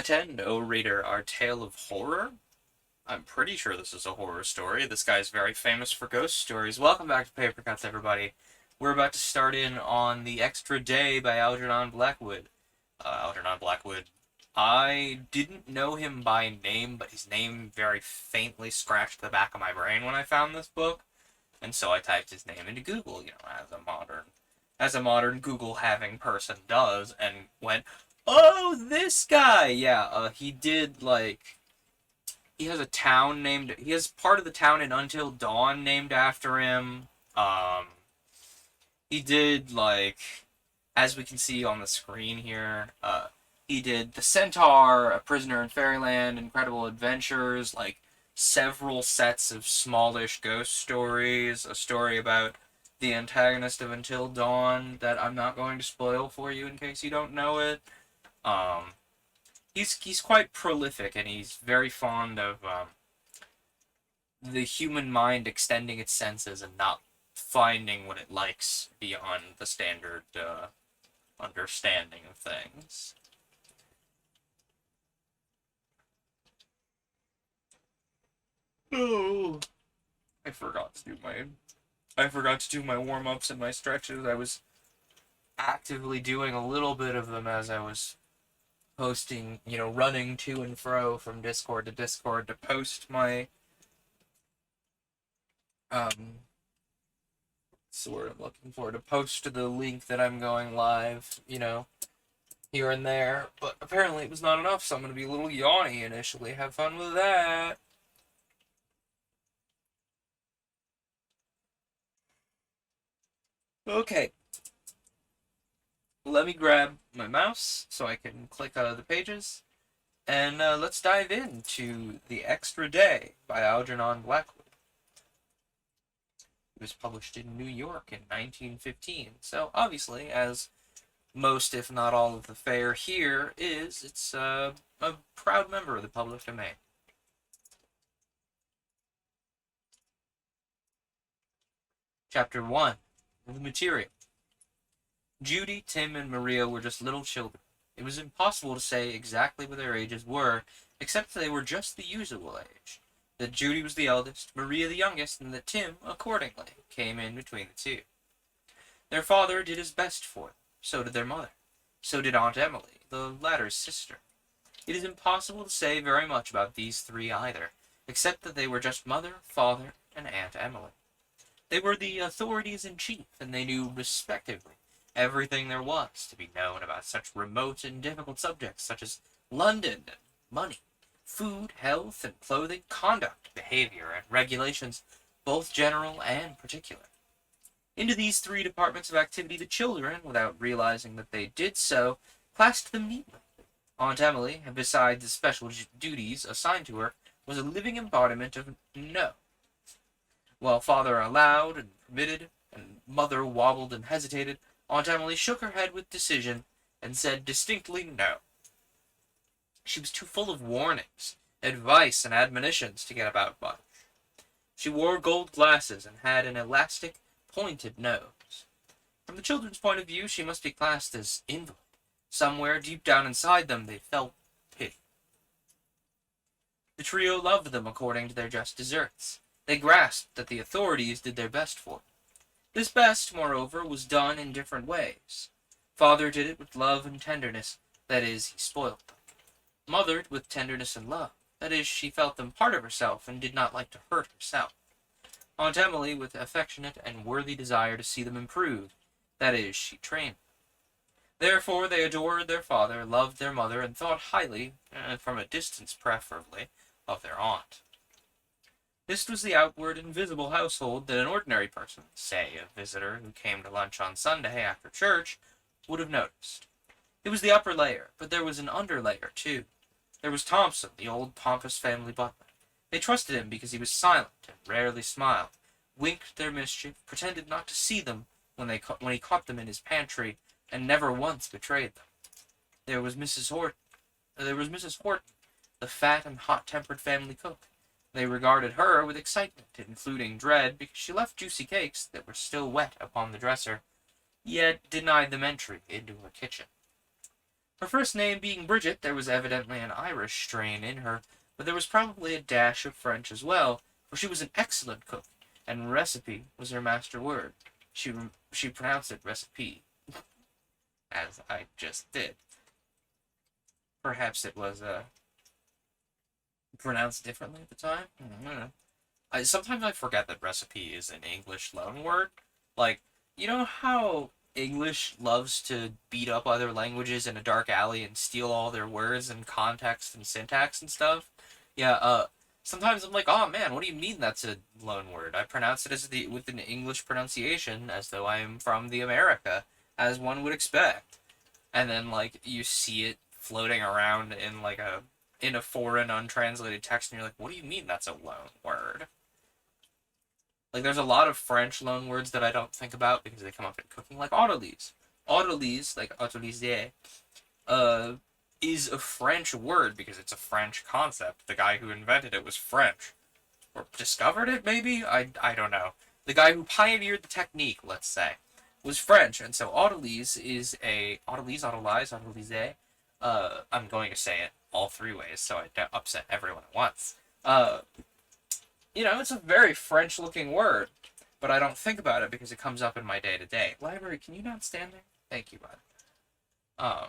Attend, O reader, our tale of horror. I'm pretty sure this is a horror story. This guy's very famous for ghost stories. Welcome back to Paper Cuts, everybody. We're about to start in on The Extra Day by Algernon Blackwood. Algernon Blackwood. I didn't know him by name, but his name very faintly scratched the back of my brain when I found this book, and so I typed his name into Google, as a modern Google having person does, and went, "Oh, this guy!" Yeah, he did he has a town named. He has part of the town in Until Dawn named after him. He did as we can see on the screen here. He did The Centaur, A Prisoner in Fairyland, Incredible Adventures, several sets of smallish ghost stories, a story about the antagonist of Until Dawn that I'm not going to spoil for you in case you don't know it. Um, he's quite prolific, and he's very fond of the human mind extending its senses and not finding what it likes beyond the standard understanding of things. Oh, I forgot to do my warm-ups and my stretches. I was actively doing a little bit of them as I was posting, running to and fro from Discord to Discord to post my what's the word I'm looking for? To post the link that I'm going live, here and there. But apparently it was not enough, so I'm gonna be a little yawny initially. Have fun with that. Okay. Let me grab my mouse so I can click the pages. And let's dive into The Extra Day by Algernon Blackwood. It was published in New York in 1915. So obviously, as most, if not all, of the fare here is, it's a proud member of the public domain. Chapter 1. The Material. Judy, Tim, and Maria were just little children. It was impossible to say exactly what their ages were, except that they were just the usual age. That Judy was the eldest, Maria the youngest, and that Tim, accordingly, came in between the two. Their father did his best for them. So did their mother. So did Aunt Emily, the latter's sister. It is impossible to say very much about these three either, except that they were just mother, father, and Aunt Emily. They were the authorities in chief, and they knew, respectively, everything there was to be known about such remote and difficult subjects such as London and money, food, health and clothing, conduct, behavior, and regulations, both general and particular. Into these three departments of activity the children, without realizing that they did so, classed them neatly. Aunt Emily, besides the special duties assigned to her, was a living embodiment of no. While father allowed and permitted, and mother wobbled and hesitated, Aunt Emily shook her head with decision and said distinctly no. She was too full of warnings, advice, and admonitions to get about much. She wore gold glasses and had an elastic, pointed nose. From the children's point of view, she must be classed as invalid. Somewhere deep down inside them, they felt pity. The trio loved them according to their just deserts. They grasped that the authorities did their best for them. This best, moreover, was done in different ways. Father did it with love and tenderness, that is, he spoiled them. Mother with tenderness and love, that is, she felt them part of herself and did not like to hurt herself. Aunt Emily with affectionate and worthy desire to see them improve, that is, she trained them. Therefore they adored their father, loved their mother, and thought highly, from a distance preferably, of their aunt. This was the outward and visible household that an ordinary person, say a visitor who came to lunch on Sunday after church, would have noticed. It was the upper layer, but there was an under layer too. There was Thompson, the old pompous family butler. They trusted him because he was silent and rarely smiled, winked their mischief, pretended not to see them when he caught them in his pantry, and never once betrayed them. There was Mrs. Horton, the fat and hot-tempered family cook. They regarded her with excitement, including dread, because she left juicy cakes that were still wet upon the dresser, yet denied them entry into her kitchen. Her first name being Bridget, there was evidently an Irish strain in her, but there was probably a dash of French as well, for she was an excellent cook, and recipe was her master word. She pronounced it recipe, as I just did. Perhaps it was pronounced differently at the time. I don't know. Sometimes I forget that recipe is an English loanword. Like, you know how English loves to beat up other languages in a dark alley and steal all their words and context and syntax and stuff? Yeah, sometimes I'm like, oh man, what do you mean that's a loanword? I pronounce it as with an English pronunciation as though I am from the America, as one would expect. And then like you see it floating around in a foreign untranslated text and you're like, what do you mean that's a loan word? Like, there's a lot of French loan words that I don't think about because they come up in cooking, like autolyse. Autolyse, like autolyse, uh, is a French word because it's a French concept. The guy who invented it was French. Or discovered it, maybe? I don't know. The guy who pioneered the technique, let's say, was French. And so autolyse is a... Autolyse, autolyse, autolyse. I'm going to say it all three ways so I don't upset everyone at once. It's a very French-looking word, but I don't think about it because it comes up in my day-to-day. Library, can you not stand there? Thank you, bud. Um,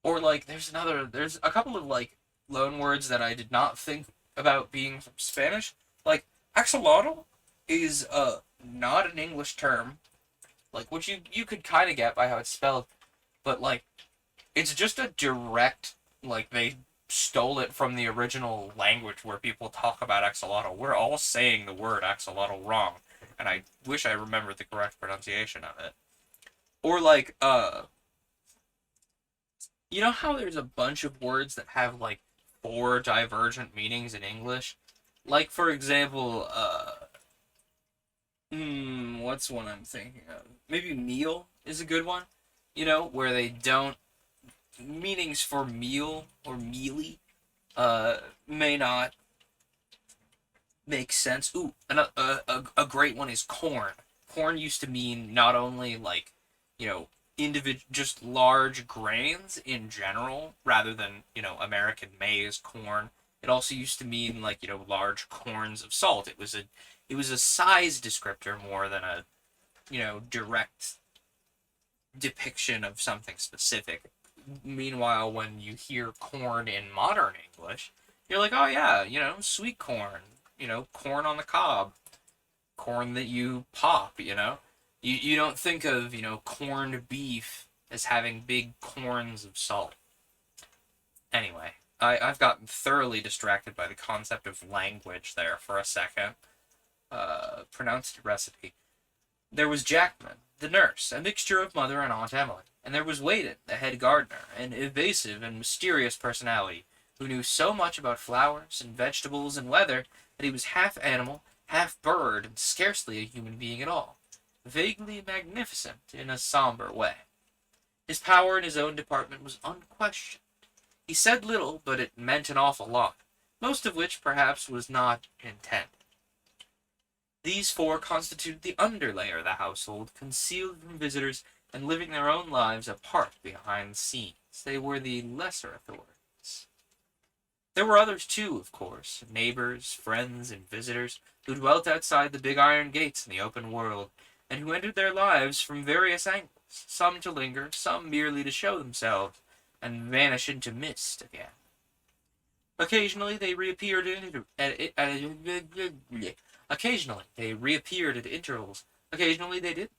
or, like, there's a couple of, like, loan words that I did not think about being from Spanish. Like, axolotl is, not an English term, like, which you could kind of get by how it's spelled, but, like, it's just a direct, like, they stole it from the original language where people talk about axolotl. We're all saying the word axolotl wrong, and I wish I remembered the correct pronunciation of it. Or like, you know how there's a bunch of words that have like four divergent meanings in English? Like for example, what's one I'm thinking of? Maybe meal is a good one. Where they don't meanings for meal or mealy may not make sense. Ooh, a great one is corn. Corn used to mean not only like, just large grains in general, rather than, American maize, corn. It also used to mean like, large corns of salt. It was a size descriptor more than a, direct depiction of something specific. Meanwhile, when you hear corn in modern English, you're like, oh yeah, sweet corn, corn on the cob, corn that you pop, You don't think of, corned beef as having big corns of salt. Anyway, I've gotten thoroughly distracted by the concept of language there for a second. Pronounced recipe. There was Jackman, the nurse, a mixture of mother and Aunt Emily, and there was Waden, the head gardener, an evasive and mysterious personality, who knew so much about flowers and vegetables and weather that he was half animal, half bird, and scarcely a human being at all, vaguely magnificent in a somber way. His power in his own department was unquestioned. He said little, but it meant an awful lot, most of which perhaps was not intent. These four constituted the underlayer of the household, concealed from visitors and living their own lives apart behind the scenes. They were the lesser authorities. There were others too, of course, neighbors, friends, and visitors, who dwelt outside the big iron gates in the open world, and who entered their lives from various angles, some to linger, some merely to show themselves, and vanish into mist again. Occasionally they reappeared at intervals. Occasionally they didn't.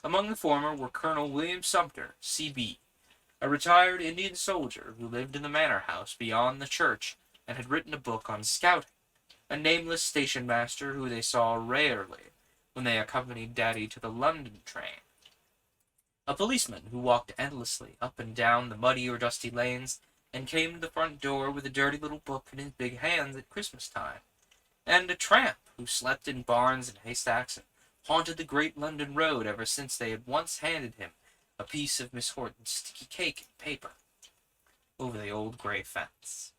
Among the former were Colonel William Sumter, C.B., a retired Indian soldier who lived in the manor house beyond the church and had written a book on scouting, a nameless station master who they saw rarely when they accompanied Daddy to the London train, a policeman who walked endlessly up and down the muddy or dusty lanes and came to the front door with a dirty little book in his big hands at Christmas time, and a tramp who slept in barns and haystacks and haunted the great London road ever since they had once handed him a piece of Miss Horton's sticky cake and paper over the old grey fence.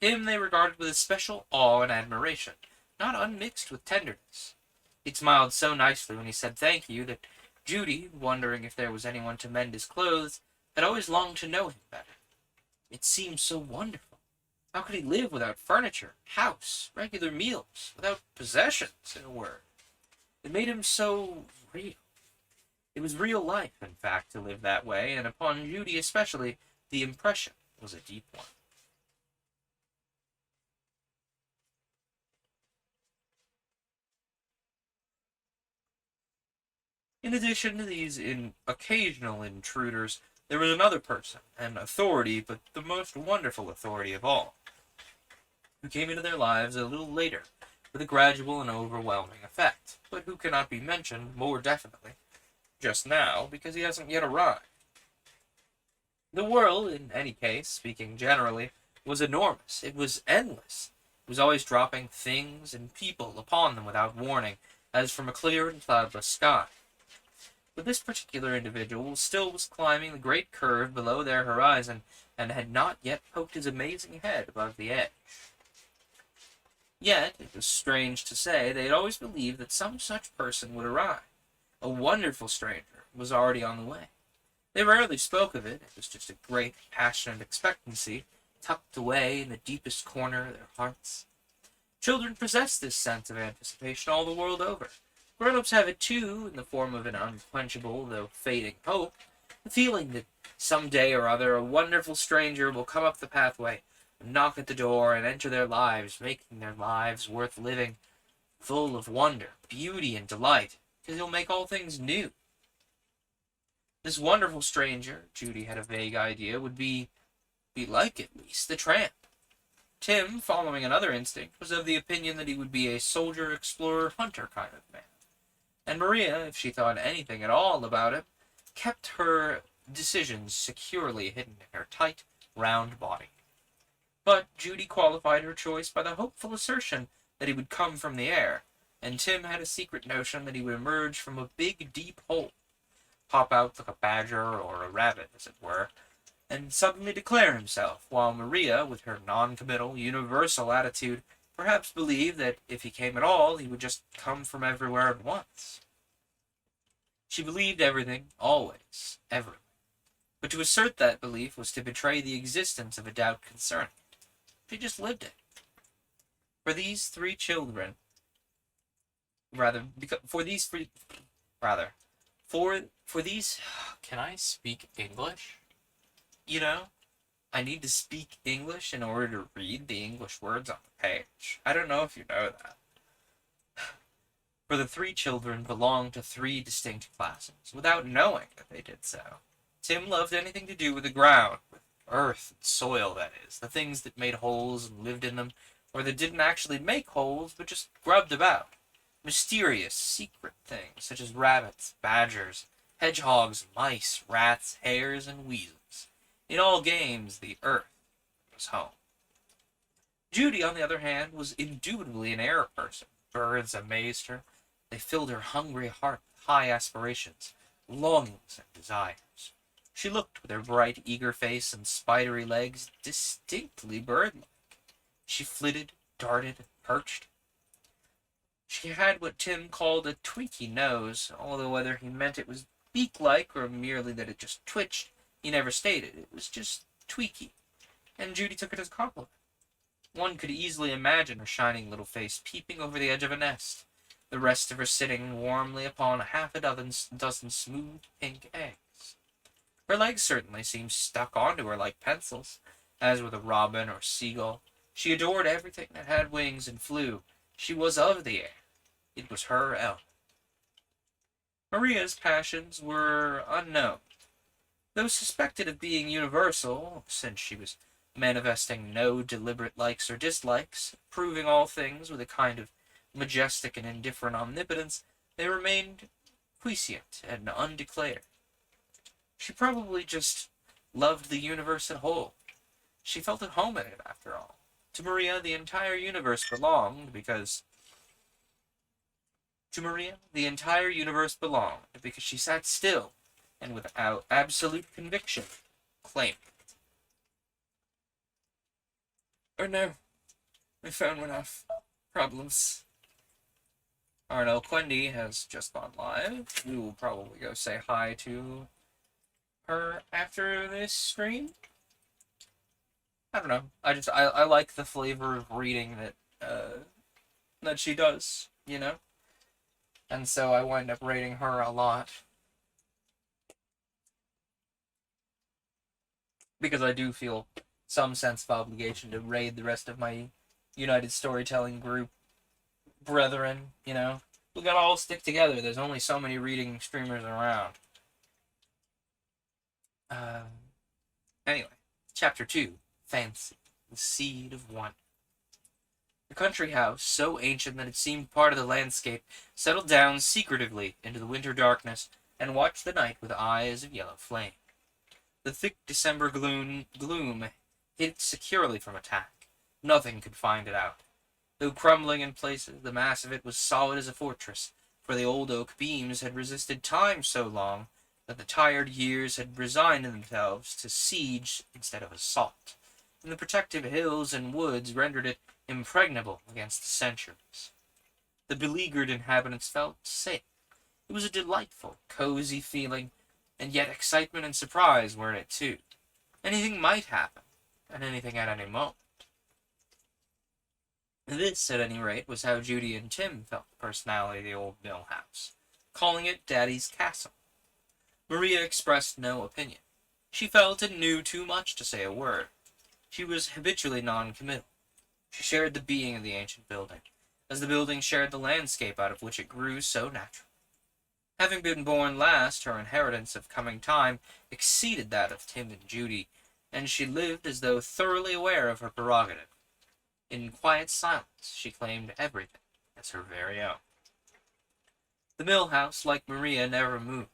Him they regarded with a special awe and admiration, not unmixed with tenderness. He'd smiled so nicely when he said thank you that Judy, wondering if there was anyone to mend his clothes, had always longed to know him better. It seemed so wonderful. How could he live without furniture, house, regular meals, without possessions, in a word? It made him so real. It was real life, in fact, to live that way, and upon Judy especially, the impression was a deep one. In addition to these occasional intruders, there was another person, an authority, but the most wonderful authority of all, who came into their lives a little later, with a gradual and overwhelming effect, but who cannot be mentioned more definitely just now, because he hasn't yet arrived. The world, in any case, speaking generally, was enormous. It was endless. It was always dropping things and people upon them without warning, as from a clear and cloudless sky. But this particular individual still was climbing the great curve below their horizon, and had not yet poked his amazing head above the edge. Yet, it was strange to say, they had always believed that some such person would arrive. A wonderful stranger was already on the way. They rarely spoke of it. It was just a great, passionate expectancy, tucked away in the deepest corner of their hearts. Children possess this sense of anticipation all the world over. Grown-ups have it too, in the form of an unquenchable, though fading hope, the feeling that some day or other a wonderful stranger will come up the pathway, knock at the door, and enter their lives, making their lives worth living, full of wonder, beauty, and delight, because he'll make all things new. This wonderful stranger, Judy had a vague idea, would be like, at least, the tramp. Tim, following another instinct, was of the opinion that he would be a soldier, explorer, hunter kind of man. And Maria, if she thought anything at all about him, kept her decisions securely hidden in her tight, round body. But Judy qualified her choice by the hopeful assertion that he would come from the air, and Tim had a secret notion that he would emerge from a big, deep hole, pop out like a badger or a rabbit, as it were, and suddenly declare himself, while Maria, with her non-committal, universal attitude, perhaps believed that if he came at all, he would just come from everywhere at once. She believed everything, always, everywhere. But to assert that belief was to betray the existence of a doubt concerning it. She just lived it. For these three children, for these, can I speak English? You know, I need to speak English in order to read the English words on the page. I don't know if you know that. For the three children belonged to three distinct classes, without knowing that they did so. Tim loved anything to do with the ground, with earth and soil, that is, the things that made holes and lived in them, or that didn't actually make holes, but just grubbed about. Mysterious, secret things, such as rabbits, badgers, hedgehogs, mice, rats, hares, and weasels. In all games, the earth was home. Judy, on the other hand, was indubitably an air person. Birds amazed her. They filled her hungry heart with high aspirations, longings, and desires. She looked, with her bright, eager face and spidery legs, distinctly bird-like. She flitted, darted, perched. She had what Tim called a tweaky nose, although whether he meant it was beak-like or merely that it just twitched, he never stated. It was just tweaky, and Judy took it as a compliment. One could easily imagine her shining little face peeping over the edge of a nest, the rest of her sitting warmly upon half a dozen smooth pink eggs. Her legs certainly seemed stuck onto her like pencils, as with a robin or seagull. She adored everything that had wings and flew. She was of the air. It was her element. Maria's passions were unknown, though suspected of being universal, since she was manifesting no deliberate likes or dislikes, proving all things with a kind of majestic and indifferent omnipotence. They remained quiescent and undeclared. She probably just loved the universe at whole. She felt at home in it, after all. To Maria, the entire universe belonged because she sat still and without absolute conviction claimed it. Or no, my phone went off. Problems. Arnell Quendy has just gone live. We will probably go say hi to her after this stream. I don't know. I like the flavor of reading that she does, you know? And so I wind up rating her a lot. Because I do feel some sense of obligation to raid the rest of my United Storytelling group brethren, you know? We gotta all stick together. There's only so many reading streamers around. Anyway, Chapter 2, Fancy, the Seed of Wonder. The country house, so ancient that it seemed part of the landscape, settled down secretively into the winter darkness and watched the night with eyes of yellow flame. The thick December gloom hid it securely from attack. Nothing could find it out. Though crumbling in places, the mass of it was solid as a fortress, for the old oak beams had resisted time so long that the tired years had resigned themselves to siege instead of assault, and the protective hills and woods rendered it impregnable against the centuries. The beleaguered inhabitants felt safe. It was a delightful, cozy feeling, and yet excitement and surprise were in it too. Anything might happen, and anything at any moment. This, at any rate, was how Judy and Tim felt the personality of the old mill house, calling it Daddy's Castle. Maria expressed no opinion. She felt and knew too much to say a word. She was habitually non-committal. She shared the being of the ancient building, as the building shared the landscape out of which it grew so naturally. Having been born last, her inheritance of coming time exceeded that of Tim and Judy, and she lived as though thoroughly aware of her prerogative. In quiet silence, she claimed everything as her very own. The mill house, like Maria, never moved.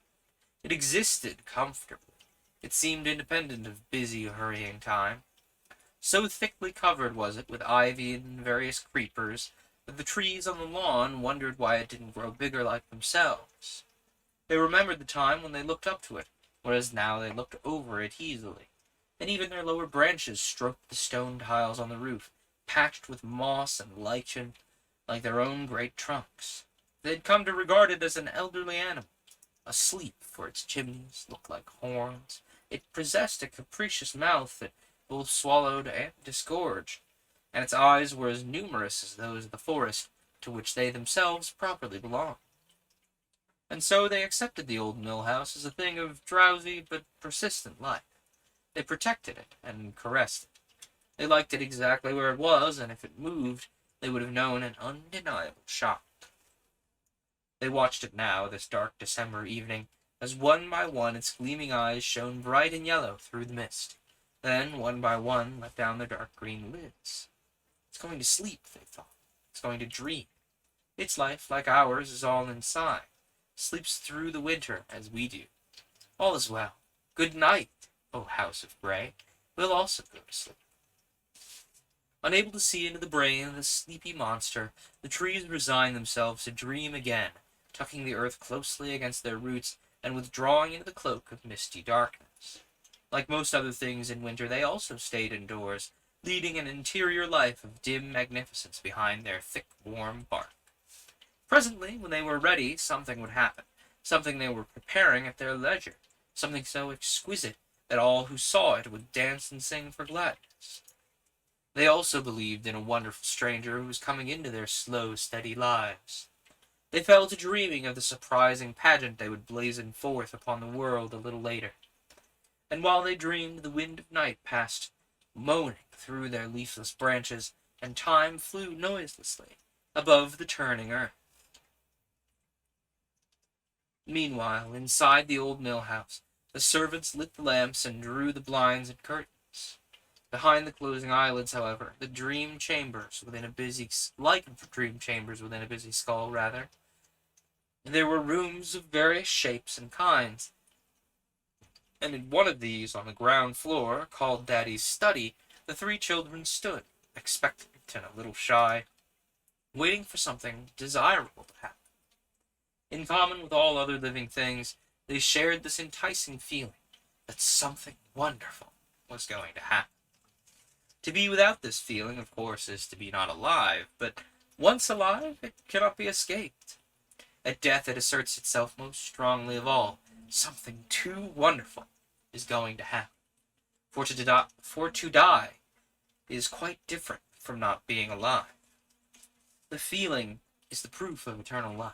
It existed comfortably. It seemed independent of busy, hurrying time. So thickly covered was it with ivy and various creepers that the trees on the lawn wondered why it didn't grow bigger like themselves. They remembered the time when they looked up to it, whereas now they looked over it easily, and even their lower branches stroked the stone tiles on the roof, patched with moss and lichen, like their own great trunks. They had come to regard it as an elderly animal, asleep, for its chimneys looked like horns. It possessed a capricious mouth that both swallowed and disgorged, and its eyes were as numerous as those of the forest to which they themselves properly belonged. And so they accepted the old mill house as a thing of drowsy but persistent life. They protected it and caressed it. They liked it exactly where it was, and if it moved, they would have known an undeniable shock. They watched it now, this dark December evening, as one by one its gleaming eyes shone bright and yellow through the mist. Then, one by one, let down their dark green lids. It's going to sleep, they thought. It's going to dream. Its life, like ours, is all inside. Sleeps through the winter, as we do. All is well. Good night, O house of grey. We'll also go to sleep. Unable to see into the brain of the sleepy monster, the trees resigned themselves to dream again, tucking the earth closely against their roots and withdrawing into the cloak of misty darkness. Like most other things in winter, they also stayed indoors, leading an interior life of dim magnificence behind their thick, warm bark. Presently, when they were ready, something would happen, something they were preparing at their leisure, something so exquisite that all who saw it would dance and sing for gladness. They also believed in a wonderful stranger who was coming into their slow, steady lives. They fell to dreaming of the surprising pageant they would blazon forth upon the world a little later. And while they dreamed, the wind of night passed moaning through their leafless branches, and time flew noiselessly above the turning earth. Meanwhile, inside the old mill house, the servants lit the lamps and drew the blinds and curtains. Behind the closing eyelids, however, the dream chambers within a busy skull, there were rooms of various shapes and kinds, and in one of these, on the ground floor, called Daddy's study, the three children stood, expectant and a little shy, waiting for something desirable to happen. In common with all other living things, they shared this enticing feeling that something wonderful was going to happen. To be without this feeling, of course, is to be not alive, but once alive, it cannot be escaped. At death it asserts itself most strongly of all. Something too wonderful is going to happen. For to die is quite different from not being alive. The feeling is the proof of eternal life.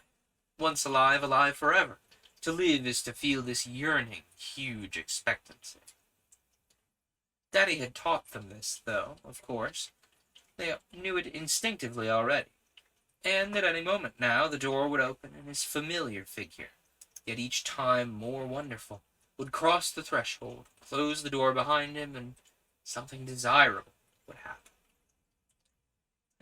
Once alive, alive forever. To live is to feel this yearning, huge expectancy. Daddy had taught them this, though, of course. They knew it instinctively already. And at any moment now, the door would open and his familiar figure, yet each time more wonderful, would cross the threshold, close the door behind him, and something desirable would happen.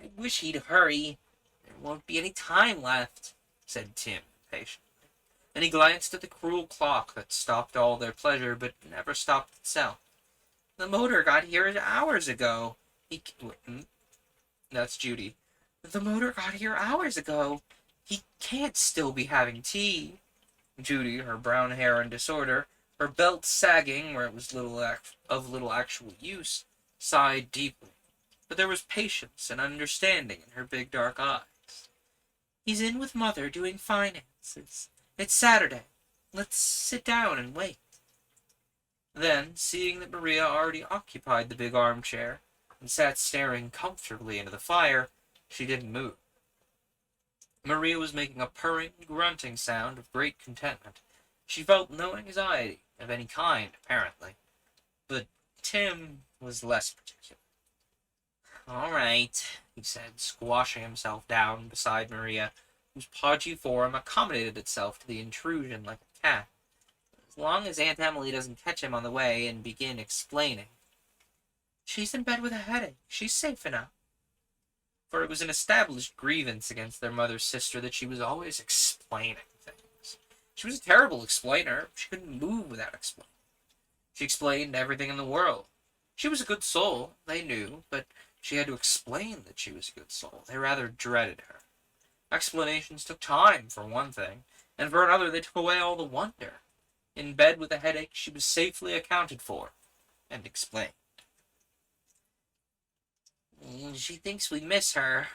"I wish he'd hurry. There won't be any time left," said Tim impatiently. And he glanced at the cruel clock that stopped all their pleasure but never stopped itself. "The motor got here hours ago. That's Judy. "The motor got here hours ago. He can't still be having tea." Judy, her brown hair in disorder, her belt sagging where it was little actual use, sighed deeply. But there was patience and understanding in her big dark eyes. "He's in with Mother doing finances. It's Saturday. Let's sit down and wait." Then, seeing that Maria already occupied the big armchair and sat staring comfortably into the fire, she didn't move. Maria was making a purring, grunting sound of great contentment. She felt no anxiety of any kind, apparently. But Tim was less particular. "All right," he said, squashing himself down beside Maria, whose podgy form accommodated itself to the intrusion like a cat. "As long as Aunt Emily doesn't catch him on the way and begin explaining." "She's in bed with a headache. She's safe enough." For it was an established grievance against their mother's sister that she was always explaining things. She was a terrible explainer. She couldn't move without explaining. She explained everything in the world. She was a good soul, they knew, but she had to explain that she was a good soul. They rather dreaded her. Explanations took time, for one thing, and for another they took away all the wonder. In bed with a headache, she was safely accounted for and explained. "She thinks we miss her,"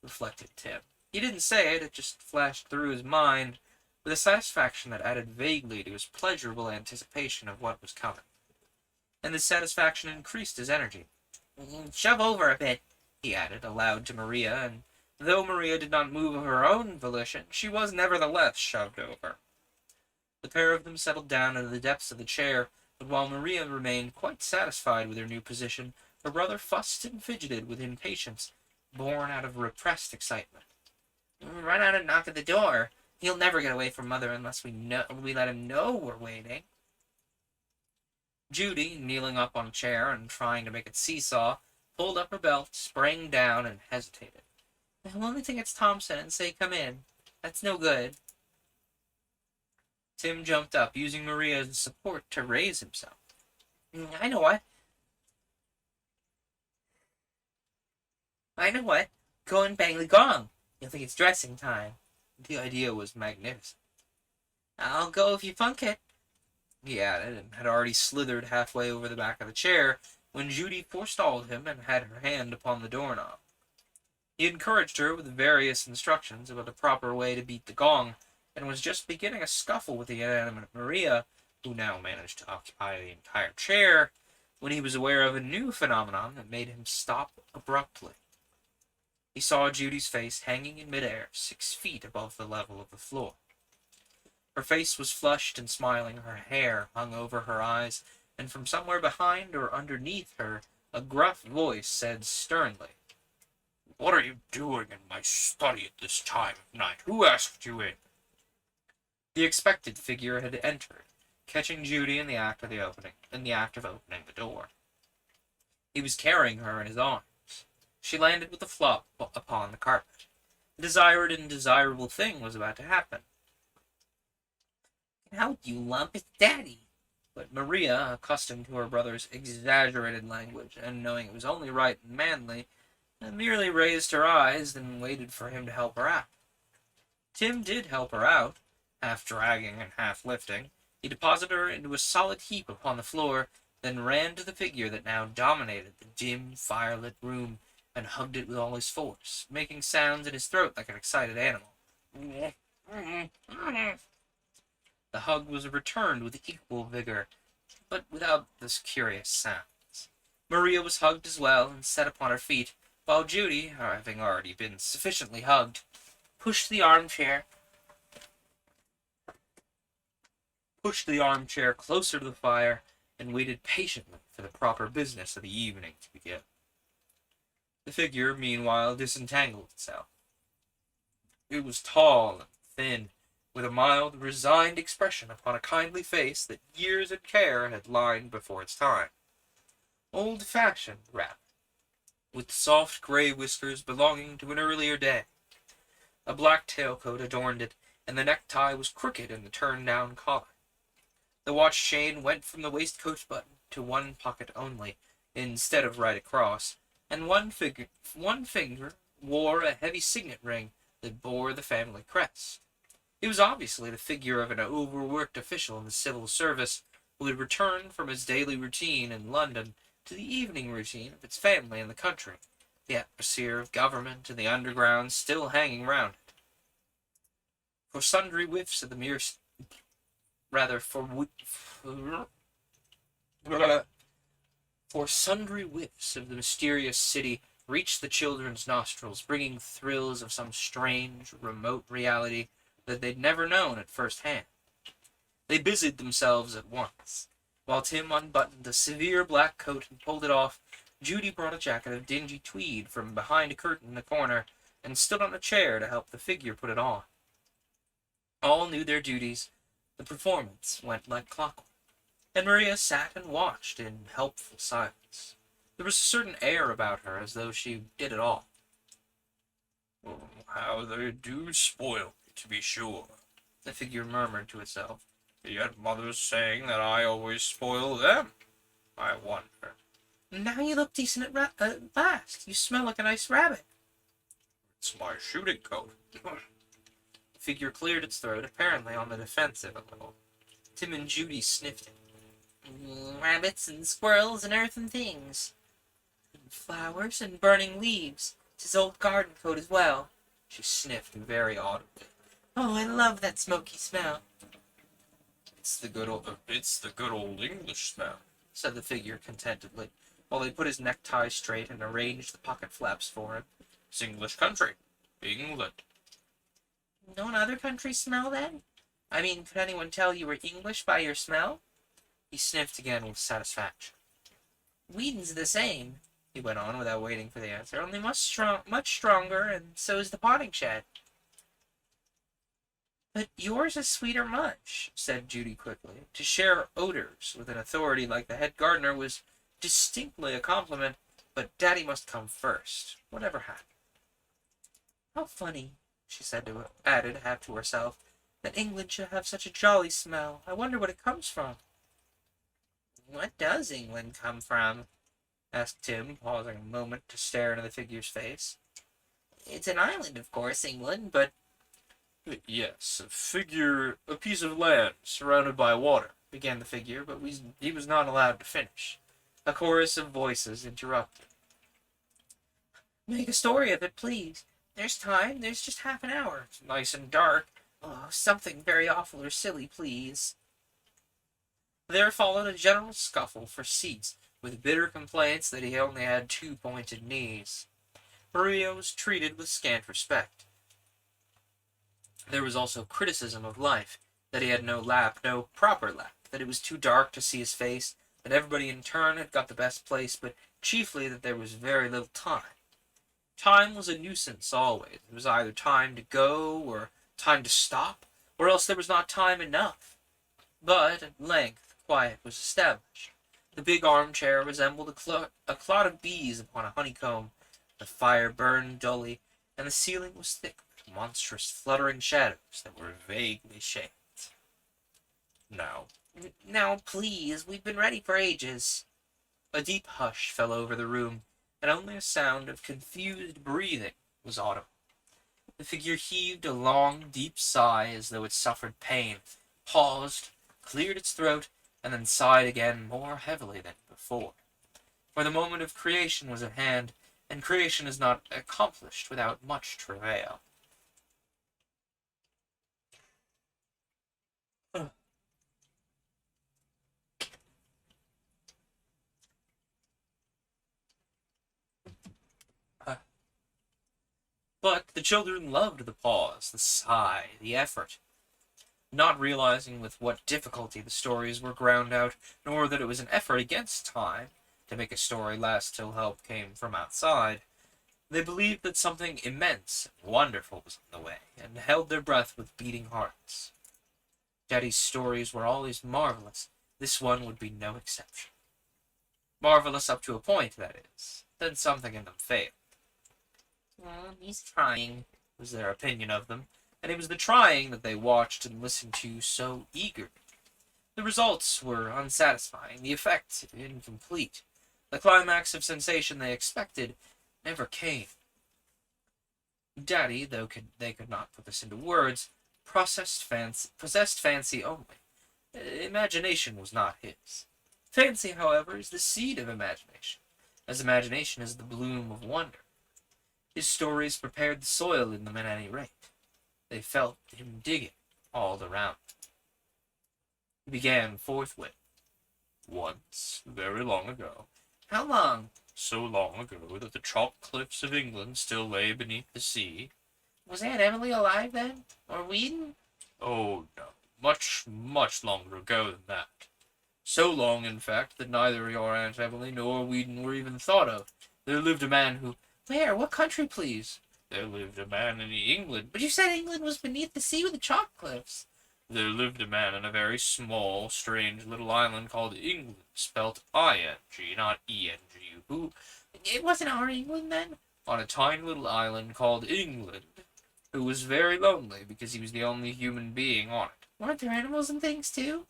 reflected Tim. He didn't say it, it just flashed through his mind with a satisfaction that added vaguely to his pleasurable anticipation of what was coming. And this satisfaction increased his energy. "Shove over a bit," he added, aloud to Maria, and though Maria did not move of her own volition, she was nevertheless shoved over. The pair of them settled down into the depths of the chair, but while Maria remained quite satisfied with her new position, her brother fussed and fidgeted with impatience, born out of repressed excitement. "Run out and knock at the door. He'll never get away from Mother unless we let him know we're waiting." Judy, kneeling up on a chair and trying to make it seesaw, pulled up her belt, sprang down, and hesitated. "I'll only think it's Thompson and say come in. That's no good." Tim jumped up, using Maria as support to raise himself. I know what. Go and bang the gong. You'll think it's dressing time." The idea was magnificent. "I'll go if you funk it," he added, and had already slithered halfway over the back of the chair when Judy forestalled him and had her hand upon the doorknob. He encouraged her with various instructions about the proper way to beat the gong, and was just beginning a scuffle with the inanimate Maria, who now managed to occupy the entire chair, when he was aware of a new phenomenon that made him stop abruptly. He saw Judy's face hanging in midair, 6 feet above the level of the floor. Her face was flushed and smiling, her hair hung over her eyes, and from somewhere behind or underneath her, a gruff voice said sternly, "What are you doing in my study at this time of night? Who asked you in?" The expected figure had entered, catching Judy in the act of opening the door. He was carrying her in his arms. She landed with a flop upon the carpet. The desired and desirable thing was about to happen. "How you lump, it's Daddy." But Maria, accustomed to her brother's exaggerated language, and knowing it was only right and manly, merely raised her eyes and waited for him to help her out. Tim did help her out, half dragging and half lifting. He deposited her into a solid heap upon the floor, then ran to the figure that now dominated the dim, firelit room, and hugged it with all his force, making sounds in his throat like an excited animal. The hug was returned with equal vigor, but without those curious sounds. Maria was hugged as well and set upon her feet, while Judy, having already been sufficiently hugged, pushed the armchair closer to the fire and waited patiently for the proper business of the evening to begin. The figure, meanwhile, disentangled itself. It was tall and thin, with a mild, resigned expression upon a kindly face that years and care had lined before its time. Old-fashioned, rather, with soft grey whiskers belonging to an earlier day. A black tailcoat adorned it, and the necktie was crooked in the turned-down collar. The watch chain went from the waistcoat button to one pocket only, instead of right across, and one finger wore a heavy signet ring that bore the family crest. It was obviously the figure of an overworked official in the civil service who had returned from his daily routine in London to the evening routine of its family in the country, the atmosphere of government and the underground still hanging round it. For sundry whiffs of the mere... rather, for sundry whiffs of the mysterious city reached the children's nostrils, bringing thrills of some strange, remote reality that they'd never known at first hand. They busied themselves at once. While Tim unbuttoned a severe black coat and pulled it off, Judy brought a jacket of dingy tweed from behind a curtain in the corner and stood on a chair to help the figure put it on. All knew their duties. The performance went like clockwork, and Maria sat and watched in helpful silence. There was a certain air about her, as though she did it all. "Oh, how they do spoil me, to be sure," the figure murmured to itself. "Yet mother's saying that I always spoil them. I wonder." "Now you look decent at last. You smell like a nice rabbit." "It's my shooting coat." The figure cleared its throat, apparently on the defensive a little. Tim and Judy sniffed it. "Rabbits and squirrels and earthen things. And flowers and burning leaves. It's his old garden coat as well." She sniffed very audibly. "Oh, I love that smoky smell." It's the good old English smell," said the figure contentedly, while they put his necktie straight and arranged the pocket flaps for him. "It's English country. England." "Don't other countries smell, then? I mean, could anyone tell you were English by your smell?" He sniffed again with satisfaction. "Whedon's the same," he went on without waiting for the answer, "only much stronger, and so is the potting shed." "But yours is sweeter much," said Judy quickly. To share odors with an authority like the head gardener was distinctly a compliment, but Daddy must come first, whatever happened. "How funny," she added, half to herself, "that England should have such a jolly smell. I wonder what it comes from." "What does England come from?" asked Tim, pausing a moment to stare into the figure's face. "It's an island, of course, England, but..." "Yes, a piece of land surrounded by water," began the figure, but he was not allowed to finish. A chorus of voices interrupted. "Make a story of it, please. There's time. There's just half an hour. It's nice and dark. Oh, something very awful or silly, please." There followed a general scuffle for seats, with bitter complaints that he only had 2 pointed knees. Maria was treated with scant respect. There was also criticism of life, that he had no lap, no proper lap, that it was too dark to see his face, that everybody in turn had got the best place, but chiefly that there was very little time. Time was a nuisance always. It was either time to go, or time to stop, or else there was not time enough. But at length quiet was established. The big armchair resembled a clot of bees upon a honeycomb. The fire burned dully, and the ceiling was thick with monstrous fluttering shadows that were vaguely shaped. Now, please, we've been ready for ages." A deep hush fell over the room, and only a sound of confused breathing was audible. The figure heaved a long, deep sigh as though it suffered pain, paused, cleared its throat, and then sighed again more heavily than before. For the moment of creation was at hand, and creation is not accomplished without much travail. The children loved the pause, the sigh, the effort, not realizing with what difficulty the stories were ground out, nor that it was an effort against time to make a story last till help came from outside. They believed that something immense and wonderful was on the way, and held their breath with beating hearts. Daddy's stories were always marvelous. This one would be no exception. Marvelous up to a point, that is. Then something in them failed. He's trying, was their opinion of them, and it was the trying that they watched and listened to so eagerly. The results were unsatisfying, the effect incomplete. The climax of sensation they expected never came. Daddy, though they could not put this into words, possessed fancy only. Imagination was not his. Fancy, however, is the seed of imagination, as imagination is the bloom of wonder. His stories prepared the soil in them at any rate. They felt him digging all around. He began forthwith. Once, very long ago. How long? So long ago that the chalk cliffs of England still lay beneath the sea. Was Aunt Emily alive then? Or Whedon? Oh, no. Much, much longer ago than that. So long, in fact, that neither your Aunt Emily nor Whedon were even thought of. There lived a man who... Where? What country, please? There lived a man in England. But you said England was beneath the sea with the chalk cliffs. There lived a man in a very small, strange little island called England, spelt I-N-G, not E-N-G, who... It wasn't our England, then? On a tiny little island called England, who was very lonely because he was the only human being on it. Weren't there animals and things, too?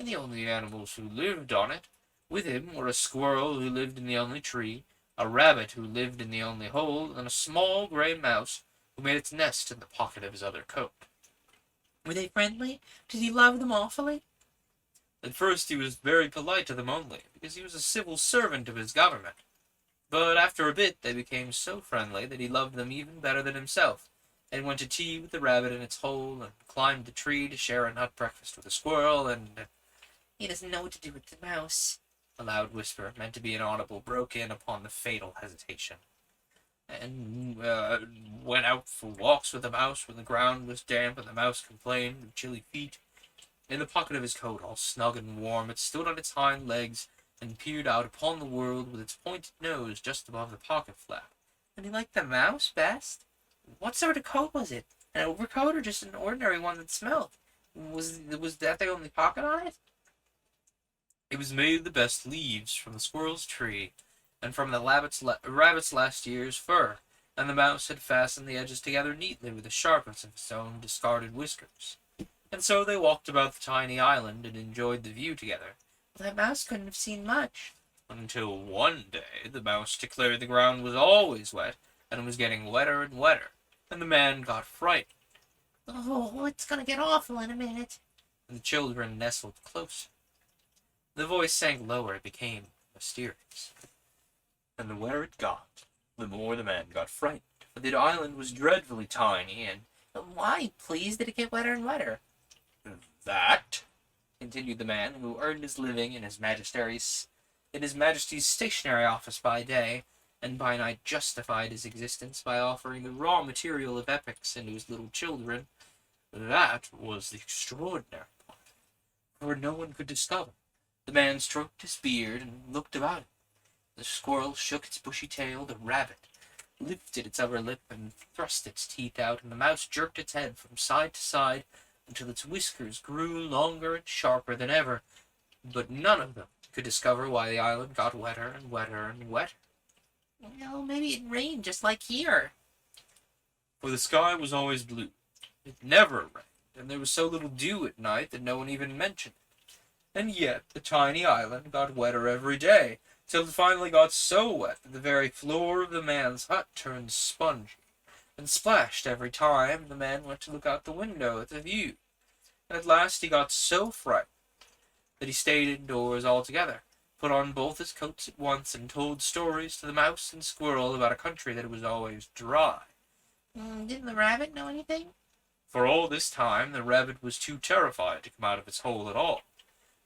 And the only animals who lived on it with him were a squirrel who lived in the only tree, a rabbit who lived in the only hole, and a small gray mouse who made its nest in the pocket of his other coat. Were they friendly? Did he love them awfully? At first he was very polite to them only, because he was a civil servant of his government. But after a bit they became so friendly that he loved them even better than himself, and went to tea with the rabbit in its hole, and climbed the tree to share a nut breakfast with the squirrel, and... He doesn't know what to do with the mouse. A loud whisper, meant to be inaudible, broke in upon the fatal hesitation. And went out for walks with the mouse when the ground was damp and the mouse complained of chilly feet. In the pocket of his coat, all snug and warm, it stood on its hind legs and peered out upon the world with its pointed nose just above the pocket flap. And he liked the mouse best? What sort of coat was it? An overcoat or just an ordinary one that smelled? Was that the only pocket on it? It was made of the best leaves from the squirrel's tree, and from the rabbit's last year's fur, and the mouse had fastened the edges together neatly with the sharpness of his own discarded whiskers. And so they walked about the tiny island and enjoyed the view together. Well, that mouse couldn't have seen much. Until one day the mouse declared the ground was always wet, and was getting wetter and wetter, and the man got frightened. Oh, it's going to get awful in a minute. And the children nestled closer. The voice sank lower, it became mysterious. And the wetter it got, the more the man got frightened, for the island was dreadfully tiny, and... Why, please, did it get wetter and wetter? That, continued the man, who earned his living in his Majesty's stationery office by day, and by night justified his existence by offering the raw material of epics into his little children, that was the extraordinary part, for no one could discover. The man stroked his beard and looked about him. The squirrel shook its bushy tail, the rabbit lifted its upper lip and thrust its teeth out, and the mouse jerked its head from side to side until its whiskers grew longer and sharper than ever, but none of them could discover why the island got wetter and wetter and wetter. Well, maybe it rained just like here. For the sky was always blue. It never rained, and there was so little dew at night that no one even mentioned it. And yet the tiny island got wetter every day, till it finally got so wet that the very floor of the man's hut turned spongy, and splashed every time the man went to look out the window at the view. And at last he got so frightened that he stayed indoors altogether, put on both his coats at once, and told stories to the mouse and squirrel about a country that was always dry. Didn't the rabbit know anything? For all this time the rabbit was too terrified to come out of its hole at all.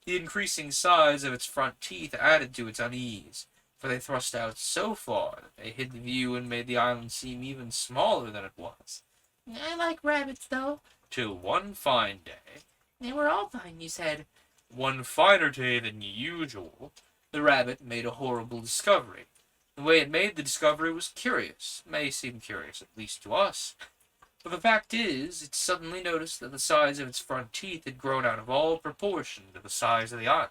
The increasing size of its front teeth added to its unease, for they thrust out so far that they hid the view and made the island seem even smaller than it was. I like rabbits, though. Till one fine day, They were all fine, you said. one finer day than usual, the rabbit made a horrible discovery. The way it made the discovery was curious. It may seem curious, at least to us. But the fact is, it suddenly noticed that the size of its front teeth had grown out of all proportion to the size of the island.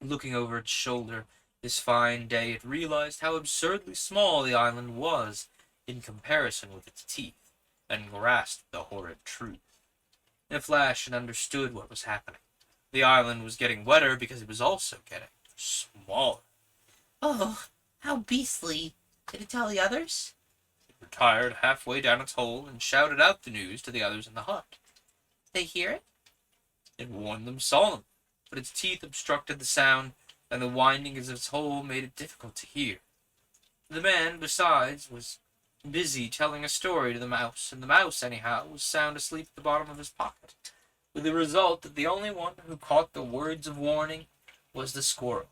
Looking over its shoulder this fine day, it realized how absurdly small the island was in comparison with its teeth, and grasped the horrid truth. In a flash, it understood what was happening. The island was getting wetter because it was also getting smaller. Oh, how beastly. Did it tell the others? It retired halfway down its hole and shouted out the news to the others in the hut. They hear it? It warned them solemnly, but its teeth obstructed the sound, and the windings of its hole made it difficult to hear. The man, besides, was busy telling a story to the mouse, and the mouse, anyhow, was sound asleep at the bottom of his pocket, with the result that the only one who caught the words of warning was the squirrel.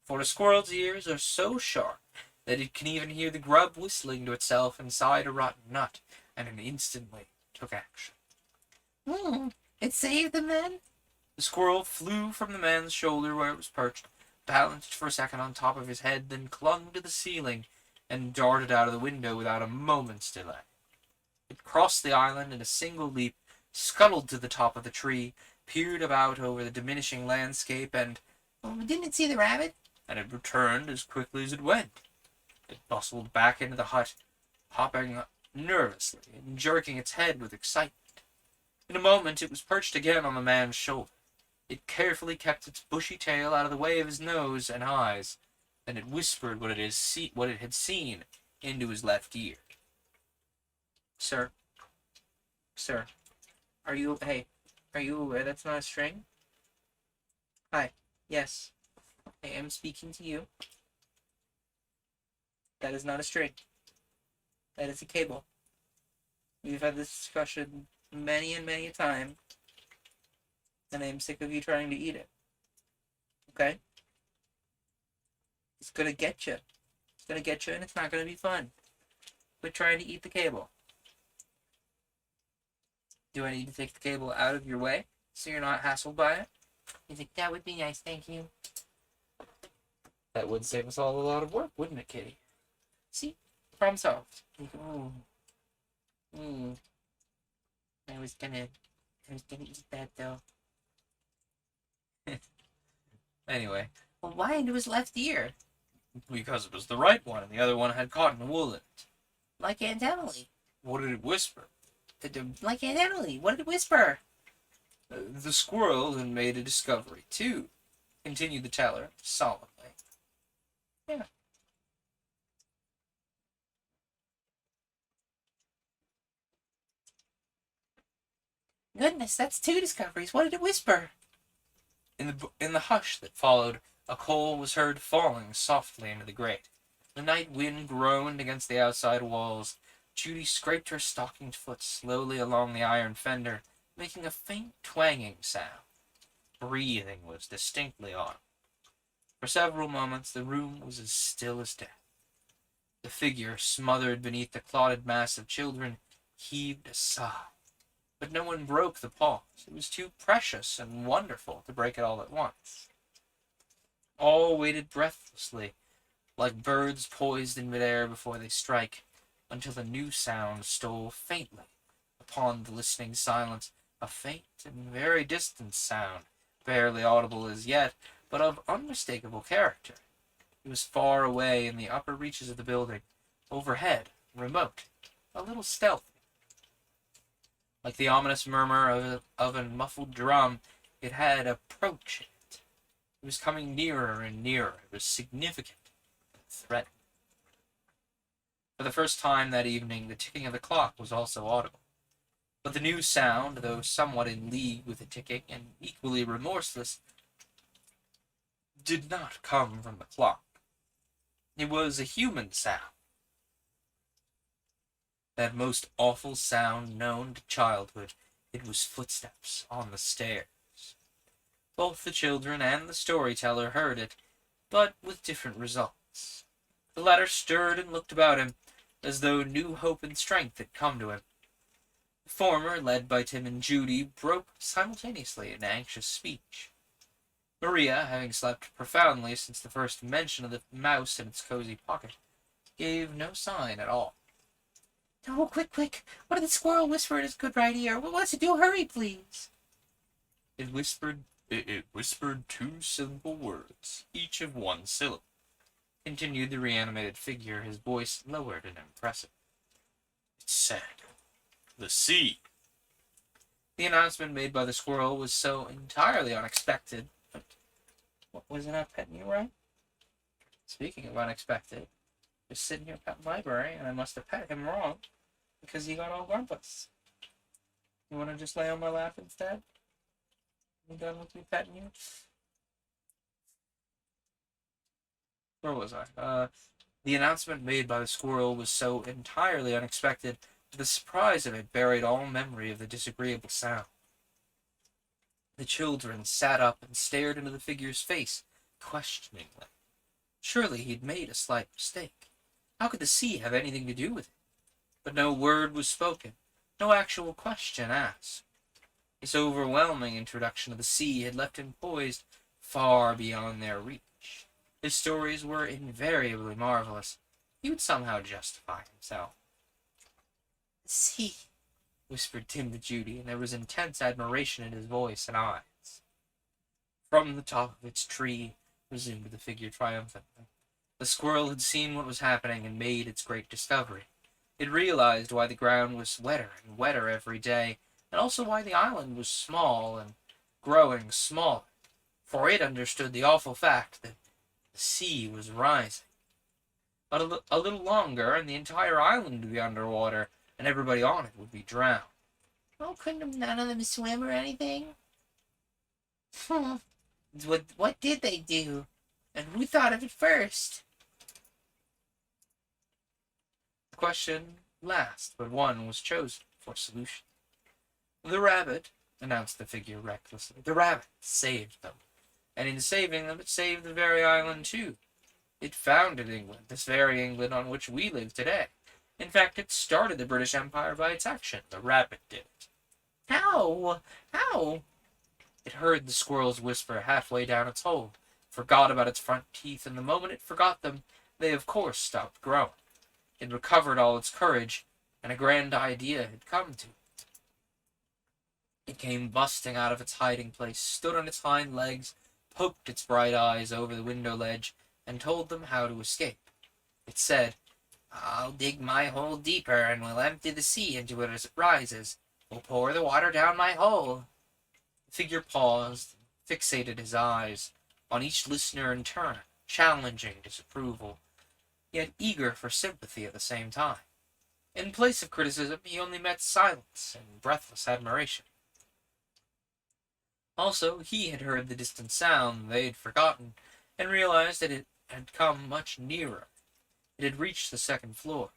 For a squirrel's ears are so sharp that it can even hear the grub whistling to itself inside a rotten nut, and it instantly took action. It saved them then? The squirrel flew from the man's shoulder where it was perched, balanced for a second on top of his head, then clung to the ceiling, and darted out of the window without a moment's delay. It crossed the island in a single leap, scuttled to the top of the tree, peered about over the diminishing landscape, and Didn't it see the rabbit? it returned as quickly as it went. It bustled back into the hut, hopping nervously and jerking its head with excitement. In a moment it was perched again on the man's shoulder. It carefully kept its bushy tail out of the way of his nose and eyes. Then it whispered what it had seen into his left ear. Sir, are you aware that's not a string? Hi, yes, I am speaking to you. That is not a string. That is a cable. We've had this discussion many and many a time, and I am sick of you trying to eat it. Okay? It's gonna get you. It's gonna get you, and it's not gonna be fun. Quit trying to eat the cable. Do I need to take the cable out of your way so you're not hassled by it? He's like, that would be nice, thank you. That would save us all a lot of work, wouldn't it, Kitty? See? Problem solved. I was gonna eat that though. Anyway. Well, why into his left ear? Because it was the right one, and the other one had cotton wool in it. Like Aunt Emily. What did it whisper? Like Aunt Emily. What did it whisper? The squirrel had made a discovery, too, continued the teller, solemnly. Yeah. Goodness, that's 2 discoveries. What did it whisper? In the hush that followed, a coal was heard falling softly into the grate. The night wind groaned against the outside walls. Judy scraped her stockinged foot slowly along the iron fender, making a faint twanging sound. Breathing was distinctly audible. For several moments the room was as still as death. The figure, smothered beneath the clotted mass of children, heaved a sigh. But no one broke the pause. It was too precious and wonderful to break it all at once. All waited breathlessly, like birds poised in midair before they strike, until a new sound stole faintly upon the listening silence, a faint and very distant sound, barely audible as yet, but of unmistakable character. It was far away in the upper reaches of the building, overhead, remote, a little stealthy. Like the ominous murmur of a muffled drum, it had approach in it. It was coming nearer and nearer. It was significant and threatening. For the first time that evening, the ticking of the clock was also audible. But the new sound, though somewhat in league with the ticking and equally remorseless, did not come from the clock. It was a human sound. That most awful sound known to childhood. It was footsteps on the stairs. Both the children and the storyteller heard it, but with different results. The latter stirred and looked about him, as though new hope and strength had come to him. The former, led by Tim and Judy, broke simultaneously into anxious speech. Maria, having slept profoundly since the first mention of the mouse in its cozy pocket, gave no sign at all. "Oh, quick, quick! What did the squirrel whisper in his good right ear? What's it do? Hurry, please!" It whispered two simple words, each of one syllable, continued the reanimated figure, his voice lowered and impressive. It said, "The sea." The announcement made by the squirrel was so entirely unexpected. What was it not petting you right? Speaking of unexpected, just sitting here petting Library, and I must have pet him wrong, because he got all grumpus. You want to just lay on my lap instead? You done with me petting you? Where was I? The announcement made by the squirrel was so entirely unexpected that the surprise of it buried all memory of the disagreeable sound. The children sat up and stared into the figure's face, questioningly. Surely he had made a slight mistake. How could the sea have anything to do with it? But no word was spoken, no actual question asked. This overwhelming introduction of the sea had left him poised far beyond their reach. His stories were invariably marvelous. He would somehow justify himself. "The sea," whispered Tim to Judy, and there was intense admiration in his voice and eyes. "From the top of its tree," resumed the figure triumphantly, "the squirrel had seen what was happening and made its great discovery. It realized why the ground was wetter and wetter every day, and also why the island was small and growing smaller, for it understood the awful fact that the sea was rising. A little longer, and the entire island would be underwater, and everybody on it would be drowned." "Oh, couldn't none of them swim or anything?" What did they do? And who thought of it first?" The question last but one was chosen for solution. "The rabbit," announced the figure recklessly. "The rabbit saved them. And in saving them, it saved the very island, too. It founded England, this very England on which we live today. In fact, it started the British Empire by its action. The rabbit did it." "How? How?" It heard the squirrel's whisper halfway down its hole, forgot about its front teeth, and the moment it forgot them, they of course stopped growing. It recovered all its courage, and a grand idea had come to it. It came busting out of its hiding place, stood on its hind legs, poked its bright eyes over the window ledge, and told them how to escape. It said, "I'll dig my hole deeper, and we'll empty the sea into it as it rises. We'll pour the water down my hole." The figure paused, and fixated his eyes on each listener in turn, challenging disapproval, yet eager for sympathy at the same time. In place of criticism, he only met silence and breathless admiration. Also, he had heard the distant sound they had forgotten, and realized that it had come much nearer. It had reached the second floor.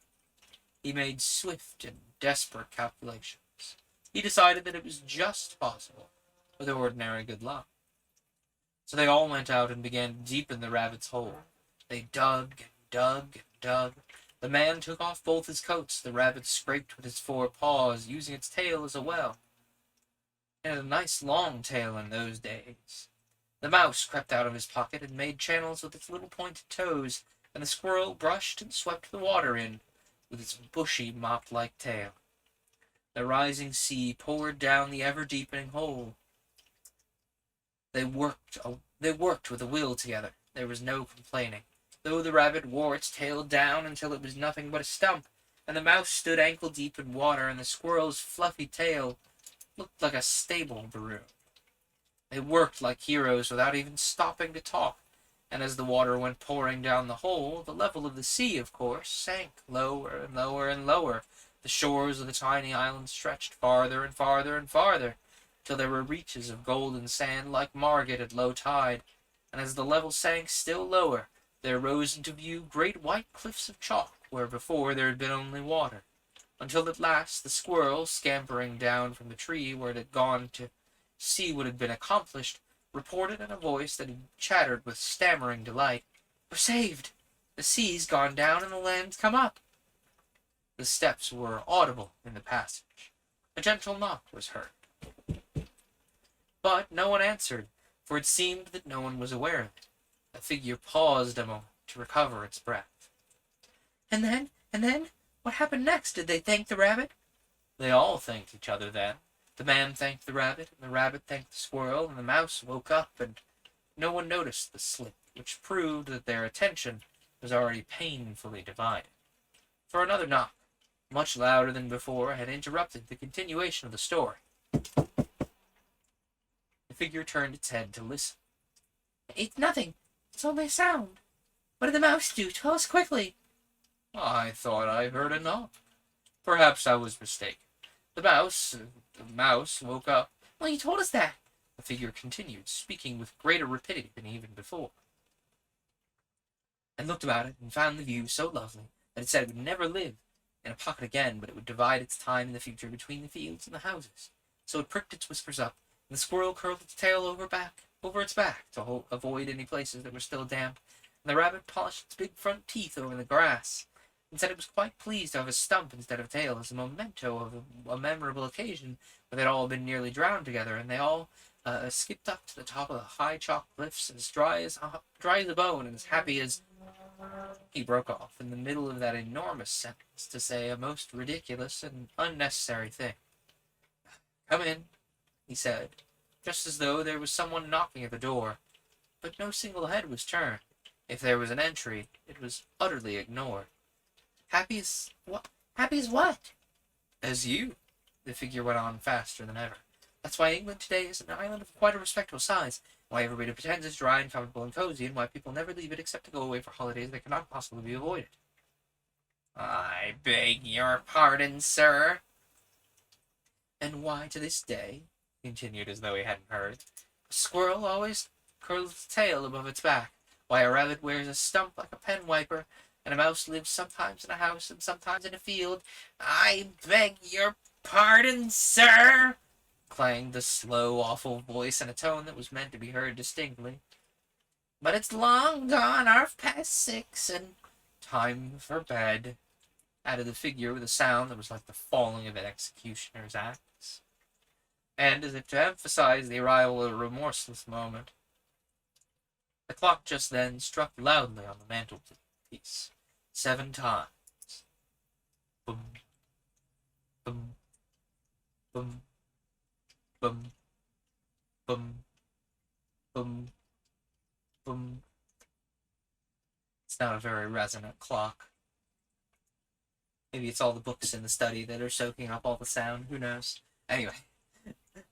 He made swift and desperate calculations. He decided that it was just possible, with ordinary good luck. So they all went out and began to deepen the rabbit's hole. They dug and dug and dug. The man took off both his coats. The rabbit scraped with its four paws, using its tail as a well. It had a nice long tail in those days. The mouse crept out of his pocket and made channels with its little pointed toes, and the squirrel brushed and swept the water in with its bushy, mop-like tail. The rising sea poured down the ever-deepening hole. They worked with a will together. There was no complaining. Though the rabbit wore its tail down until it was nothing but a stump, and the mouse stood ankle-deep in water, and the squirrel's fluffy tail looked like a stable balloon. They worked like heroes without even stopping to talk, and as the water went pouring down the hole, the level of the sea, of course, sank lower and lower and lower. The shores of the tiny island stretched farther and farther and farther, till there were reaches of golden sand like Margate at low tide, and as the level sank still lower, there rose into view great white cliffs of chalk, where before there had been only water, until at last the squirrel, scampering down from the tree where it had gone to see what had been accomplished, reported in a voice that had chattered with stammering delight, "We're saved! The sea's gone down and the land's come up." The steps were audible in the passage. A gentle knock was heard. But no one answered, for it seemed that no one was aware of it. The figure paused a moment to recover its breath. And then, what happened next? Did they thank the rabbit? They all thanked each other then. The man thanked the rabbit, and the rabbit thanked the squirrel, and the mouse woke up, and no one noticed the slip, which proved that their attention was already painfully divided. For another knock, much louder than before, had interrupted the continuation of the story. The figure turned its head to listen. It's nothing. It's only a sound. What did the mouse do? Tell us quickly. I thought I heard a knock. Perhaps I was mistaken. The mouse woke up. Well, you told us that. The figure continued, speaking with greater rapidity than even before, and looked about it and found the view so lovely that it said it would never live in a pocket again, but it would divide its time in the future between the fields and the houses. So it pricked its whiskers up, and the squirrel curled its tail over its back to avoid any places that were still damp, and the rabbit polished its big front teeth over the grass, and said it was quite pleased to have a stump instead of a tail as a memento of a memorable occasion where they'd all been nearly drowned together, and they all skipped up to the top of the high chalk cliffs as dry as a bone and as happy as... He broke off in the middle of that enormous sentence to say a most ridiculous and unnecessary thing. "Come in," he said, just as though there was someone knocking at the door, but no single head was turned. If there was an entry, it was utterly ignored. Happy as what? Happy as what? "As you," the figure went on faster than ever. "That's why England today is an island of quite a respectable size, why everybody pretends it's dry and comfortable and cozy, and why people never leave it except to go away for holidays that cannot possibly be avoided." I beg your pardon, sir. "And why to this day," he continued as though he hadn't heard, "a squirrel always curls its tail above its back, why a rabbit wears a stump like a pen wiper, and a mouse lives sometimes in a house and sometimes in a field." I beg your pardon, sir, clanged the slow, awful voice in a tone that was meant to be heard distinctly. "But it's long gone 6:30, and "Time for bed," added the figure with a sound that was like the falling of an executioner's axe. And, as if to emphasize the arrival of a remorseless moment, the clock just then struck loudly on the mantelpiece 7 times. Boom, boom, boom, boom, boom, boom, boom. It's not a very resonant clock. Maybe it's all the books in the study that are soaking up all the sound, who knows? Anyway,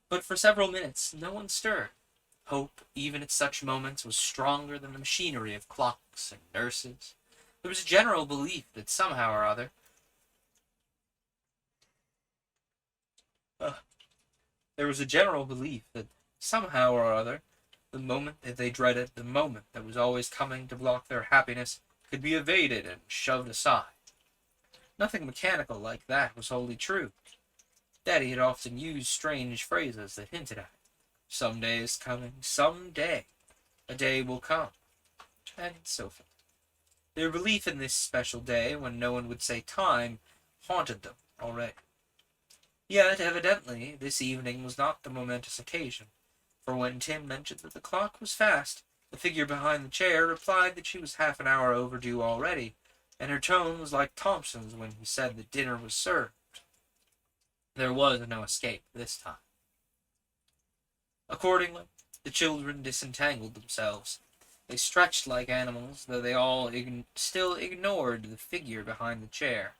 but for several minutes no one stirred. Hope, even at such moments, was stronger than the machinery of clocks and nurses. There was a general belief that somehow or other the moment that they dreaded, the moment that was always coming to block their happiness, could be evaded and shoved aside. Nothing mechanical like that was wholly true. Daddy had often used strange phrases that hinted at it. Some day is coming, some day. A day will come. And so forth. Their belief in this special day, when no one would say time, haunted them already. Yet, evidently, this evening was not the momentous occasion, for when Tim mentioned that the clock was fast, the figure behind the chair replied that she was half an hour overdue already, and her tone was like Thompson's when he said that dinner was served. There was no escape this time. Accordingly, the children disentangled themselves. They stretched like animals, though they all still ignored the figure behind the chair.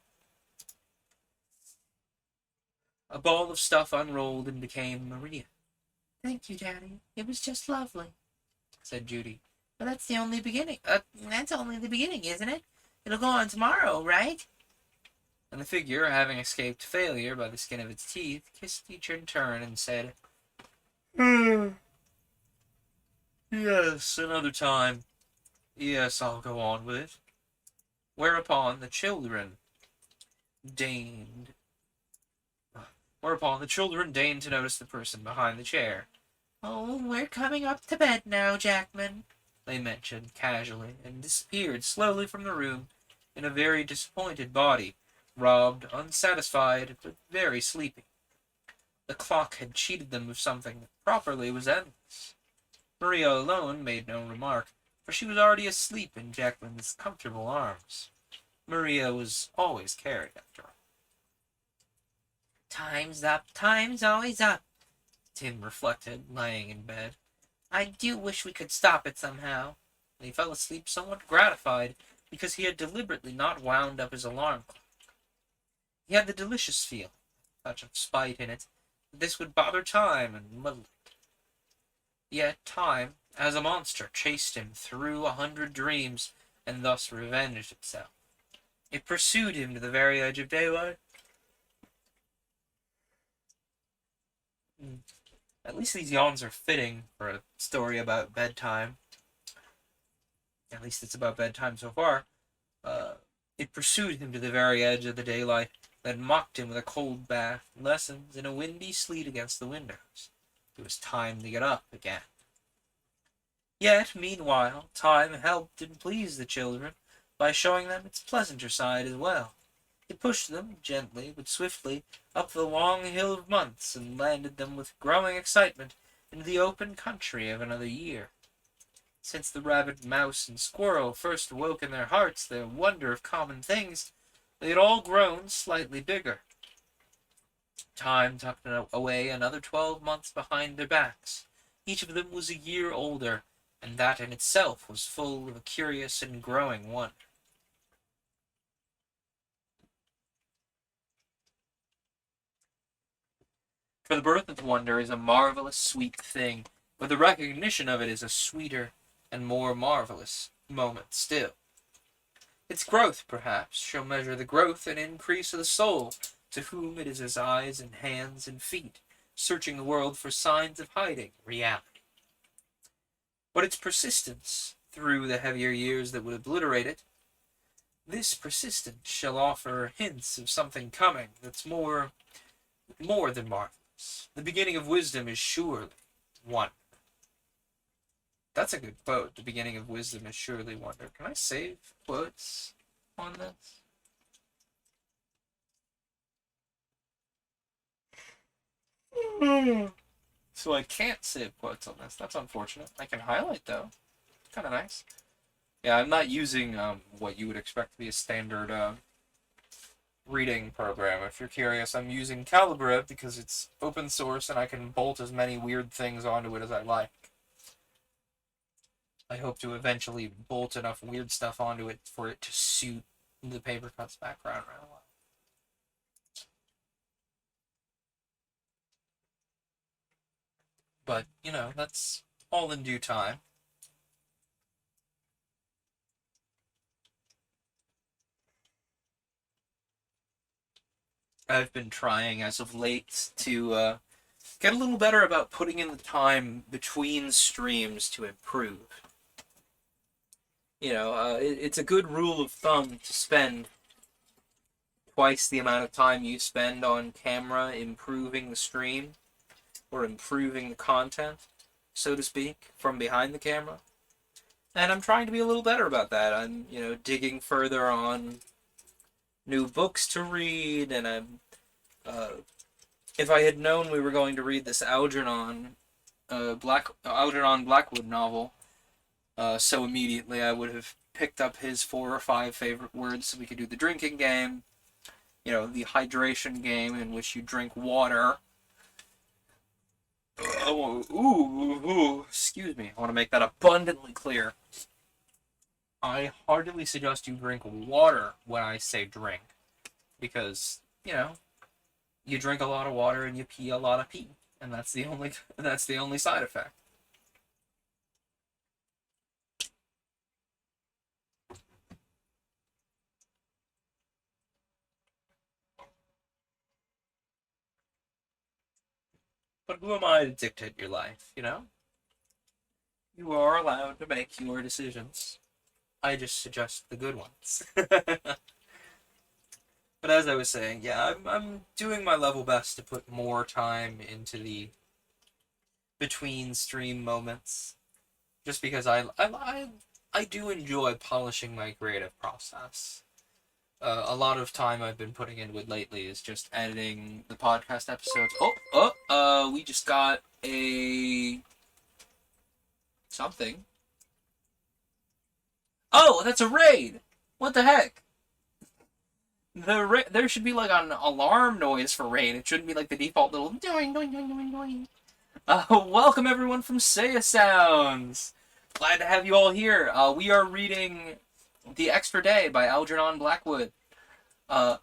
A ball of stuff unrolled and became Maria. "Thank you, Daddy. It was just lovely," said Judy. "But that's the only beginning. That's only the beginning, isn't it? It'll go on tomorrow, right?" And the figure, having escaped failure by the skin of its teeth, kissed each in turn and said, "Yes, another time. Yes, I'll go on with it." Whereupon the children deigned to notice the person behind the chair, Oh, we're coming up to bed now, Jackman, they mentioned casually, and disappeared slowly from the room in a very disappointed body, robbed, unsatisfied, but very sleepy. The clock had cheated them of something that properly was endless. Maria alone made no remark, for she was already asleep in Jackman's comfortable arms. Maria was always carried, after all. Time's up, time's always up, Tim reflected, lying in bed. I do wish we could stop it somehow. And he fell asleep somewhat gratified, because he had deliberately not wound up his alarm clock. He had the delicious feeling, a touch of spite in it, that this would bother time and muddle it. Yet time, as a monster, chased him through 100 dreams, and thus revenged itself. It pursued him to the very edge of daylight. At least these yawns are fitting for a story about bedtime. At least it's about bedtime so far. It pursued him to the very edge of the daylight, then mocked him with a cold bath, lessons, and a windy sleet against the windows. It was time to get up again. Yet, meanwhile, time helped and pleased the children by showing them its pleasanter side as well. It pushed them, gently but swiftly, up the long hill of months, and landed them with growing excitement into the open country of another year. Since the rabbit, mouse, and squirrel first awoke in their hearts their wonder of common things, they had all grown slightly bigger. Time tucked away another 12 months behind their backs. Each of them was a year older, and that in itself was full of a curious and growing wonder. For the birth of wonder is a marvelous sweet thing, but the recognition of it is a sweeter and more marvelous moment still. Its growth, perhaps, shall measure the growth and increase of the soul, to whom it is as eyes and hands and feet, searching the world for signs of hiding reality. But its persistence, through the heavier years that would obliterate it, this persistence shall offer hints of something coming that's more than marvelous. The beginning of wisdom is surely wonder. That's a good quote. The beginning of wisdom is surely wonder. Can I save quotes on this? So I can't save quotes on this. That's unfortunate. I can highlight though. Kind of nice. Yeah, I'm not using what you would expect to be a standard reading program. If you're curious, I'm using Calibre because it's open source and I can bolt as many weird things onto it as I like. I hope to eventually bolt enough weird stuff onto it for it to suit the paper cuts background really well. But, that's all in due time. I've been trying as of late to get a little better about putting in the time between streams to improve. It's a good rule of thumb to spend twice the amount of time you spend on camera improving the stream or improving the content, so to speak, from behind the camera. And I'm trying to be a little better about that. I'm, digging further on new books to read, and if I had known we were going to read this Algernon Blackwood novel so immediately, I would have picked up his 4 or 5 favorite words so we could do the drinking game, the hydration game in which you drink water. Excuse me. I want to make that abundantly clear. I heartily suggest you drink water when I say drink, because, you drink a lot of water and you pee a lot of pee, and that's the only side effect. But who am I to dictate your life, You are allowed to make your decisions. I just suggest the good ones. But as I was saying, yeah, I'm doing my level best to put more time into the between stream moments, just because I do enjoy polishing my creative process. A lot of time I've been putting into it lately is just editing the podcast episodes. We just got a something. Oh, that's a raid. What the heck? There should be like an alarm noise for raid. It shouldn't be like the default little doing doing doing doing doing. Welcome everyone from Saya Sounds. Glad to have you all here. We are reading The Extra Day by Algernon Blackwood. I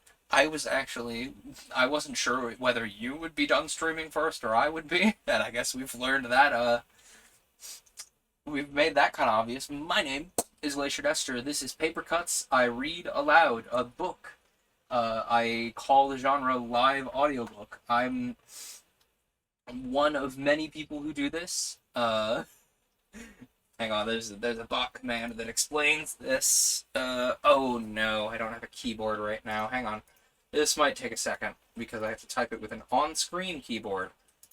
wasn't sure whether you would be done streaming first or I would be, and I guess we've learned that, we've made that kind of obvious. My name is Glacier Dester. This is Paper Cuts. I read aloud a book. I call the genre live audiobook. I'm one of many people who do this. Hang on, there's a bot command that explains this. Oh no, I don't have a keyboard right now. Hang on. This might take a second, because I have to type it with an on-screen keyboard.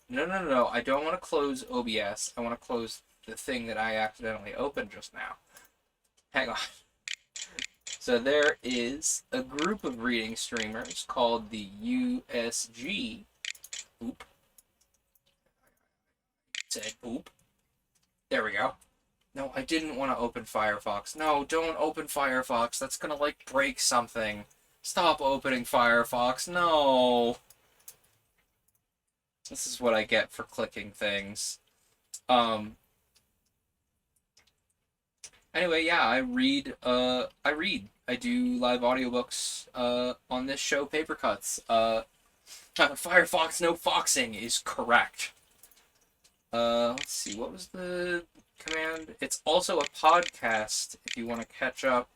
No, I don't want to close OBS. I want to close the thing that I accidentally opened just now. Hang on. So there is a group of reading streamers called the USG. Oop. Said oop. There we go. No, I didn't want to open Firefox. No, don't open Firefox. That's gonna, like, break something. Stop opening Firefox. No. This is what I get for clicking things. Anyway, yeah, I read. I do live audiobooks, on this show, Paper Cuts. Firefox no foxing is correct. Let's see, what was the command? It's also a podcast if you want to catch up.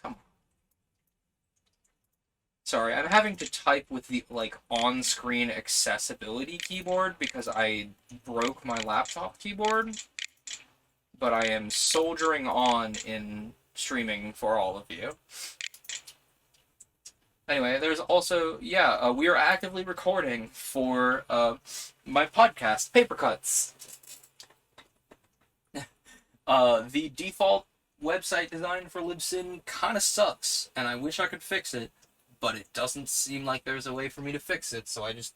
Come on. Sorry, I'm having to type with the, like, on-screen accessibility keyboard because I broke my laptop keyboard. But I am soldiering on in streaming for all of you. Anyway, there's also, we are actively recording for my podcast, Paper Cuts. The default website design for Libsyn kind of sucks, and I wish I could fix it, but it doesn't seem like there's a way for me to fix it, so I just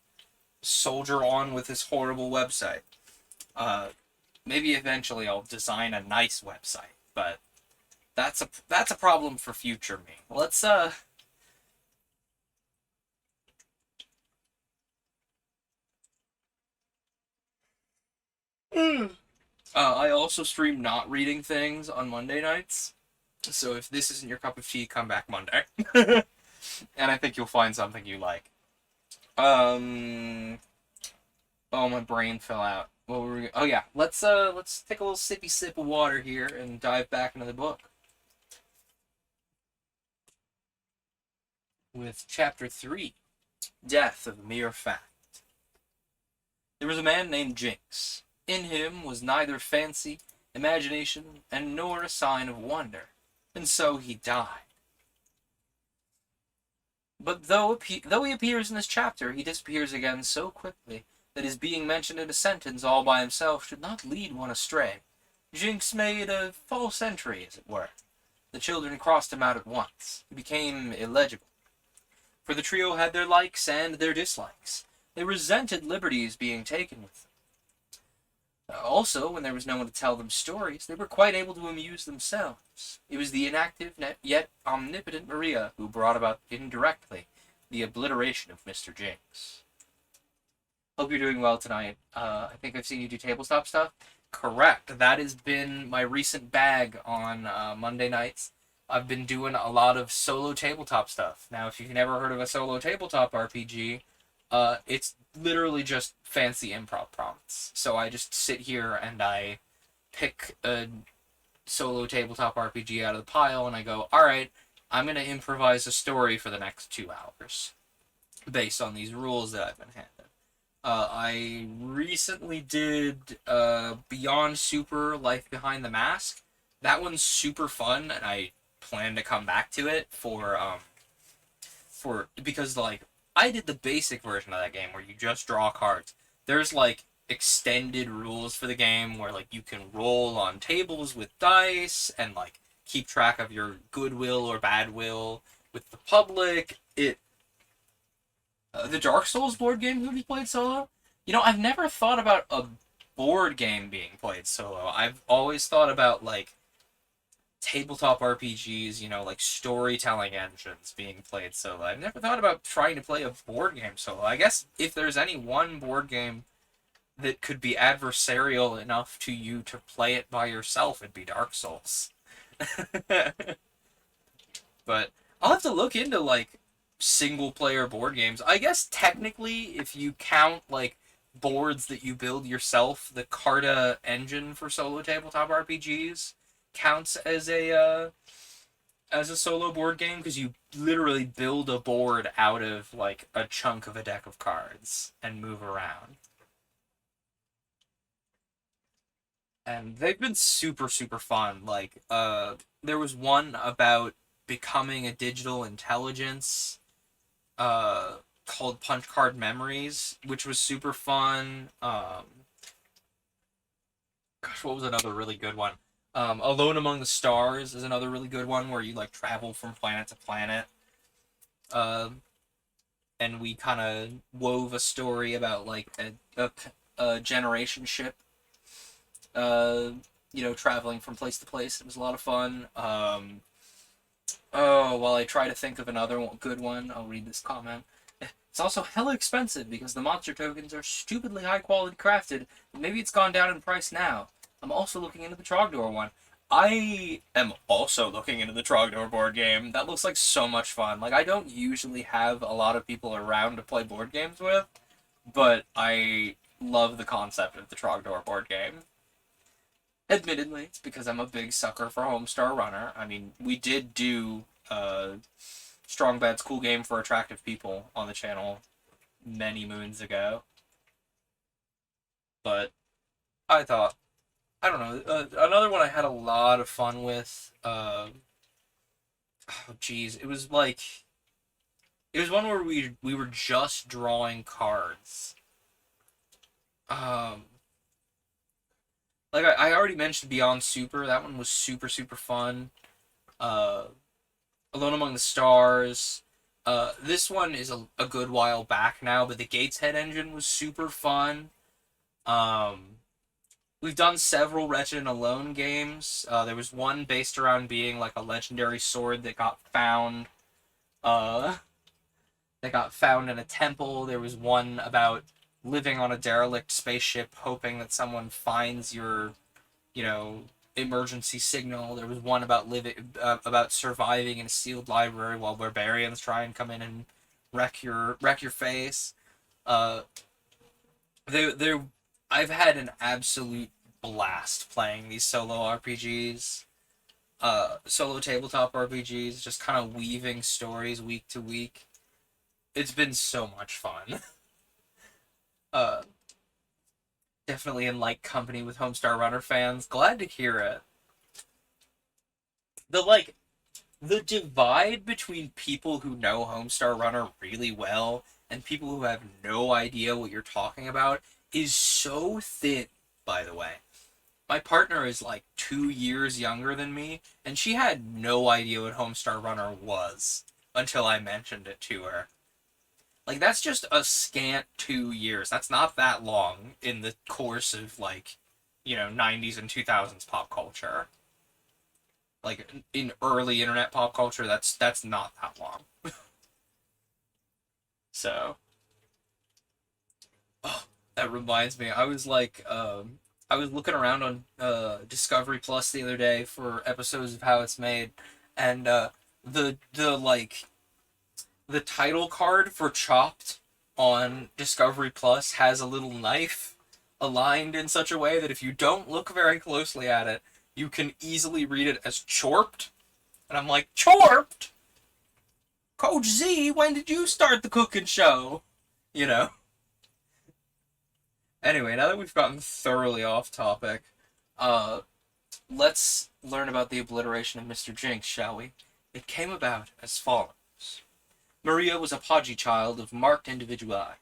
soldier on with this horrible website. Maybe eventually I'll design a nice website, but that's a problem for future me. Let's I also stream not reading things on Monday nights. So if this isn't your cup of tea, come back Monday. And I think you'll find something you like. Oh, my brain fell out. What were we... Oh yeah, let's take a little sippy sip of water here and dive back into the book. With chapter 3, Death of Mere Fact. There was a man named Jinx. In him was neither fancy, imagination, and nor a sign of wonder, and so he died. But though he appears in this chapter, he disappears again so quickly that his being mentioned in a sentence all by himself should not lead one astray. Jinx made a false entry, as it were. The children crossed him out at once. He became illegible. For the trio had their likes and their dislikes. They resented liberties being taken with them. Also, when there was no one to tell them stories, they were quite able to amuse themselves. It was the inactive, yet omnipotent Maria who brought about indirectly the obliteration of Mr. Jinx. Hope you're doing well tonight. I think I've seen you do tabletop stuff. Correct. That has been my recent bag on Monday nights. I've been doing a lot of solo tabletop stuff. Now, if you've never heard of a solo tabletop RPG, it's literally just fancy improv prompts. So I just sit here and I pick a solo tabletop RPG out of the pile and I go, alright, I'm going to improvise a story for the next 2 hours based on these rules that I've been handed. I recently did Beyond Super Life Behind the Mask. That one's super fun, and I plan to come back to it because, like, I did the basic version of that game where you just draw cards. There's, like, extended rules for the game where like you can roll on tables with dice and like keep track of your goodwill or bad will with the public. The Dark Souls board game could be played solo. You know, I've never thought about a board game being played solo. I've always thought about like tabletop RPGs, you know, like storytelling engines being played solo. I've never thought about trying to play a board game solo. I guess if there's any one board game that could be adversarial enough to you to play it by yourself, it'd be Dark Souls. But I'll have to look into like single player board games. I guess technically, if you count like boards that you build yourself, the Carta engine for solo tabletop RPGs counts as a solo board game because you literally build a board out of like a chunk of a deck of cards and move around. And they've been super super fun. Like there was one about becoming a digital intelligence called Punch Card Memories, which was super fun. Gosh, what was another really good one? Alone Among the Stars is another really good one where you like travel from planet to planet. And we kind of wove a story about like a generation ship. You know, traveling from place to place. It was a lot of fun. Oh, while I try to think of another good one, I'll read this comment. It's also hella expensive because the monster tokens are stupidly high quality crafted. Maybe it's gone down in price now. I'm also looking into the Trogdor one. I am also looking into the Trogdor board game. That looks like so much fun. Like, I don't usually have a lot of people around to play board games with, but I love the concept of the Trogdor board game. Admittedly, it's because I'm a big sucker for Homestar Runner. I mean, we did do Strong Bad's Cool Game for Attractive People on the channel many moons ago. But I thought, I don't know, another one I had a lot of fun with, oh geez, it was like, it was one where we were just drawing cards. Like I already mentioned Beyond Super, that one was super super fun. Uh, Alone Among the Stars. This one is a good while back now, but the Gateshead engine was super fun. Um, we've done several Wretched and Alone games. There was one based around being like a legendary sword that got found. That got found in a temple. There was one about living on a derelict spaceship, hoping that someone finds your, you know, emergency signal. There was one about about surviving in a sealed library while barbarians try and come in and wreck your face. Uh, they I've had an absolute blast playing these solo RPGs. Solo tabletop RPGs, just kind of weaving stories week to week. It's been so much fun. Uh, Definitely in like company with Homestar Runner fans. Glad to hear it. The like the divide between people who know Homestar Runner really well and people who have no idea what you're talking about is so thin, by the way. My partner is like 2 years younger than me, and she had no idea what Homestar Runner was until I mentioned it to her. Like, that's just a scant 2 years. That's not that long in the course of, like, you know, 90s and 2000s pop culture. Like, in early internet pop culture, that's not that long. So, oh, that reminds me. I was looking around on Discovery Plus the other day for episodes of How It's Made, and like the title card for Chopped on Discovery Plus has a little knife aligned in such a way that if you don't look very closely at it, you can easily read it as Chorped. And I'm like, Chorped? Coach Z, when did you start the cooking show? You know? Anyway, now that we've gotten thoroughly off topic, uh, let's learn about the obliteration of Mr. Jinx, shall we? It came about as follows. Maria was a podgy child of marked individuality.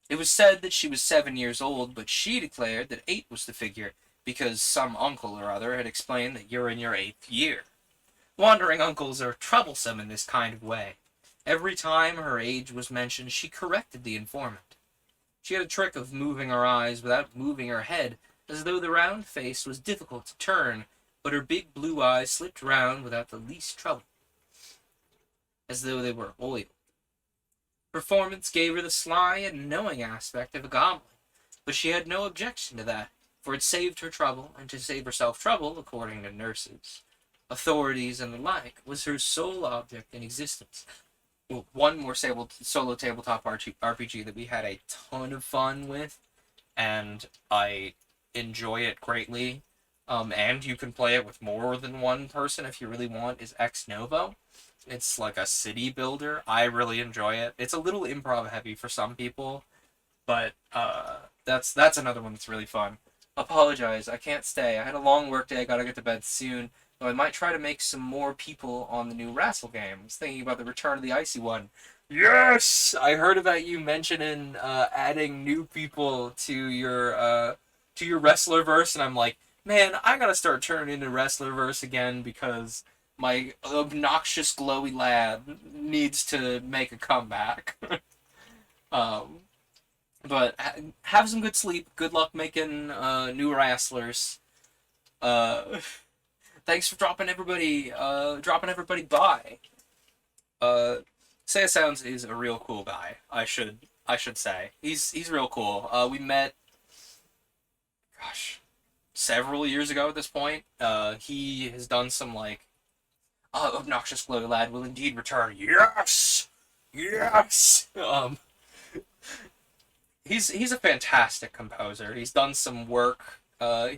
It was said that she was 7 years old, but she declared that 8 was the figure, because some uncle or other had explained that you're in your 8th year. Wandering uncles are troublesome in this kind of way. Every time her age was mentioned, she corrected the informant. She had a trick of moving her eyes without moving her head, as though the round face was difficult to turn, but her big blue eyes slipped round without the least trouble, as though they were oiled. Performance gave her the sly and knowing aspect of a goblin, but she had no objection to that, for it saved her trouble, and to save herself trouble, according to nurses, authorities, and the like, was her sole object in existence. Well, one more solo tabletop RPG that we had a ton of fun with, and I enjoy it greatly. And you can play it with more than one person if you really want, is Ex Novo. It's like a city builder. I really enjoy it. It's a little improv heavy for some people, but that's another one that's really fun. Apologize, I can't stay. I had a long work day. I gotta get to bed soon. So I might try to make some more people on the new Wrestle game. I was thinking about the Return of the Icy One. Yes, I heard about you mentioning adding new people to your Wrestlerverse, and I'm like, man, I gotta start turning into Wrestlerverse again because my obnoxious glowy lad needs to make a comeback. um, but have some good sleep. Good luck making new wrestlers. Uh, Thanks for dropping everybody by. Saya Sounds is a real cool guy. I should say he's real cool. We met, gosh, several years ago at this point. He has done some like obnoxious glow lad will indeed return. Yes, yes. He's a fantastic composer. He's done some work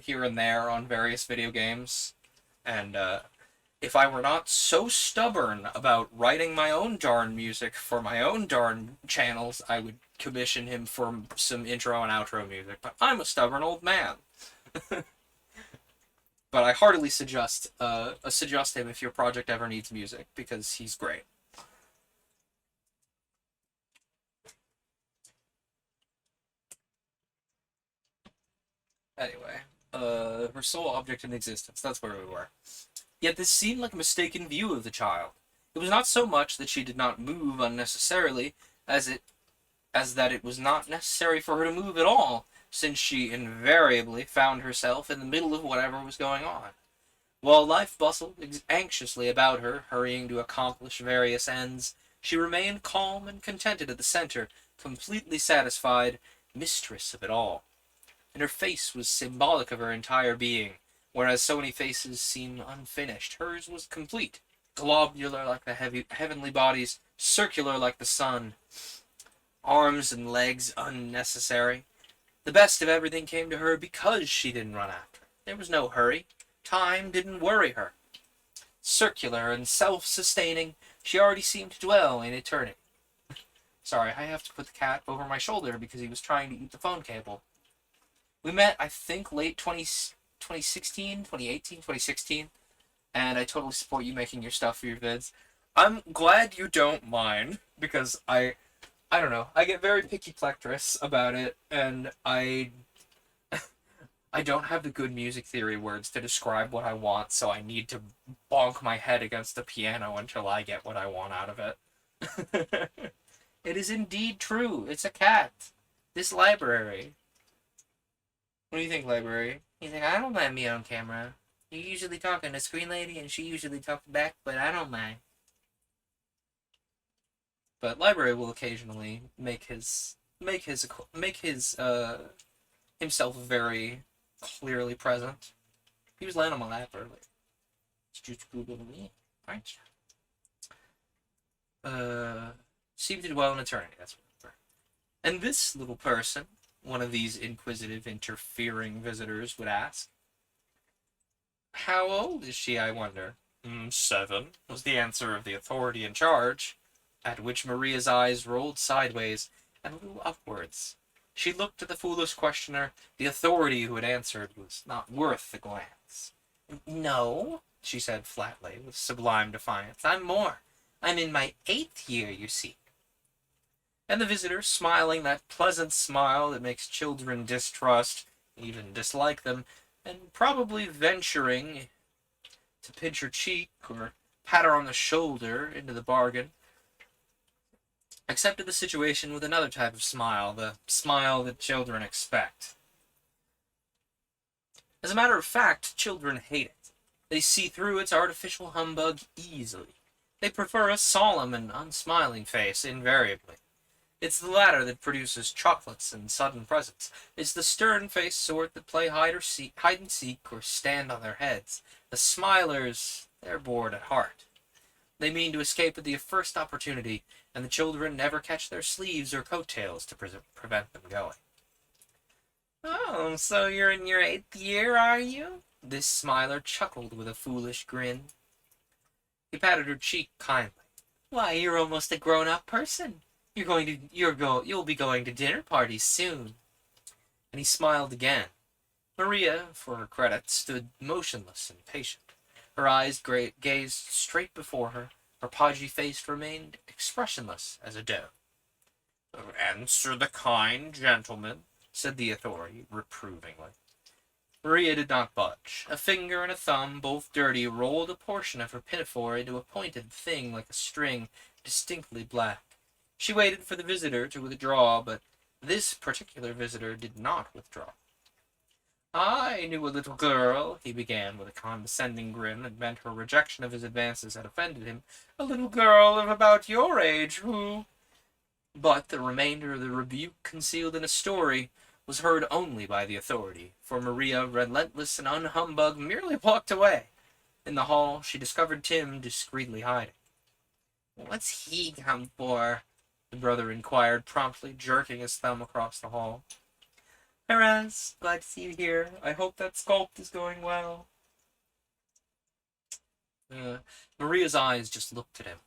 here and there on various video games, and if I were not so stubborn about writing my own darn music for my own darn channels, I would commission him for some intro and outro music. But I'm a stubborn old man. But I heartily suggest him if your project ever needs music, because he's great. Anyway, her sole object in existence. That's where we were. Yet this seemed like a mistaken view of the child. It was not so much that she did not move unnecessarily, as that it was not necessary for her to move at all, since she invariably found herself in the middle of whatever was going on. While life bustled anxiously about her, hurrying to accomplish various ends, she remained calm and contented at the center, completely satisfied, mistress of it all. And her face was symbolic of her entire being, whereas so many faces seem unfinished. Hers was complete, globular like the heavenly bodies, circular like the sun. Arms and legs unnecessary. The best of everything came to her because she didn't run after it. There was no hurry. Time didn't worry her. Circular and self-sustaining, she already seemed to dwell in eternity. Sorry, I have to put the cat over my shoulder because he was trying to eat the phone cable. We met, I think, late 2016, 2018, 2016, and I totally support you making your stuff for your vids. I'm glad you don't mind, because I don't know, I get very picky plectrous about it, and I don't have the good music theory words to describe what I want, so I need to bonk my head against the piano until I get what I want out of it. It is indeed true. It's a cat. This library. What do you think, library? He's like, I don't mind me on camera. You usually talking to Screen Lady, and she usually talks back, but I don't mind. But library will occasionally make himself very clearly present. He was laying on my lap earlier. Did you Google me? Right. Seemed to dwell in eternity. That's what we were. And this little person, one of these inquisitive, interfering visitors would ask, "How old is she, I wonder?" 7, was the answer of the authority in charge, at which Maria's eyes rolled sideways and a little upwards. She looked at the foolish questioner. The authority who had answered was not worth the glance. "No," she said flatly, with sublime defiance. "I'm more. I'm in my 8th year, you see." and the visitor, smiling that pleasant smile that makes children distrust, even dislike them, and probably venturing to pinch her cheek or pat her on the shoulder into the bargain, accepted the situation with another type of smile, the smile that children expect. As a matter of fact, children hate it. They see through its artificial humbug easily. They prefer a solemn and unsmiling face, invariably. It's the latter that produces chocolates and sudden presents. It's the stern-faced sort that play hide and seek or stand on their heads. The smilers, they're bored at heart. They mean to escape at the first opportunity, and the children never catch their sleeves or coattails to prevent them going. "Oh, so you're in your 8th year, are you?" This smiler chuckled with a foolish grin. He patted her cheek kindly. "Why, you're almost a grown-up person. You'll be going to dinner parties soon." And he smiled again. Maria, for her credit, stood motionless and patient. Her eyes gazed straight before her. Her podgy face remained expressionless as a doe. "Answer the kind gentleman," said the authority, reprovingly. Maria did not budge. A finger and a thumb, both dirty, rolled a portion of her pinafore into a pointed thing like a string, distinctly black. She waited for the visitor to withdraw, but this particular visitor did not withdraw. "I knew a little girl," he began with a condescending grin that meant her rejection of his advances had offended him. "A little girl of about your age who—" But the remainder of the rebuke concealed in a story was heard only by the authority, for Maria, relentless and unhumbug, merely walked away. In the hall she discovered Tim discreetly hiding. "What's he come for?" the brother inquired promptly, jerking his thumb across the hall. "Perez, glad to see you here. I hope that sculpt is going well." Maria's eyes just looked at him.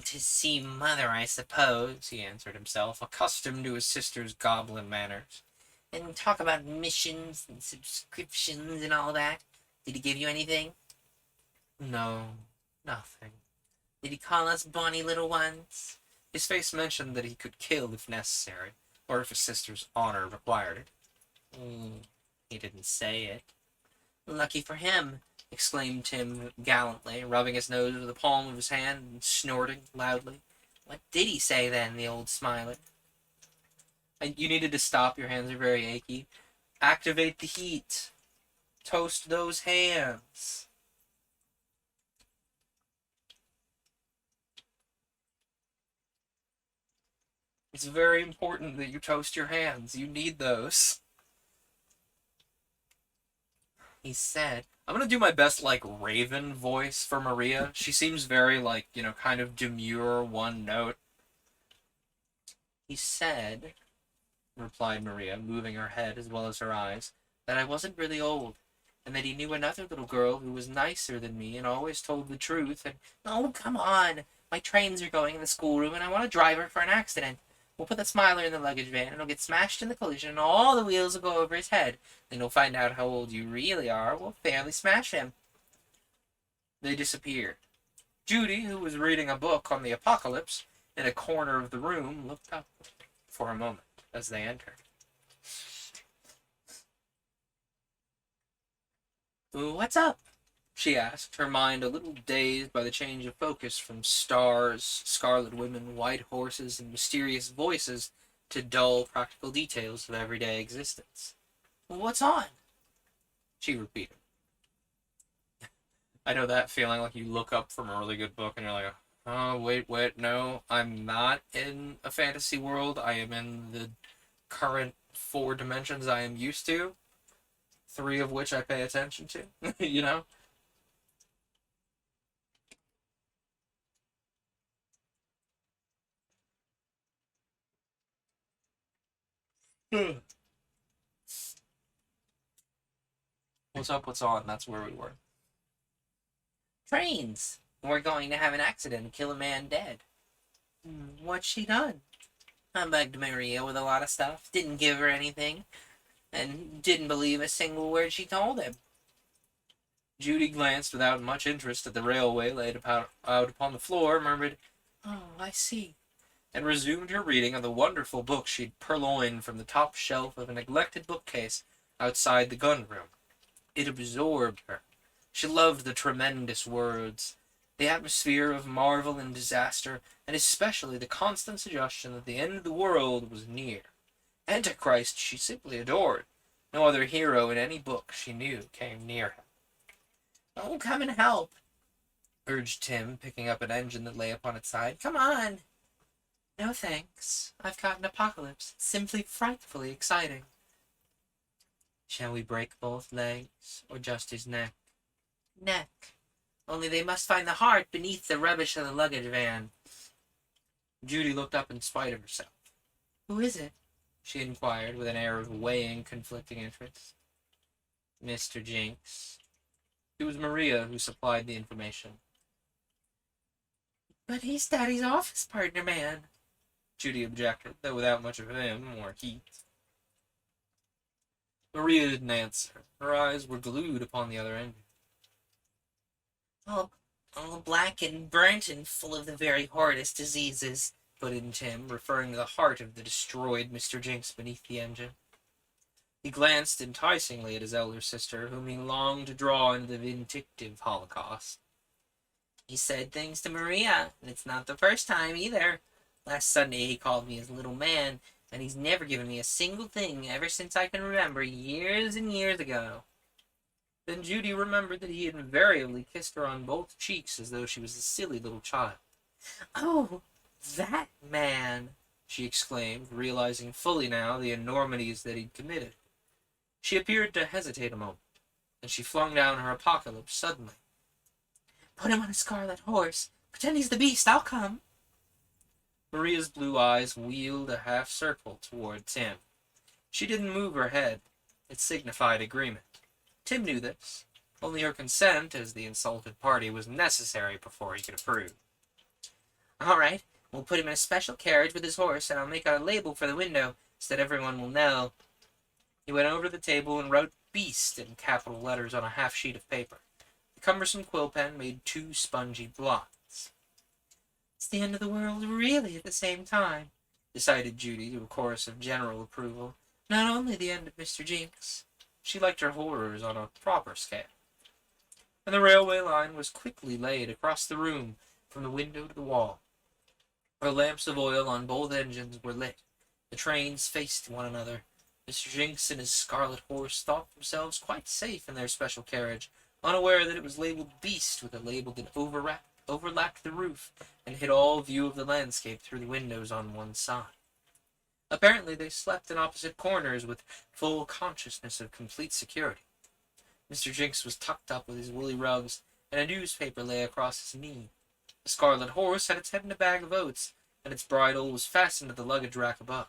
"To see Mother, I suppose," he answered himself, accustomed to his sister's goblin manners. "And talk about missions and subscriptions and all that. Did he give you anything?" "No, nothing." "Did he call us bonny little ones?" His face mentioned that he could kill if necessary, or if his sister's honor required it. He didn't say it." "Lucky for him," exclaimed Tim gallantly, rubbing his nose with the palm of his hand and snorting loudly. "What did he say then, the old smiler?" "You needed to stop. Your hands are very achy. Activate the heat. Toast those hands." "It's very important that you toast your hands. You need those." He said, I'm gonna do my best, like, Raven voice for Maria. She seems very, like, kind of demure, one note. "He said," replied Maria, moving her head as well as her eyes, "that I wasn't really old, and that he knew another little girl who was nicer than me and always told the truth, and—" "Oh, come on! My trains are going in the schoolroom, and I want to drive her for an accident. We'll put the smiler in the luggage van, and he'll get smashed in the collision, and all the wheels will go over his head. Then you'll find out how old you really are. We'll fairly smash him." They disappeared. Judy, who was reading a book on the apocalypse in a corner of the room, looked up for a moment as they entered. "What's up?" she asked, her mind a little dazed by the change of focus from stars, scarlet women, white horses, and mysterious voices to dull, practical details of everyday existence. "What's on?" she repeated. I know that feeling, like you look up from a really good book and you're like, "Oh, wait, no, I'm not in a fantasy world. I am in the current 4 dimensions I am used to, 3 of which I pay attention to," you know? What's up, what's on? That's where we were. "Trains. We're going to have an accident and kill a man dead." "What's she done?" "Humbugged Maria with a lot of stuff. Didn't give her anything. And didn't believe a single word she told him." Judy glanced without much interest at the railway laid out upon the floor, murmured, "Oh, I see," and resumed her reading of the wonderful book she'd purloined from the top shelf of a neglected bookcase outside the gun room. It absorbed her. She loved the tremendous words, the atmosphere of marvel and disaster, and especially the constant suggestion that the end of the world was near. Antichrist she simply adored. No other hero in any book she knew came near him. "Oh, come and help," urged Tim, picking up an engine that lay upon its side. "Come on." "No thanks. I've got an apocalypse. It's simply frightfully exciting." "Shall we break both legs, or just his neck?" "Neck. Only they must find the heart beneath the rubbish of the luggage van." Judy looked up in spite of herself. "Who is it?" she inquired, with an air of weighing conflicting interests. "Mr. Jinks." It was Maria who supplied the information. "But he's Daddy's office partner, man," Judy objected, though without much of him or heat. Maria didn't answer. Her eyes were glued upon the other engine. All black and burnt and full of the very horridest diseases," put in Tim, referring to the heart of the destroyed Mr. Jinks beneath the engine. He glanced enticingly at his elder sister, whom he longed to draw into the vindictive holocaust. "He said things to Maria, and it's not the first time either. Last Sunday he called me his little man, and he's never given me a single thing ever since I can remember, years and years ago." Then Judy remembered that he had invariably kissed her on both cheeks as though she was a silly little child. "Oh, that man!" she exclaimed, realizing fully now the enormities that he'd committed. She appeared to hesitate a moment, and she flung down her apocalypse suddenly. "Put him on a scarlet horse. Pretend he's the beast. I'll come." Maria's blue eyes wheeled a half circle toward Tim. She didn't move her head. It signified agreement. Tim knew this. Only her consent, as the insulted party, was necessary before he could approve. "All right. We'll put him in a special carriage with his horse, and I'll make out a label for the window so that everyone will know." He went over to the table and wrote "Beast" in capital letters on a half sheet of paper. The cumbersome quill pen made 2 spongy blots. "It's the end of the world, really, at the same time," decided Judy to a chorus of general approval. "Not only the end of Mr. Jinks." She liked her horrors on a proper scale. And the railway line was quickly laid across the room from the window to the wall. The lamps of oil on both engines were lit. The trains faced one another. Mr. Jinks and his scarlet horse thought themselves quite safe in their special carriage, unaware that it was labeled "Beast" with a label that overlapped the roof and hid all view of the landscape through the windows on one side. Apparently they slept in opposite corners with full consciousness of complete security. Mr. Jinks was tucked up with his woolly rugs, and a newspaper lay across his knee. The scarlet horse had its head in a bag of oats, and its bridle was fastened to the luggage rack above.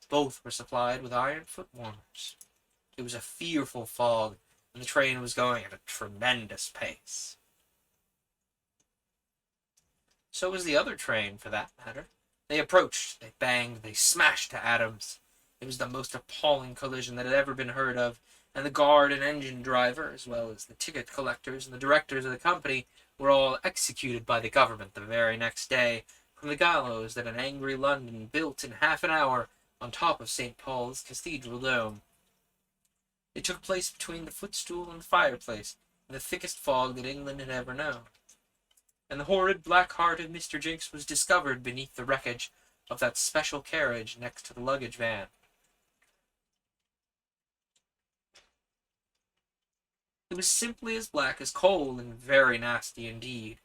Both were supplied with iron foot warmers. It was a fearful fog, and the train was going at a tremendous pace. So was the other train, for that matter. They approached, they banged, they smashed to atoms. It was the most appalling collision that had ever been heard of, and the guard and engine driver, as well as the ticket collectors and the directors of the company, were all executed by the government the very next day from the gallows that an angry London built in half an hour on top of St. Paul's Cathedral dome. It took place between the footstool and fireplace, in the thickest fog that England had ever known. And the horrid black heart of Mr. Jinks was discovered beneath the wreckage of that special carriage next to the luggage van. It was simply as black as coal and very nasty indeed.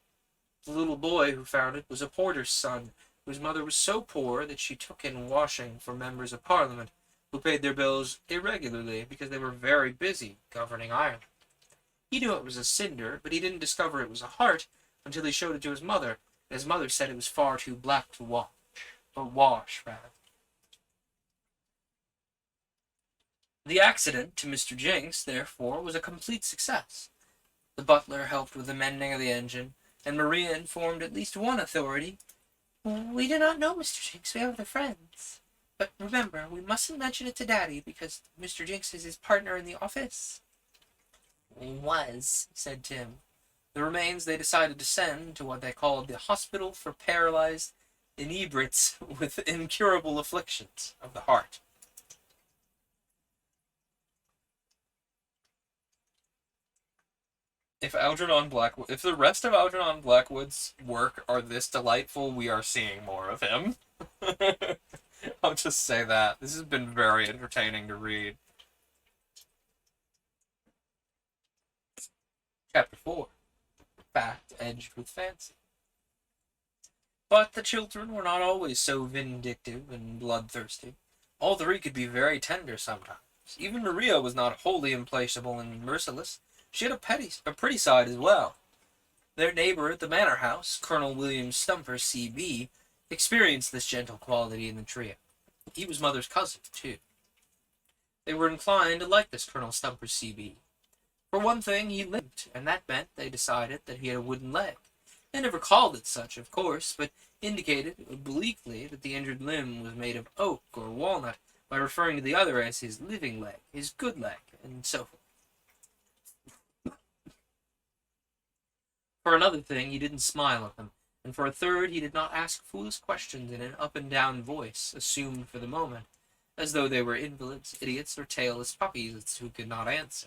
The little boy who found it was a porter's son, whose mother was so poor that she took in washing for members of Parliament, who paid their bills irregularly because they were very busy governing Ireland. He knew it was a cinder, but he didn't discover it was a heart until he showed it to his mother, and his mother said it was far too black to wash. The accident to Mr. Jinks, therefore, was a complete success. The butler helped with the mending of the engine, and Maria informed at least one authority. "We do not know Mr. Jinks, we have other friends. But remember, we mustn't mention it to Daddy, because Mr. Jinks is his partner in the office." "Was," said Tim. The remains they decided to send to what they called the Hospital for Paralyzed inebriates with incurable afflictions of the heart. If the rest of Algernon Blackwood's work are this delightful, we are seeing more of him. I'll just say that. This has been very entertaining to read. Chapter 4. Fact edged with fancy. But the children were not always so vindictive and bloodthirsty. All three could be very tender sometimes. Even Maria was not wholly implacable and merciless. She had a pretty side as well. Their neighbor at the manor house, Colonel William Stumper, C.B., experienced this gentle quality in the trio. He was Mother's cousin, too. They were inclined to like this Colonel Stumper, C.B. For one thing, he limped, and that meant they decided that he had a wooden leg. They never called it such, of course, but indicated obliquely that the injured limb was made of oak or walnut by referring to the other as his living leg, his good leg, and so forth. For another thing, he didn't smile at them, and for a third, he did not ask foolish questions in an up-and-down voice, assumed for the moment, as though they were invalids, idiots, or tailless puppies who could not answer.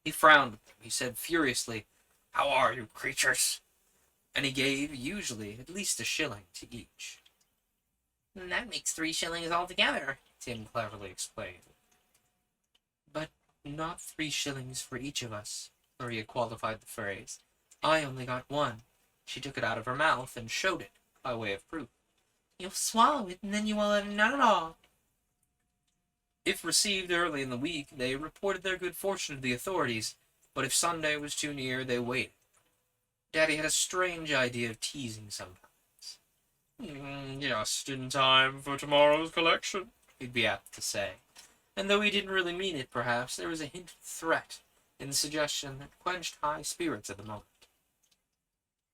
He frowned at them. He said furiously, "How are you, creatures?" And he gave, usually, at least a shilling to each. "That makes 3 shillings altogether," Tim cleverly explained. "But not 3 shillings for each of us," Maria qualified the phrase. "I only got 1. She took it out of her mouth and showed it, by way of proof. "You'll swallow it, and then you won't have none at all." If received early in the week, they reported their good fortune to the authorities, but if Sunday was too near, they waited. Daddy had a strange idea of teasing sometimes. "Just in time for tomorrow's collection," he'd be apt to say. And though he didn't really mean it, perhaps, there was a hint of threat in the suggestion that quenched high spirits at the moment.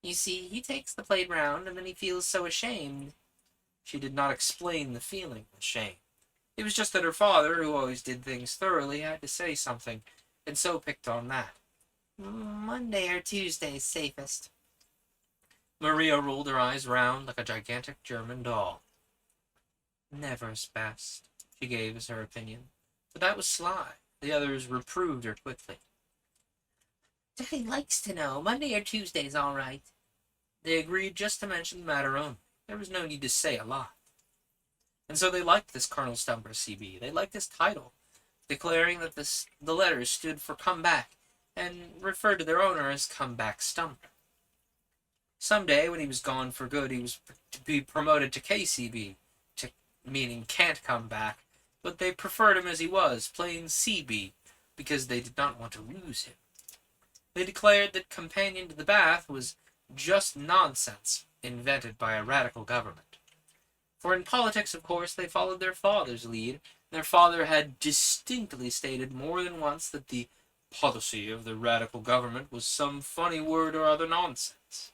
"You see, he takes the plate round, and then he feels so ashamed." She did not explain the feeling of shame. It was just that her father, who always did things thoroughly, had to say something, and so picked on that. "Monday or Tuesday's safest." Maria rolled her eyes round like a gigantic German doll. "Never's best," she gave as her opinion. But that was sly. The others reproved her quickly. "Daddy likes to know. Monday or Tuesday's all right." They agreed just to mention the matter only. There was no need to say a lot. And so they liked this Colonel Stumper, C.B. They liked his title, declaring that the letters stood for "Come Back," and referred to their owner as "Come Back Stumper." Some day, when he was gone for good, he was to be promoted to KCB, meaning "can't come back," but they preferred him as he was, plain CB, because they did not want to lose him. They declared that companion to the bath was just nonsense invented by a radical government. For in politics, of course, they followed their father's lead. Their father had distinctly stated more than once that the policy of the radical government was some funny word or other nonsense,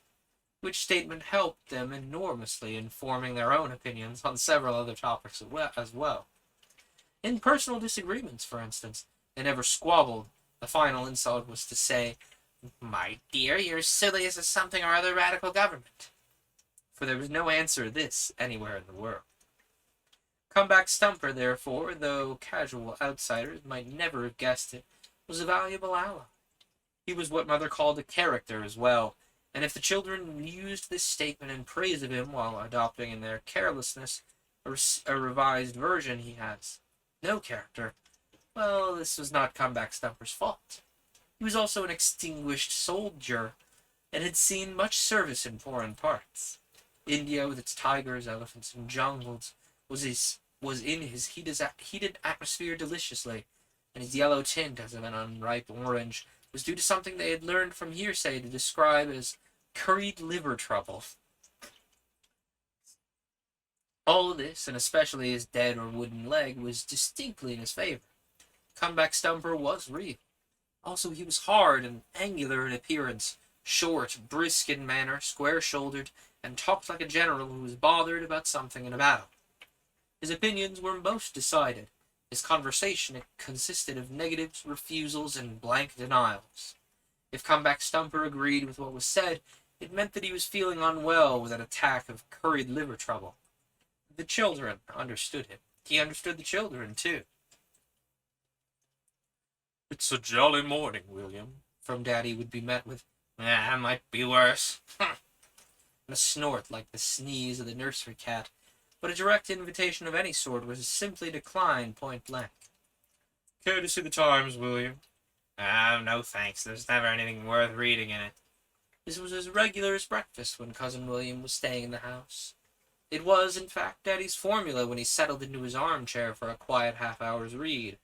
which statement helped them enormously in forming their own opinions on several other topics as well. In personal disagreements, for instance, they never squabbled. The final insult was to say, "My dear, you're silly as a something or other radical government." For there was no answer to this anywhere in the world. Comeback Stumper, therefore, though casual outsiders might never have guessed it, was a valuable ally. He was what Mother called a character as well, and if the children used this statement in praise of him while adopting in their carelessness a revised version he has no character, well, this was not Comeback Stumper's fault. He was also an extinguished soldier, and had seen much service in foreign parts. India, with its tigers, elephants, and jungles, was in his heated atmosphere deliciously, and his yellow tint, as of an unripe orange, was due to something they had learned from hearsay to describe as curried liver trouble. All of this, and especially his dead or wooden leg, was distinctly in his favor. Comeback Stumper was real. Also, he was hard and angular in appearance, short, brisk in manner, square-shouldered, and talked like a general who was bothered about something in a battle. His opinions were most decided. His conversation consisted of negatives, refusals, and blank denials. If Comeback Stumper agreed with what was said, It meant that he was feeling unwell with an attack of curried liver trouble. The children understood him. He understood the children, too. "It's a jolly morning, William," from Daddy would be met with, "Might be worse," and a snort like the sneeze of the nursery cat, but a direct invitation of any sort was simply declined point blank. "Care to see the Times, William?" No thanks, there's never anything worth reading in it." This was as regular as breakfast when Cousin William was staying in the house. It was, in fact, Daddy's formula when he settled into his armchair for a quiet half-hour's read.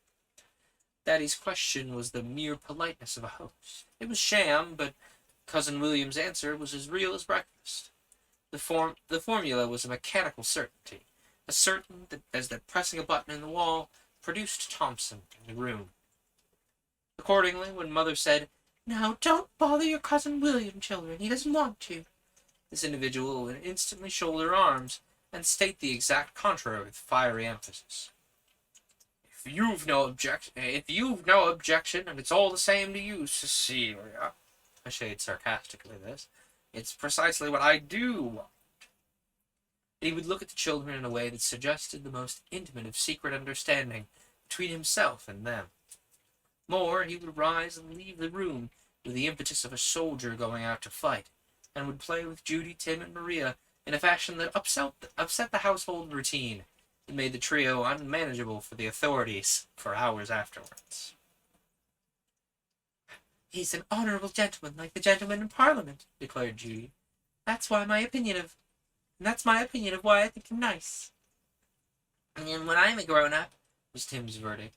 Daddy's question was the mere politeness of a host. It was sham, but Cousin William's answer was as real as breakfast. The formula was a mechanical certainty, as certain as that pressing a button in the wall produced Thompson in the room. Accordingly, when Mother said, "Now, don't bother your Cousin William, children, he doesn't want to," this individual would instantly shoulder arms and state the exact contrary with fiery emphasis. If you've no objection, and it's all the same to you, Cecilia," a shade sarcastically this, "it's precisely what I do want." And he would look at the children in a way that suggested the most intimate of secret understanding between himself and them. More, he would rise and leave the room with the impetus of a soldier going out to fight, and would play with Judy, Tim, and Maria in a fashion that upset the household routine and made the trio unmanageable for the authorities for hours afterwards. "He's an honorable gentleman, like the gentlemen in Parliament," declared Judy. That's my opinion of why I think him nice." "And when I'm a grown-up," was Tim's verdict,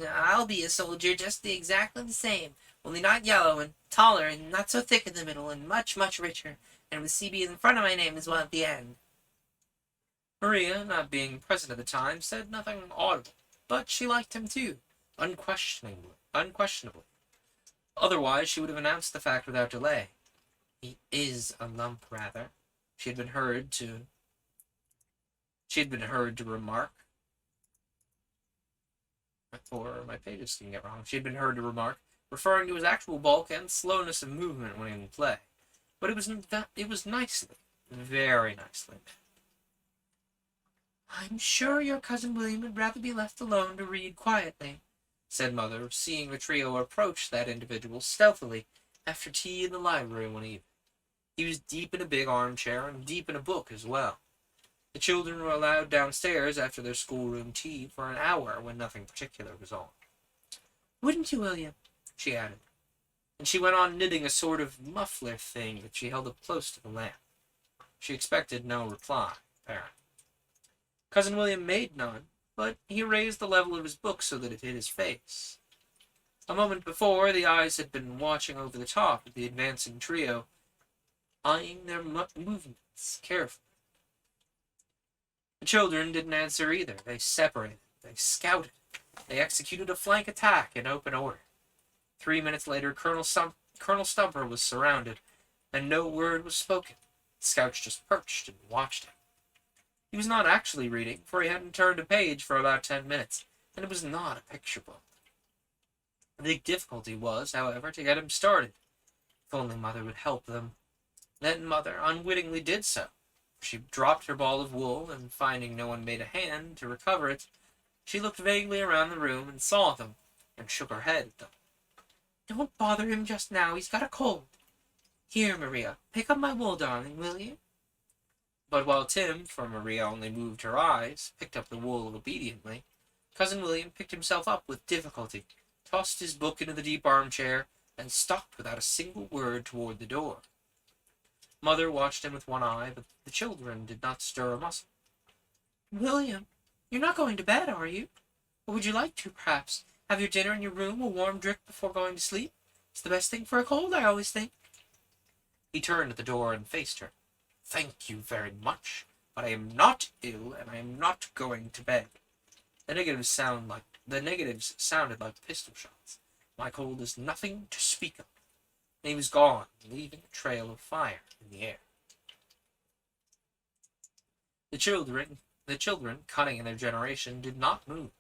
"I'll be a soldier just exactly the same, only not yellow, and taller, and not so thick in the middle, and much, much richer, and with CB in front of my name as well at the end." Maria, not being present at the time, said nothing audible, but she liked him too, unquestionably. Otherwise, she would have announced the fact without delay. "He is a lump, rather," she had been heard to remark. Or my pages can get wrong. She had been heard to remark, referring to his actual bulk and slowness of movement when in play. But it was nicely, very nicely made. "I'm sure your Cousin William would rather be left alone to read quietly," said Mother, seeing the trio approach that individual stealthily after tea in the library one evening. He was deep in a big armchair and deep in a book as well. The children were allowed downstairs after their schoolroom tea for an hour when nothing particular was on. "Wouldn't you, William?" she added, and she went on knitting a sort of muffler thing that she held up close to the lamp. She expected no reply, apparently. Cousin William made none, but he raised the level of his book so that it hid his face. A moment before, the eyes had been watching over the top of the advancing trio, eyeing their movements carefully. The children didn't answer either. They separated. They scouted. They executed a flank attack in open order. 3 minutes later, Colonel Stumper was surrounded, and no word was spoken. The scouts just perched and watched him. He was not actually reading, for he hadn't turned a page for about 10 minutes, and it was not a picture book. The difficulty was, however, to get him started. If only Mother would help them. Then Mother unwittingly did so. She dropped her ball of wool, and finding no one made a hand to recover it, she looked vaguely around the room and saw them, and shook her head at them. "Don't bother him just now, he's got a cold. Here, Maria, pick up my wool, darling, will you?" But while Tim, for Maria only moved her eyes, picked up the wool obediently, Cousin William picked himself up with difficulty, tossed his book into the deep armchair, and stalked without a single word toward the door. Mother watched him with one eye, but the children did not stir a muscle. "William, you're not going to bed, are you? Or would you like to, perhaps, have your dinner in your room, a warm drink before going to sleep? It's the best thing for a cold, I always think." He turned at the door and faced her. "Thank you very much, but I am not ill, and I am not going to bed." The negatives sounded like pistol shots. "My cold is nothing to speak of." And he was gone, leaving a trail of fire in the air. The children, cunning in their generation, did not move.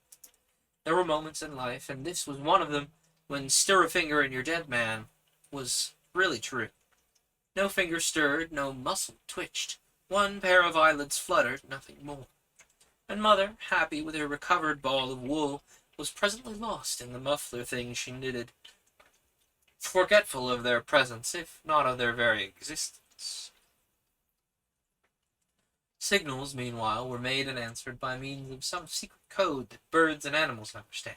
There were moments in life, and this was one of them, when "stir a finger in your dead man" was really true. No finger stirred, no muscle twitched. One pair of eyelids fluttered, nothing more. And Mother, happy with her recovered ball of wool, was presently lost in the muffler thing she knitted, forgetful of their presence, if not of their very existence. Signals, meanwhile, were made and answered by means of some secret code that birds and animals understand.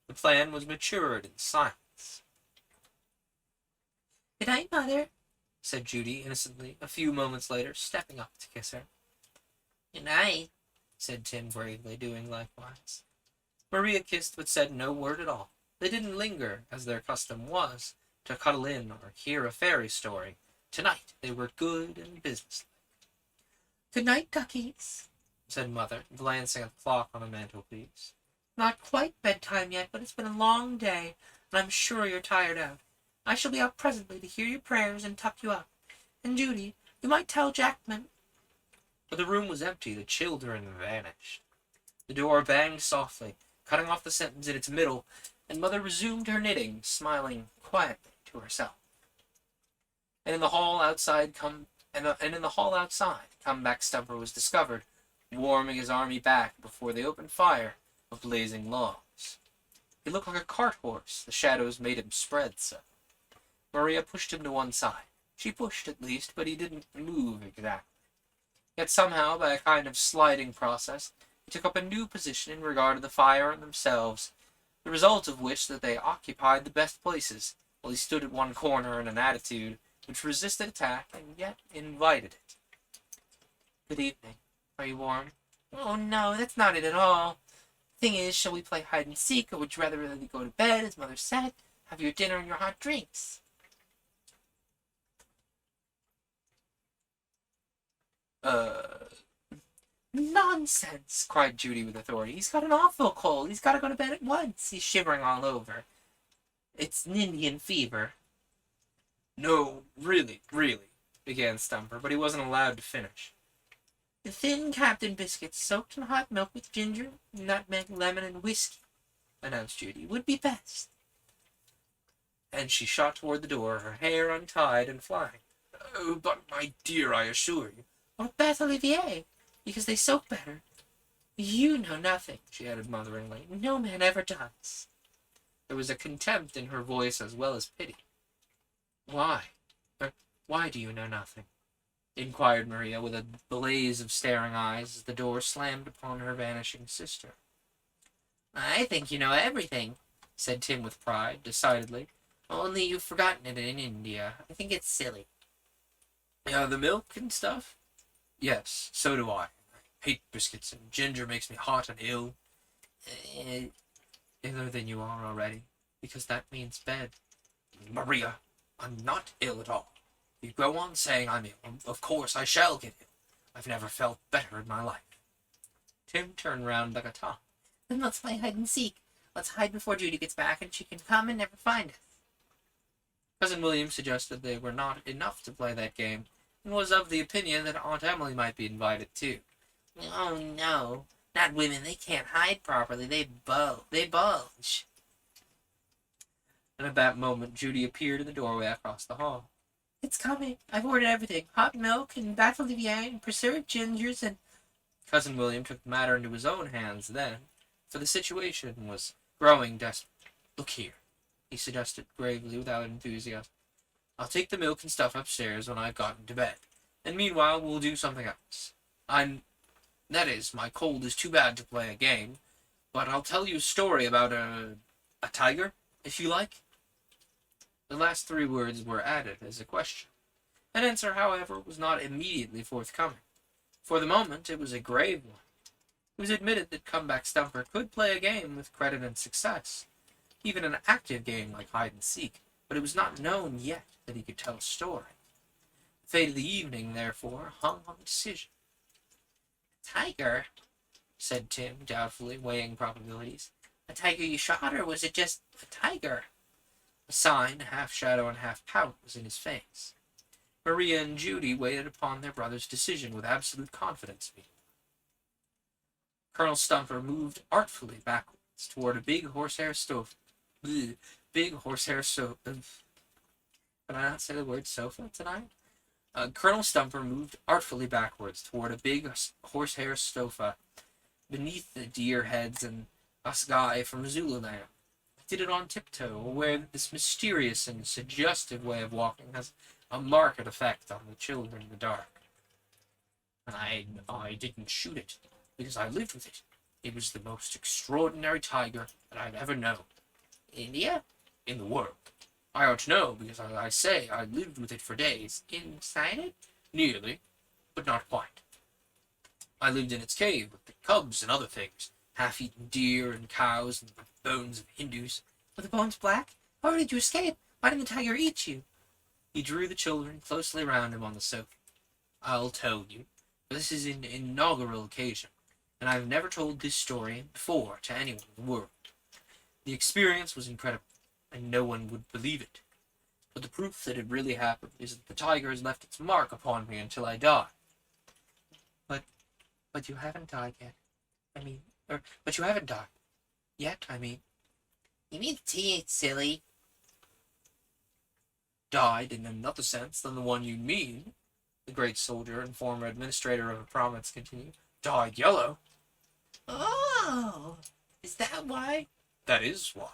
The plan was matured in silence. "Good night, Mother," said Judy innocently, a few moments later, stepping up to kiss her. "Good night," said Tim gravely, doing likewise. Maria kissed but said no word at all. They didn't linger, as their custom was, to cuddle in or hear a fairy story. Tonight they were good and businesslike. "Good night, duckies," said Mother, glancing at the clock on the mantelpiece. "Not quite bedtime yet, but it's been a long day, and I'm sure you're tired out. I shall be up presently to hear your prayers and tuck you up. And, Judy, you might tell Jackman—" But the room was empty. The children vanished. The door banged softly, cutting off the sentence in its middle, and Mother resumed her knitting, smiling quietly to herself. And in the hall outside, Comeback Stumper was discovered, warming his army back before the open fire of blazing logs. He looked like a cart horse. The shadows made him spread so. Maria pushed him to one side. She pushed, at least, but he didn't move exactly. Yet somehow, by a kind of sliding process, he took up a new position in regard to the fire and themselves, the result of which that they occupied the best places, while he stood at one corner in an attitude which resisted attack and yet invited it. "Good evening. Are you warm?" "Oh, no, that's not it at all. Thing is, shall we play hide-and-seek, or would you rather really go to bed, as Mother said, have your dinner and your hot drinks?" "Nonsense!" cried Judy with authority. "He's got an awful cold. He's got to go to bed at once. He's shivering all over. It's an Indian fever." "No, really," began Stumper, but he wasn't allowed to finish. "The thin Captain biscuits soaked in hot milk with ginger, nutmeg, lemon, and whiskey," announced Judy, "would be best." And she shot toward the door, her hair untied and flying. "Oh, but my dear, I assure you—" "Or Bath Olivier, because they soak better. You know nothing," she added motheringly. "No man ever does." There was a contempt in her voice as well as pity. Why do you know nothing?" inquired Maria, with a blaze of staring eyes, as the door slammed upon her vanishing sister. "I think you know everything," said Tim with pride, decidedly. "Only you've forgotten it in India. I think it's silly." The milk and stuff? Yes, so do I. I hate biscuits, and ginger makes me hot and ill. Iller than you are already, because that means bed." Maria, I'm not ill at all. You go on saying I'm ill. Of course I shall get ill. I've never felt better in my life. Tim turned round like a top. "Then let's play hide-and-seek. Let's hide before Judy gets back, and she can come and never find us." Cousin William suggested they were not enough to play that game, and was of the opinion that Aunt Emily might be invited too. "Oh, no. Not women. They can't hide properly. They bulge." And at that moment Judy appeared in the doorway across the hall. "It's coming. I've ordered everything. Hot milk, and Bath Olivier, and preserved gingers, and—" Cousin William took the matter into his own hands then, for the situation was growing desperate. "Look here," he suggested gravely, without enthusiasm. "I'll take the milk and stuff upstairs when I've gotten to bed, and meanwhile we'll do something else. That is, my cold is too bad to play a game, but I'll tell you a story about a tiger, if you like." The last three words were added as a question. An answer, however, was not immediately forthcoming. For the moment it was a grave one. It was admitted that Comeback Stumper could play a game with credit and success, even an active game like hide-and-seek, but it was not known yet that he could tell a story. The fate of the evening, therefore, hung on the decision. "Tiger," said Tim, doubtfully, weighing probabilities. "A tiger you shot, or was it just a tiger?" A sign, half shadow and half pout, was in his face. Maria and Judy waited upon their brother's decision with absolute confidence. Colonel Stumper moved artfully backwards toward a big horsehair sofa. Can I not say the word sofa tonight? Colonel Stumper moved artfully backwards toward a big horsehair sofa beneath the deer heads and assegai from Zululand. He did it on tiptoe, aware that this mysterious and suggestive way of walking has a marked effect on the children in the dark. I didn't shoot it, because I lived with it. It was the most extraordinary tiger that I've ever known. India? In the world. I ought to know, because I say I lived with it for days. Inside it? Nearly, but not quite. I lived in its cave with the cubs and other things, half-eaten deer and cows and the bones of Hindus. Were the bones black? How did you escape? Why didn't the tiger eat you? He drew the children closely round him on the sofa. I'll tell you, for this is an inaugural occasion, and I've never told this story before to anyone in the world. The experience was incredible, and no one would believe it. But the proof that it really happened is that the tiger has left its mark upon me until I die. But you haven't died yet. But you haven't died. Yet, I mean. You mean tea, silly. Died in another sense than the one you mean, the great soldier and former administrator of a province continued. Died yellow. Oh, is that why? That is why.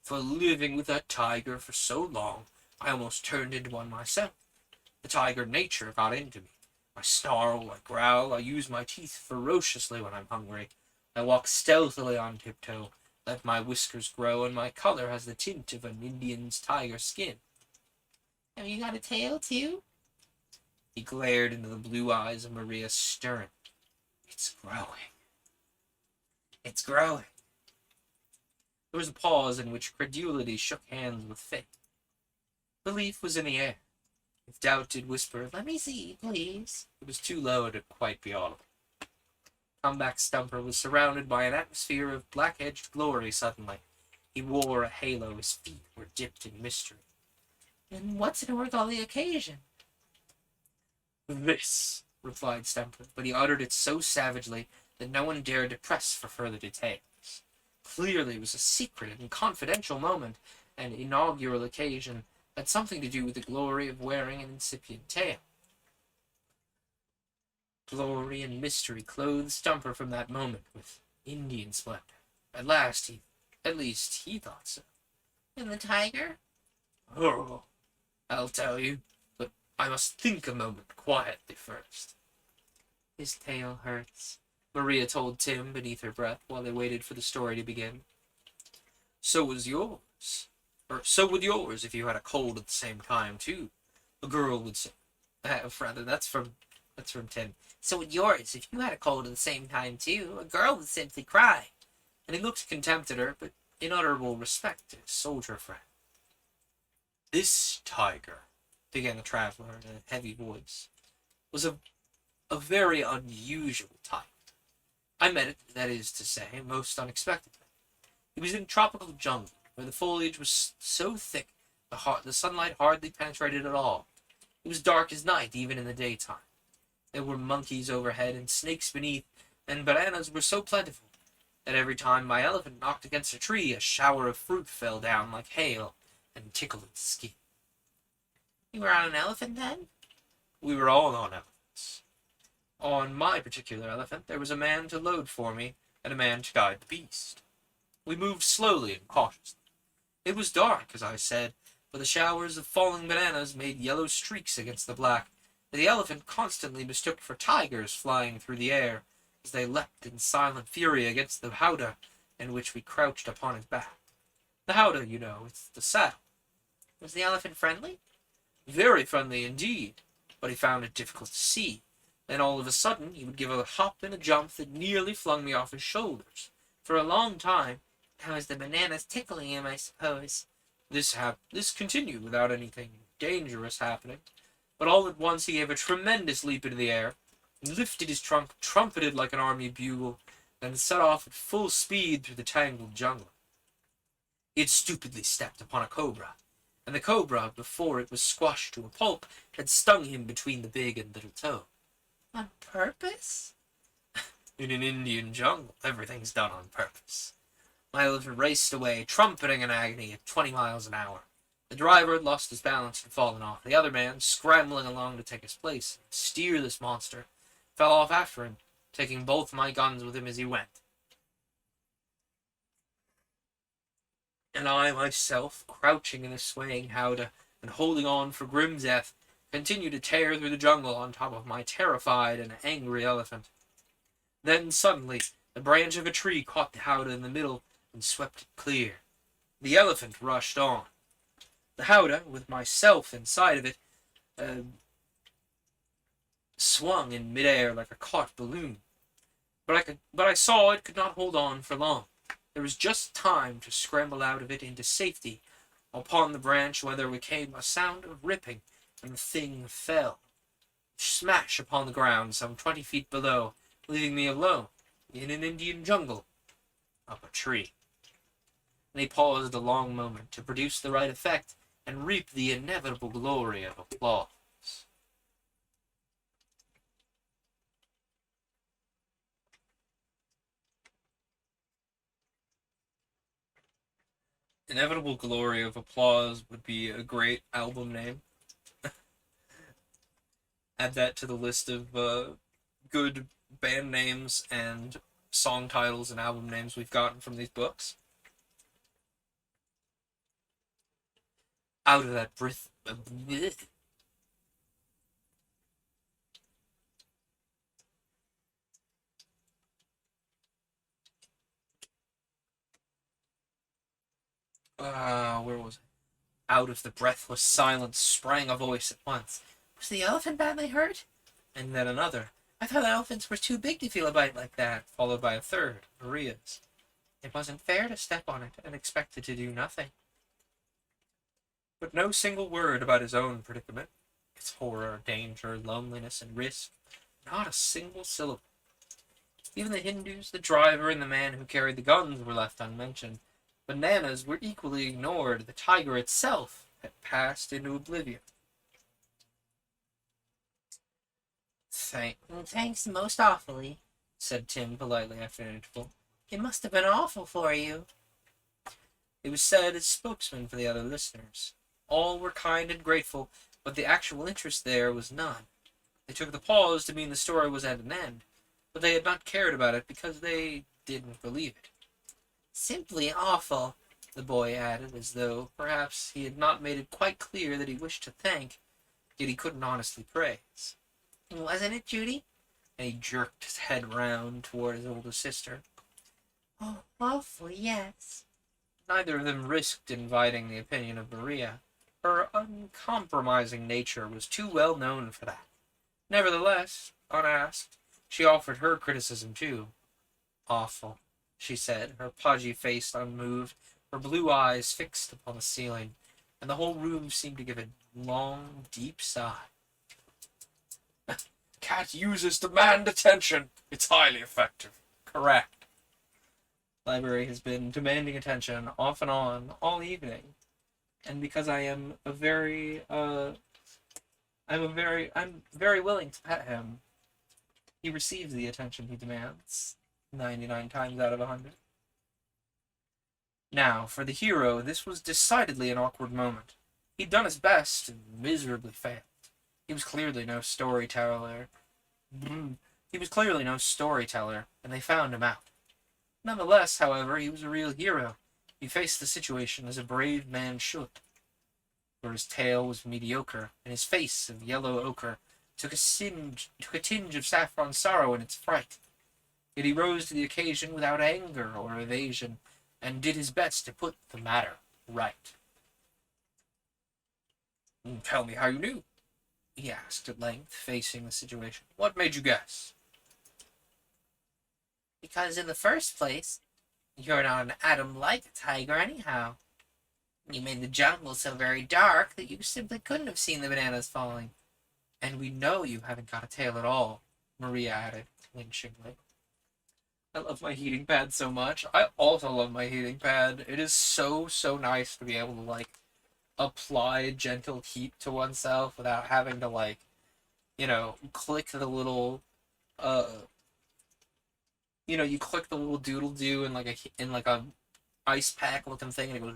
For living with that tiger for so long, I almost turned into one myself. The tiger nature got into me. I snarl, I growl, I use my teeth ferociously when I'm hungry. I walk stealthily on tiptoe, let my whiskers grow, and my color has the tint of an Indian's tiger skin. Have you got a tail, too? He glared into the blue eyes of Maria Stern. It's growing. It's growing. There was a pause in which credulity shook hands with faith. Belief was in the air. If doubt did whisper, "Let me see, please," it was too low to quite be audible. Comeback Stumper was surrounded by an atmosphere of black-edged glory suddenly. He wore a halo, his feet were dipped in mystery. And what's it worth all the occasion? This, replied Stumper, but he uttered it so savagely that no one dared to press for further details. Clearly it was a secret and confidential moment, an inaugural occasion, had something to do with the glory of wearing an incipient tail. Glory and mystery clothed Stumper from that moment with Indian splendor. At least he thought so. And the tiger? Oh, I'll tell you, but I must think a moment quietly first. His tail hurts, Maria told Tim beneath her breath while they waited for the story to begin. So was yours. Or so would yours if you had a cold at the same time, too. A girl would say. Rather, that's from Tim. So would yours if you had a cold at the same time, too. A girl would simply cry. And he looked contempt at her, but unutterable respect to his soldier friend. This tiger, began the traveler in a heavy voice, was a very unusual type. I met it, that is to say, most unexpectedly. It was in tropical jungle, where the foliage was so thick the sunlight hardly penetrated at all. It was dark as night, even in the daytime. There were monkeys overhead and snakes beneath, and bananas were so plentiful that every time my elephant knocked against a tree, a shower of fruit fell down like hail and tickled its skin. You were on an elephant, then? We were all on elephants. On my particular elephant, there was a man to load for me and a man to guide the beast. We moved slowly and cautiously. It was dark, as I said, but the showers of falling bananas made yellow streaks against the black that the elephant constantly mistook for tigers flying through the air as they leapt in silent fury against the howdah in which we crouched upon his back. The howdah, you know, it's the saddle. Was the elephant friendly? Very friendly indeed, but he found it difficult to see. Then all of a sudden he would give a hop and a jump that nearly flung me off his shoulders. For a long time, that was the bananas tickling him, I suppose. This continued without anything dangerous happening, but all at once he gave a tremendous leap into the air, lifted his trunk, trumpeted like an army bugle, then set off at full speed through the tangled jungle. He had stupidly stepped upon a cobra, and the cobra, before it was squashed to a pulp, had stung him between the big and little toe. On purpose? In an Indian jungle, everything's done on purpose. My elephant raced away, trumpeting in agony at 20 miles an hour. The driver had lost his balance and fallen off. The other man, scrambling along to take his place and steer this monster, fell off after him, taking both my guns with him as he went. And I myself, crouching in a swaying howdah and holding on for grim death, continued to tear through the jungle on top of my terrified and angry elephant. Then suddenly, the branch of a tree caught the howdah in the middle and swept it clear. The elephant rushed on. The howdah, with myself inside of it, swung in midair like a caught balloon. But I saw it could not hold on for long. There was just time to scramble out of it into safety. Upon the branch where there came a sound of ripping, and the thing fell, smash upon the ground some 20 feet below, leaving me alone in an Indian jungle up a tree. And he paused a long moment to produce the right effect and reap the inevitable glory of applause. Inevitable glory of applause would be a great album name. Add that to the list of good band names and song titles and album names we've gotten from these books. Out of that breath. Where was it? Out of the breathless silence sprang a voice at once. Was the elephant badly hurt? And then another. I thought elephants were too big to feel a bite like that, followed by a third, Maria's. It wasn't fair to step on it and expect it to do nothing. But no single word about his own predicament, its horror, danger, loneliness, and risk. Not a single syllable. Even the Hindus, the driver, and the man who carried the guns were left unmentioned. Bananas were equally ignored. The tiger itself had passed into oblivion. Thanks most awfully, said Tim politely after an interval. It must have been awful for you. It was said as spokesman for the other listeners. All were kind and grateful, but the actual interest there was none. They took the pause to mean the story was at an end, but they had not cared about it because they didn't believe it. Simply awful, The boy added, as though, perhaps, he had not made it quite clear that he wished to thank, yet he couldn't honestly praise. Wasn't it, Judy? And he jerked his head round toward his older sister. Oh, awful, yes. Neither of them risked inviting the opinion of Maria. Her uncompromising nature was too well known for that. Nevertheless, unasked, she offered her criticism too. Awful, she said, her podgy face unmoved, her blue eyes fixed upon the ceiling, and the whole room seemed to give a long, deep sigh. Cat uses demand attention. It's highly effective. Correct. Library has been demanding attention off and on all evening, and because I am I'm very willing to pet him. He receives the attention he demands, 99 times out of 100. Now, for the hero, this was decidedly an awkward moment. He'd done his best and miserably failed. He was clearly no storyteller. And they found him out. Nonetheless, however, he was a real hero. He faced the situation as a brave man should. For his tail was mediocre, and his face of yellow ochre took a tinge of saffron sorrow in its fright. Yet he rose to the occasion without anger or evasion, and did his best to put the matter right. Tell me how you knew, he asked at length, facing the situation. What made you guess? Because in the first place, you're not an atom like a tiger anyhow. You made the jungle so very dark that you simply couldn't have seen the bananas falling. And we know you haven't got a tail at all, Maria added, flinchingly. I love my heating pad so much. I also love my heating pad. It is so nice to be able to, apply gentle heat to oneself without having to, click the little, you click the little doodle-doo in, a ice pack looking thing, and it goes,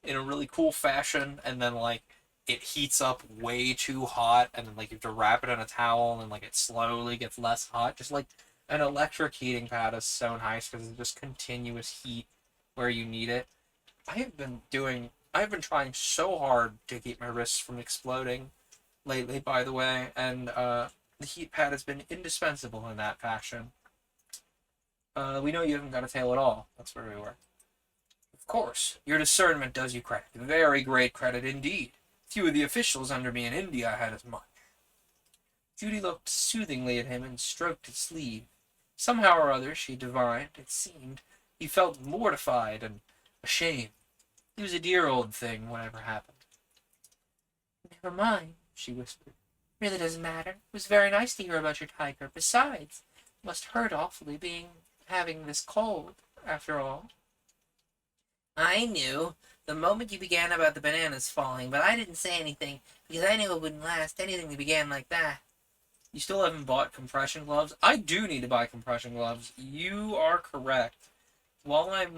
in a really cool fashion, and then like it heats up way too hot, and then like you have to wrap it in a towel, and like it slowly gets less hot. Just like an electric heating pad is so nice because it's just continuous heat where you need it. I've been trying so hard to keep my wrists from exploding lately, by the way, and the heat pad has been indispensable in that fashion. We know you haven't got a tail at all. That's where we were. Of course, your discernment does you credit. Very great credit indeed. Few of the officials under me in India had as much. Judy looked soothingly at him and stroked his sleeve. Somehow or other, she divined, it seemed, he felt mortified and ashamed. He was a dear old thing, whatever happened. Never mind, she whispered. Really doesn't matter. It was very nice to hear about your tiger. Besides, it must hurt awfully having this cold, after all. I knew the moment you began about the bananas falling, but I didn't say anything because I knew it wouldn't last anything that began like that. You still haven't bought compression gloves? I do need to buy compression gloves. You are correct. While I'm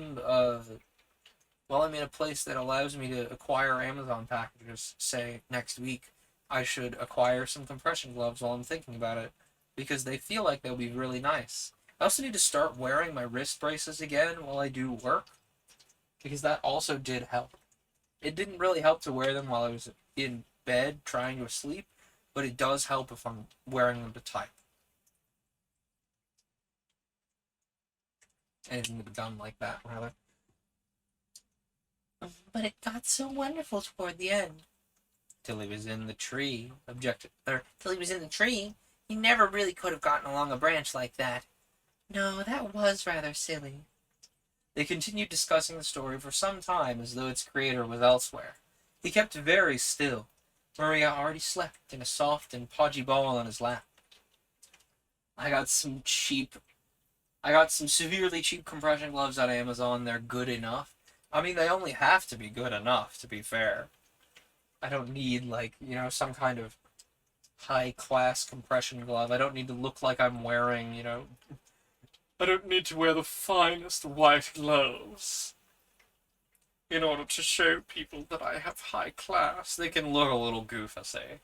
in a place that allows me to acquire Amazon packages, say next week, I should acquire some compression gloves while I'm thinking about it because they feel like they'll be really nice. I also need to start wearing my wrist braces again while I do work because that also did help. It didn't really help to wear them while I was in bed trying to sleep, but it does help if I'm wearing them to type. Anything done like that, rather. But it got so wonderful toward the end. Till he was in the tree, Till he was in the tree. He never really could have gotten along a branch like that. No, that was rather silly. They continued discussing the story for some time as though its creator was elsewhere. He kept very still. Maria already slept in a soft and podgy ball on his lap. I got some severely cheap compression gloves on Amazon. They're good enough. I mean, they only have to be good enough, to be fair. I don't need, like, some kind of high-class compression glove. I don't need to look like I'm wearing, I don't need to wear the finest white gloves in order to show people that I have high class. They can look a little goof, I say.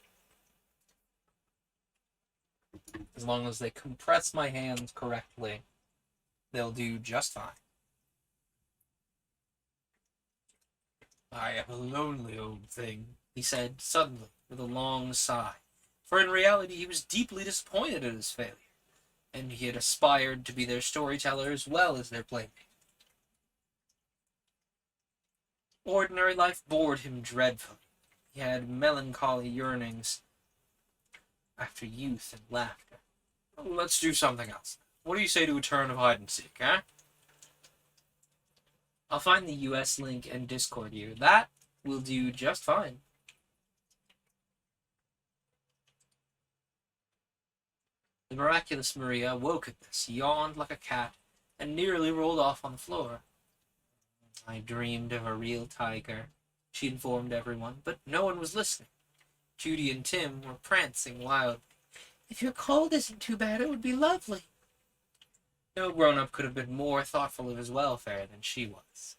As long as they compress my hands correctly, they'll do just fine. I am a lonely old thing, he said suddenly, with a long sigh. For in reality he was deeply disappointed at his failure, and he had aspired to be their storyteller as well as their playmate. Ordinary life bored him dreadfully. He had melancholy yearnings after youth and laughter. Let's do something else. What do you say to a turn of hide-and-seek, eh? I'll find the US link and Discord you. That will do just fine. The miraculous Maria woke at this, yawned like a cat, and nearly rolled off on the floor. I dreamed of a real tiger, she informed everyone, but no one was listening. Judy and Tim were prancing wildly. If your cold isn't too bad, it would be lovely. No grown-up could have been more thoughtful of his welfare than she was.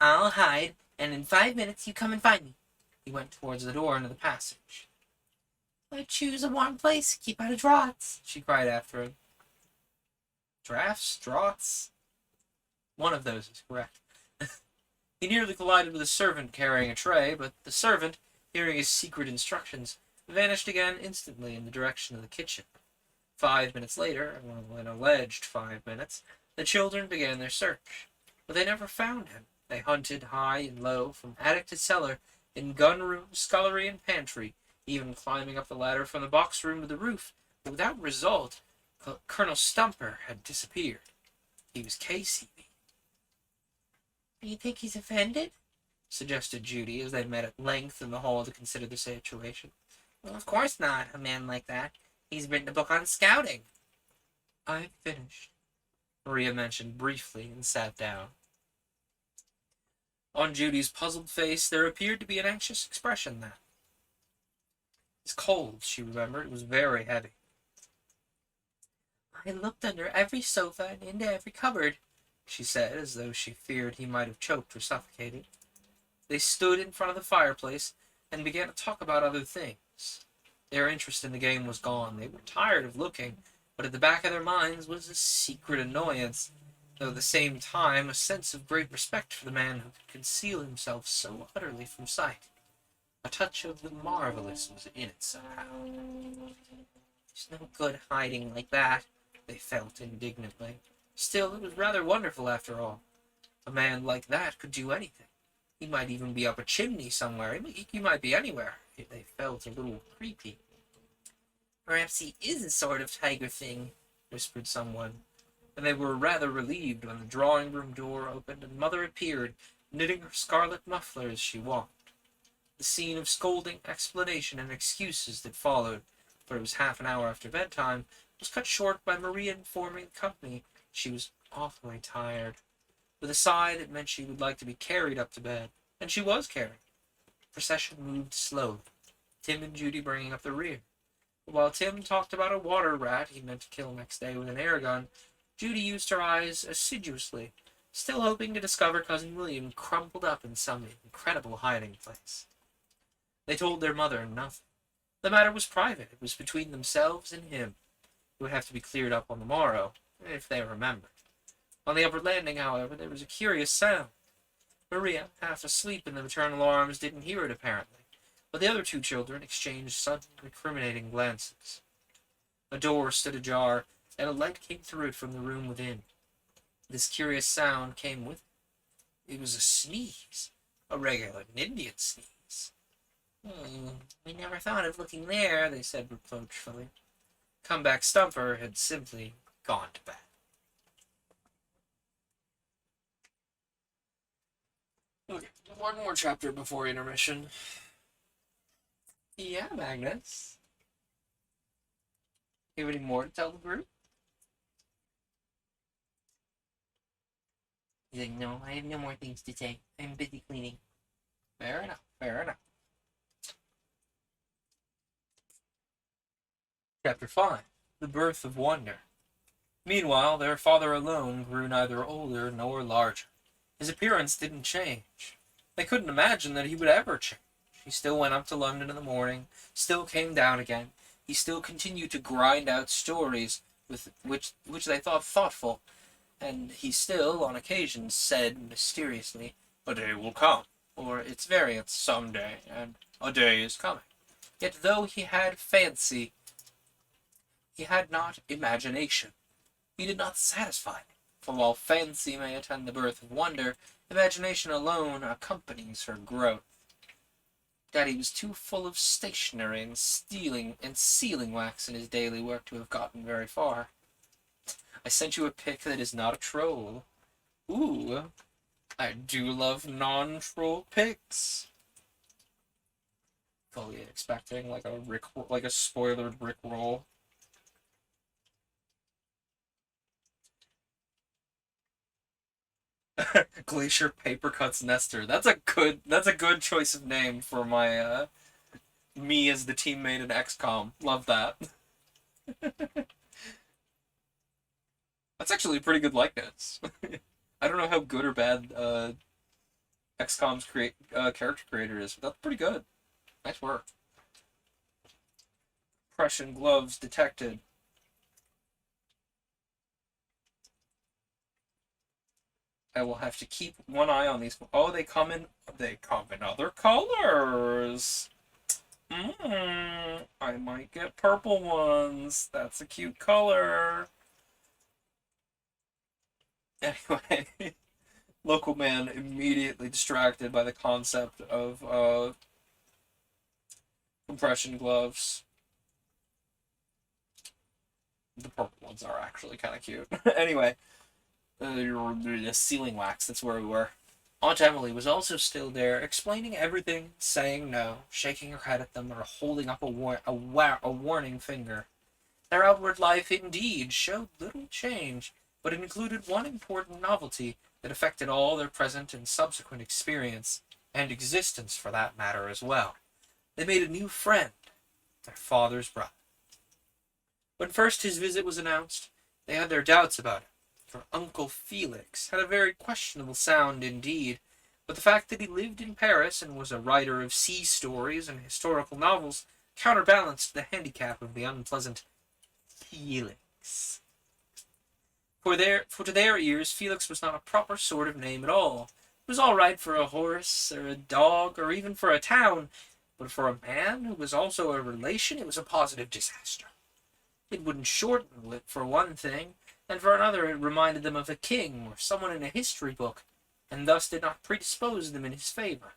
I'll hide, and in 5 minutes you come and find me. He went towards the door into the passage. I choose a warm place, keep out of draughts, she cried after him. Drafts? Draughts? One of those is correct. He nearly collided with a servant carrying a tray, but the servant, hearing his secret instructions, vanished again instantly in the direction of the kitchen. 5 minutes later, well, an alleged 5 minutes, the children began their search. But they never found him. They hunted high and low, from attic to cellar, in gun room, scullery, and pantry, even climbing up the ladder from the box room to the roof, but without result. Colonel Stumper had disappeared. He was KCB. Do you think he's offended? Suggested Judy, as they met at length in the hall to consider the situation. Well, of course not, a man like that. He's written a book on scouting. I've finished, Maria mentioned briefly and sat down. On Judy's puzzled face there appeared to be an anxious expression that. It's cold, she remembered. It was very heavy. I looked under every sofa and into every cupboard, she said, as though she feared he might have choked or suffocated. They stood in front of the fireplace and began to talk about other things. Their interest in the game was gone. They were tired of looking, but at the back of their minds was a secret annoyance, though at the same time a sense of great respect for the man who could conceal himself so utterly from sight. A touch of the marvelous was in it somehow. There's no good hiding like that, they felt indignantly. Still, it was rather wonderful after all. A man like that could do anything. He might even be up a chimney somewhere. He might be anywhere. They felt a little creepy. Perhaps he is a sort of tiger thing, whispered someone, and they were rather relieved when the drawing-room door opened and Mother appeared, knitting her scarlet muffler as she walked. The scene of scolding, explanation, and excuses that followed, for it was half an hour after bedtime, was cut short by Maria informing the company she was awfully tired. With a sigh that meant she would like to be carried up to bed, and she was carried. The procession moved slowly, Tim and Judy bringing up the rear. But while Tim talked about a water rat he meant to kill next day with an air gun, Judy used her eyes assiduously, still hoping to discover Cousin William crumpled up in some incredible hiding place. They told their mother nothing. The matter was private. It was between themselves and him. It would have to be cleared up on the morrow, if they remembered. On the upper landing, however, there was a curious sound. Maria, half asleep in the maternal arms, didn't hear it apparently, but the other two children exchanged sudden, recriminating glances. A door stood ajar, and a light came through it from the room within. This curious sound came with it. It was a sneeze, a regular Indian sneeze. We never thought of looking there, they said reproachfully. Comeback Stumper had simply gone to bed. Okay, one more chapter before intermission. Yeah, Magnus. You have any more to tell the group? He's like, no, I have no more things to say. I'm busy cleaning. Fair enough, fair enough. Chapter 5. The Birth of Wonder. Meanwhile, their father alone grew neither older nor larger. His appearance didn't change. They couldn't imagine that he would ever change. He still went up to London in the morning, still came down again. He still continued to grind out stories with which they thought thoughtful, and he still, on occasion, said mysteriously, "A day will come," or its variants, "some day," and "a day is coming." Yet though he had fancy, he had not imagination. He did not satisfy it, for while fancy may attend the birth of wonder, imagination alone accompanies her growth. Daddy was too full of stationery and sealing wax in his daily work to have gotten very far. I sent you a pic that is not a troll. Ooh, I do love non-troll pics. Fully expecting like a spoilered Rick roll. Glacier Paper Cuts Nestor. That's a good choice of name for my me as the teammate in XCOM. Love that. That's actually a pretty good likeness. I don't know how good or bad XCOM's character creator is, but that's pretty good. Nice work. Prussian gloves detected. I will have to keep one eye on these. Oh, they come in other colors. I might get purple ones. That's a cute color. Anyway, local man immediately distracted by the concept of compression gloves. The purple ones are actually kind of cute. Anyway. The sealing wax, that's where we were. Aunt Emily was also still there, explaining everything, saying no, shaking her head at them, or holding up a warning finger. Their outward life, indeed, showed little change, but it included one important novelty that affected all their present and subsequent experience, and existence for that matter as well. They made a new friend, their father's brother. When first his visit was announced, they had their doubts about it. For Uncle Felix had a very questionable sound indeed, but the fact that he lived in Paris and was a writer of sea stories and historical novels counterbalanced the handicap of the unpleasant Felix. For to their ears, Felix was not a proper sort of name at all. It was all right for a horse, or a dog, or even for a town, but for a man who was also a relation, it was a positive disaster. It wouldn't shorten it, for one thing, and for another it reminded them of a king or someone in a history book, and thus did not predispose them in his favor.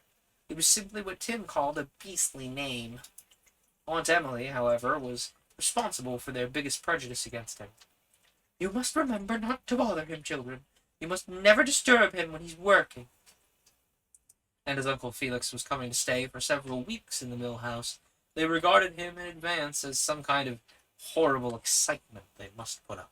It was simply what Tim called a beastly name. Aunt Emily, however, was responsible for their biggest prejudice against him. "You must remember not to bother him, children. You must never disturb him when he's working." And as Uncle Felix was coming to stay for several weeks in the mill house, they regarded him in advance as some kind of horrible excitement they must put up.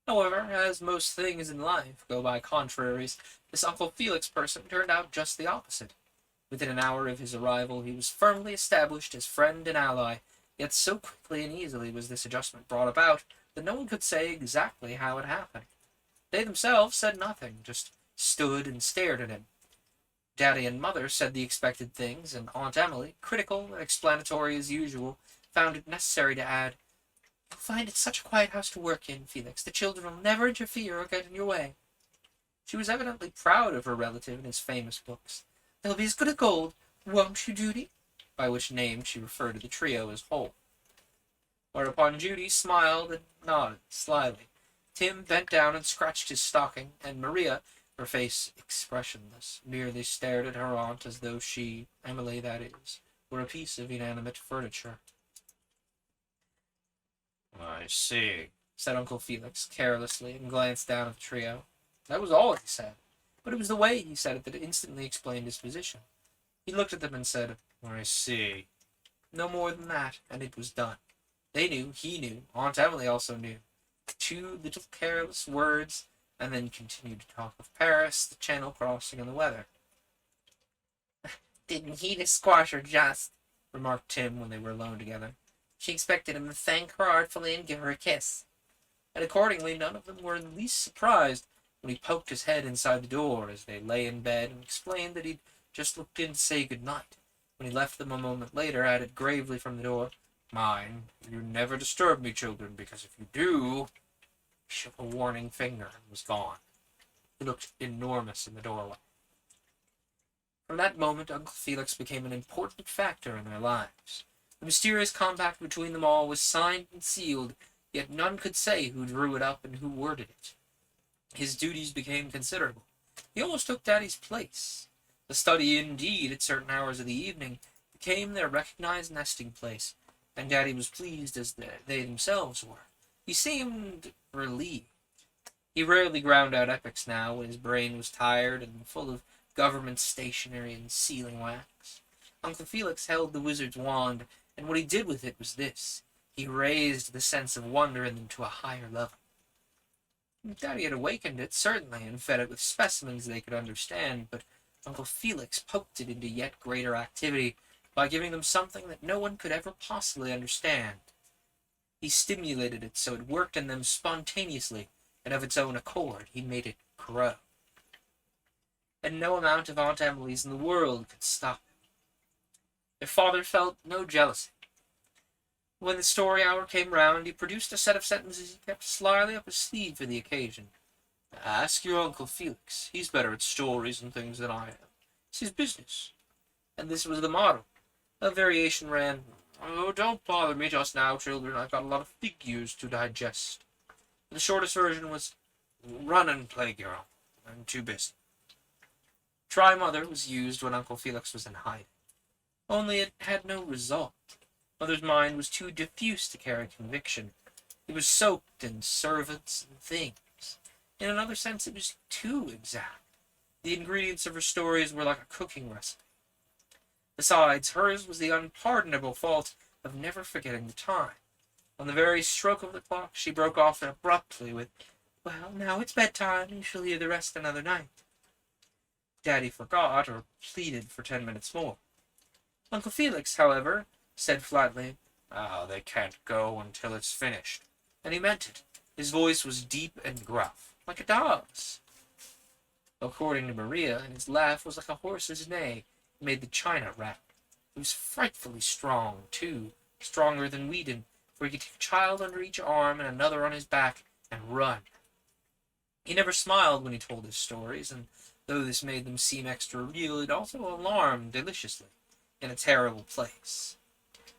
However, as most things in life go by contraries, this Uncle Felix person turned out just the opposite. Within an hour of his arrival, he was firmly established as friend and ally, yet so quickly and easily was this adjustment brought about that no one could say exactly how it happened. They themselves said nothing, just stood and stared at him. Daddy and Mother said the expected things, and Aunt Emily, critical and explanatory as usual, found it necessary to add, "You'll find it such a quiet house to work in, Felix. The children will never interfere or get in your way." She was evidently proud of her relative and his famous books. "They'll be as good as gold, won't you, Judy?" By which name she referred to the trio as whole. Whereupon Judy smiled and nodded slyly. Tim bent down and scratched his stocking, and Maria, her face expressionless, merely stared at her aunt as though she, Emily that is, were a piece of inanimate furniture. "I see," said Uncle Felix carelessly, and glanced down at the trio. That was all he said, but it was the way he said it that instantly explained his position. He looked at them and said, "I see." No more than that, and it was done. They knew, he knew, Aunt Emily also knew. 2 little careless words, and then continued to talk of Paris, the Channel crossing, and the weather. "Didn't heat a squasher just," remarked Tim when they were alone together. "She expected him to thank her artfully and give her a kiss." And accordingly none of them were in the least surprised when he poked his head inside the door as they lay in bed and explained that he'd just looked in to say good night. When he left them a moment later, added gravely from the door, "Mind, you never disturb me, children, because if you do—" He shook a warning finger and was gone. He looked enormous in the doorway. From that moment, Uncle Felix became an important factor in their lives. The mysterious compact between them all was signed and sealed, yet none could say who drew it up and who worded it. His duties became considerable. He almost took Daddy's place. The study, indeed, at certain hours of the evening, became their recognized nesting place, and Daddy was pleased as they themselves were. He seemed relieved. He rarely ground out epics now when his brain was tired and full of government stationery and sealing wax. Uncle Felix held the wizard's wand, and what he did with it was this. He raised the sense of wonder in them to a higher level. Daddy had awakened it, certainly, and fed it with specimens they could understand, but Uncle Felix poked it into yet greater activity by giving them something that no one could ever possibly understand. He stimulated it so it worked in them spontaneously, and of its own accord he made it grow. And no amount of Aunt Emily's in the world could stop it. Their father felt no jealousy. When the story hour came round, he produced a set of sentences he kept slyly up his sleeve for the occasion. "Ask your Uncle Felix. He's better at stories and things than I am. It's his business." And this was the motto. A variation ran, "Oh, don't bother me just now, children. I've got a lot of figures to digest." The shortest version was, "Run and play, girl. I'm too busy." Try Mother was used when Uncle Felix was in hiding. Only it had no result. Mother's mind was too diffuse to carry conviction. It was soaked in servants and things. In another sense, it was too exact. The ingredients of her stories were like a cooking recipe. Besides, hers was the unpardonable fault of never forgetting the time. On the very stroke of the clock, she broke off abruptly with, "Well, now it's bedtime. You shall hear the rest another night." Daddy forgot or pleaded for 10 minutes more. Uncle Felix, however, said flatly, "Oh, they can't go until it's finished." And he meant it. His voice was deep and gruff, like a dog's. According to Maria, his laugh was like a horse's neigh. It made the china rattle. He was frightfully strong, too, stronger than Whedon, for he could take a child under each arm and another on his back and run. He never smiled when he told his stories, and though this made them seem extra real, it also alarmed deliciously, in a terrible place.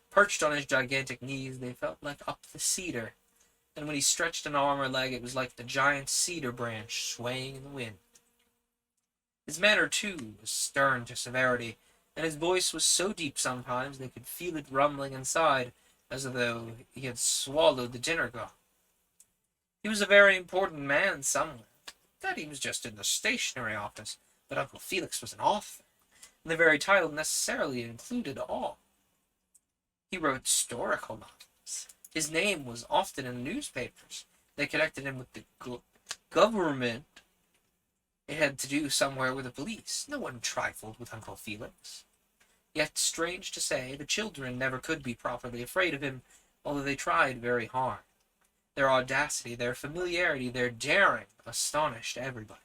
Perched on his gigantic knees, they felt like up the cedar, and when he stretched an arm or leg, it was like the giant cedar branch swaying in the wind. His manner, too, was stern to severity, and his voice was so deep sometimes they could feel it rumbling inside, as though he had swallowed the dinner gong. He was a very important man somewhere. That he was just in the stationery office, but Uncle Felix was an author, and the very title necessarily included all. He wrote historical novels. His name was often in the newspapers. They connected him with the government. It had to do somewhere with the police. No one trifled with Uncle Felix. Yet, strange to say, the children never could be properly afraid of him, although they tried very hard. Their audacity, their familiarity, their daring astonished everybody.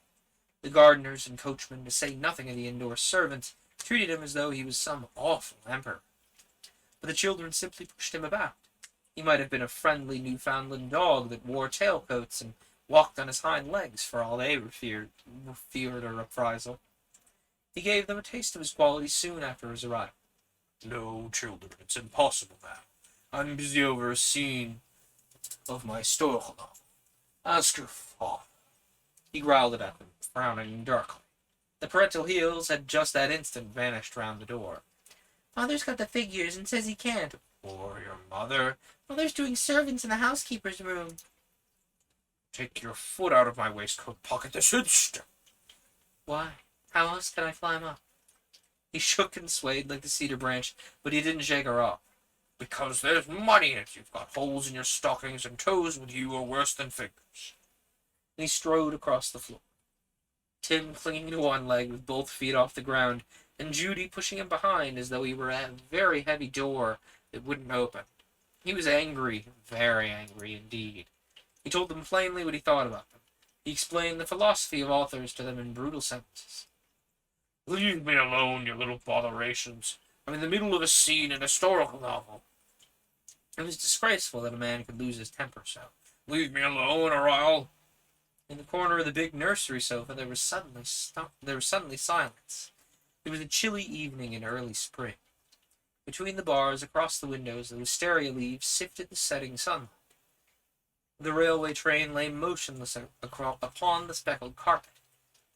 The gardeners and coachmen, to say nothing of the indoor servants, treated him as though he was some awful emperor. But the children simply pushed him about. He might have been a friendly Newfoundland dog that wore tailcoats and walked on his hind legs for all they feared a reprisal. He gave them a taste of his qualities soon after his arrival. "No, children, it's impossible now. I'm busy over a scene of my historical novel. Ask your father." He growled at them, frowning darkly. The parental heels had just that instant vanished round the door. "Father's got the figures and says he can't." "Or your mother?" "Mother's doing servants in the housekeeper's room." "Take your foot out of my waistcoat pocket this instant." "Why? How else can I climb up?" He shook and swayed like the cedar branch, but he didn't shake her off. "Because there's money in it. You've got holes in your stockings, and toes with you are worse than fingers." And he strode across the floor, Tim clinging to one leg with both feet off the ground, and Judy pushing him behind as though he were a very heavy door that wouldn't open. He was angry, very angry indeed. He told them plainly what he thought about them. He explained the philosophy of authors to them in brutal sentences. "Leave me alone, you little botherations. I'm in the middle of a scene in a historical novel." It was disgraceful that a man could lose his temper so. "Leave me alone, or I'll—" In the corner of the big nursery sofa there was suddenly silence. It was a chilly evening in early spring. Between the bars, across the windows, the wisteria leaves sifted the setting sunlight. The railway train lay motionless upon the speckled carpet.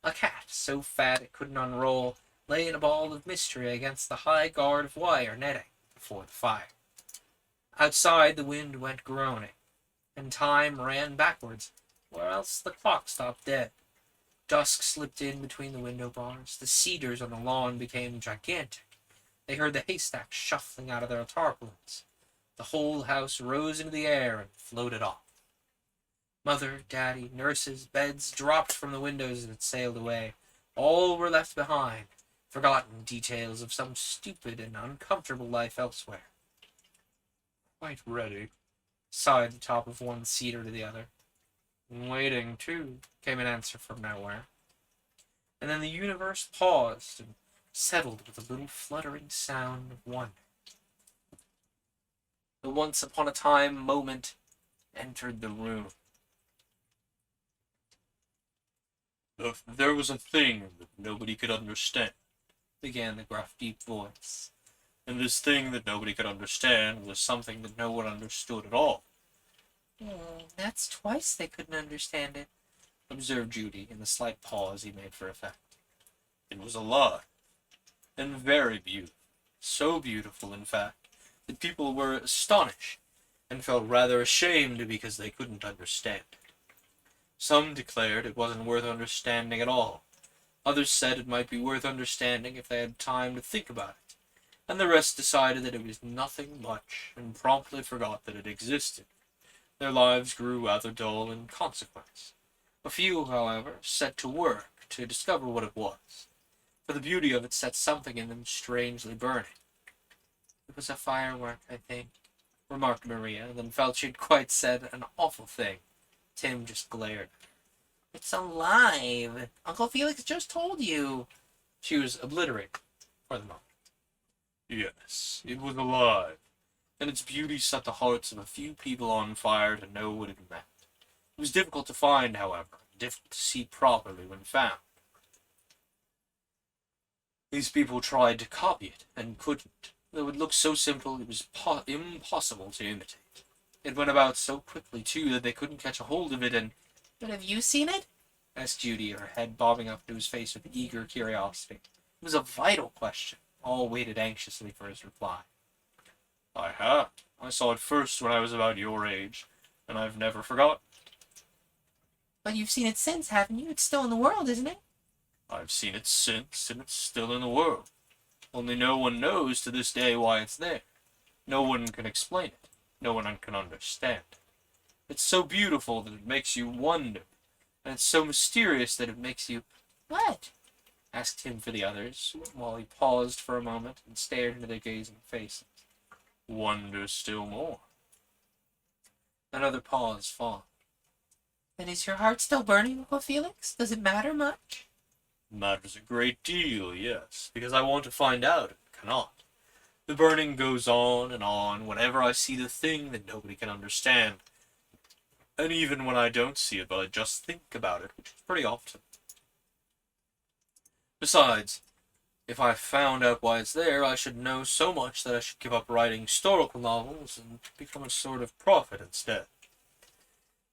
A cat, so fat it couldn't unroll, lay in a ball of mystery against the high guard of wire netting before the fire. Outside the wind went groaning, and time ran backwards, or else the clock stopped dead. Dusk slipped in between the window bars. The cedars on the lawn became gigantic. They heard the haystacks shuffling out of their tarpaulins. The whole house rose into the air and floated off. Mother, daddy, nurses, beds dropped from the windows as it sailed away. All were left behind, forgotten details of some stupid and uncomfortable life elsewhere. "Quite ready," sighed the top of one cedar to the other. "Waiting, too," came an answer from nowhere. And then the universe paused and settled with a little fluttering sound of wonder. The once upon a time moment entered the room. "There was a thing that nobody could understand," began the gruff, deep voice. "And this thing that nobody could understand was something that no one understood at all." "That's twice they couldn't understand it," observed Judy, in the slight pause he made for effect. "It was alive, and very beautiful. So beautiful, in fact, that people were astonished, and felt rather ashamed because they couldn't understand it. Some declared it wasn't worth understanding at all. Others said it might be worth understanding if they had time to think about it, and the rest decided that it was nothing much, and promptly forgot that it existed. Their lives grew rather dull in consequence. A few, however, set to work to discover what it was, for the beauty of it set something in them strangely burning. "It was a firework, I think," remarked Maria, then felt she'd quite said an awful thing. Tim just glared. It's alive. Uncle Felix just told you. She was obliterated for the moment. Yes, it was alive, and its beauty set the hearts of a few people on fire to know what it meant. It was difficult to find, however, and difficult to see properly when found. These people tried to copy it, and couldn't. Though it looked so simple, it was impossible to imitate. It went about so quickly, too, that they couldn't catch a hold of it, and... But have you seen it? asked Judy, her head bobbing up to his face with eager curiosity. It was a vital question. All waited anxiously for his reply. I have. I saw it first when I was about your age, and I've never forgotten. But you've seen it since, haven't you? It's still in the world, isn't it? I've seen it since, and it's still in the world. Only no one knows to this day why it's there. No one can explain it. No one can understand it. It's so beautiful that it makes you wonder, and it's so mysterious that it makes you... What? asked Tim for the others, while he paused for a moment and stared into their gazing faces. Wonder still more. Another pause followed. And is your heart still burning, Uncle Felix? Does it matter much? Matters a great deal, yes, because I want to find out and cannot. The burning goes on whenever I see the thing that nobody can understand. And even when I don't see it, but I just think about it, which is pretty often. Besides, if I found out why it's there, I should know so much that I should give up writing historical novels and become a sort of prophet instead.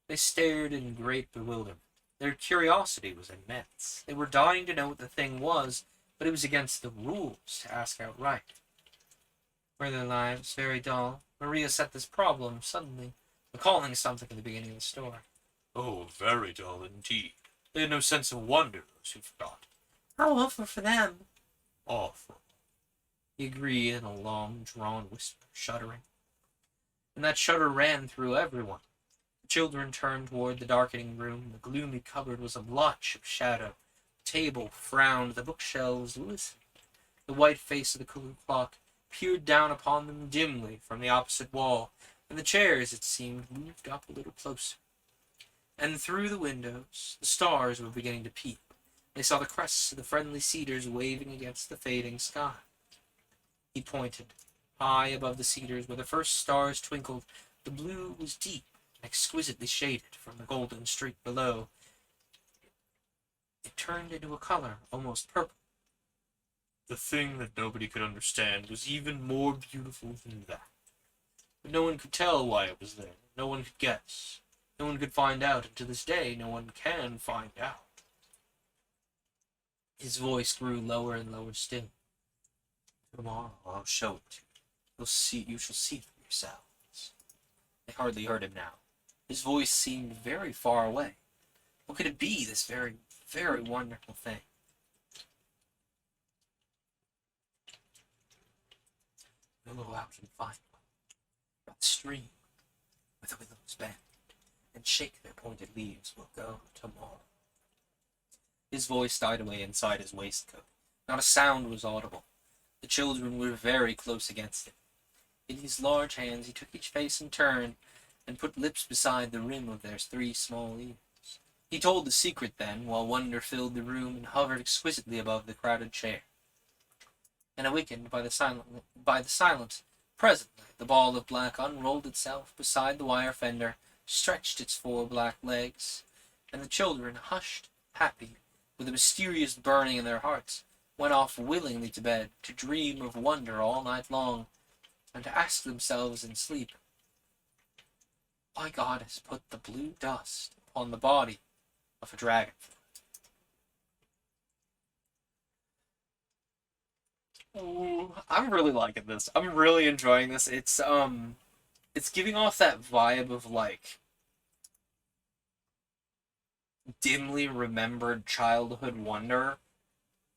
They stared in great bewilderment. Their curiosity was immense. They were dying to know what the thing was, but it was against the rules to ask outright. Were their lives very dull? Maria set this problem suddenly, recalling something at the beginning of the story. Oh, very dull indeed. They had no sense of wonder, those who forgot. How awful for them. Awful. He agreed in a long, drawn whisper, shuddering. And that shudder ran through everyone. The children turned toward the darkening room. The gloomy cupboard was a blotch of shadow. The table frowned. The bookshelves listened. The white face of the cuckoo clock peered down upon them dimly from the opposite wall, and the chairs, it seemed, moved up a little closer. And through the windows, the stars were beginning to peep. They saw the crests of the friendly cedars waving against the fading sky. He pointed. High above the cedars, where the first stars twinkled, the blue was deep and exquisitely shaded from the golden streak below. It turned into a color almost purple. The thing that nobody could understand was even more beautiful than that. But no one could tell why it was there. No one could guess. No one could find out, and to this day no one can find out. His voice grew lower and lower still. Tomorrow I'll show it to you. You shall see for yourselves. They hardly heard him now. His voice seemed very far away. What could it be, this very, very wonderful thing? We'll go out and find one. By the stream, where the willows bend, and shake their pointed leaves. We'll go tomorrow. His voice died away inside his waistcoat. Not a sound was audible. The children were very close against him. In his large hands he took each face in turn, and put lips beside the rim of their 3 small ears. He told the secret then, while wonder filled the room and hovered exquisitely above the crowded chair. And awakened by the silence, presently the ball of black unrolled itself beside the wire fender, stretched its 4 black legs, and the children, hushed, happy, with a mysterious burning in their hearts, went off willingly to bed, to dream of wonder all night long, and to ask themselves in sleep, why God has put the blue dust upon the body of a dragonfly. Ooh, I'm really liking this. I'm really enjoying this. It's giving off that vibe of like dimly remembered childhood wonder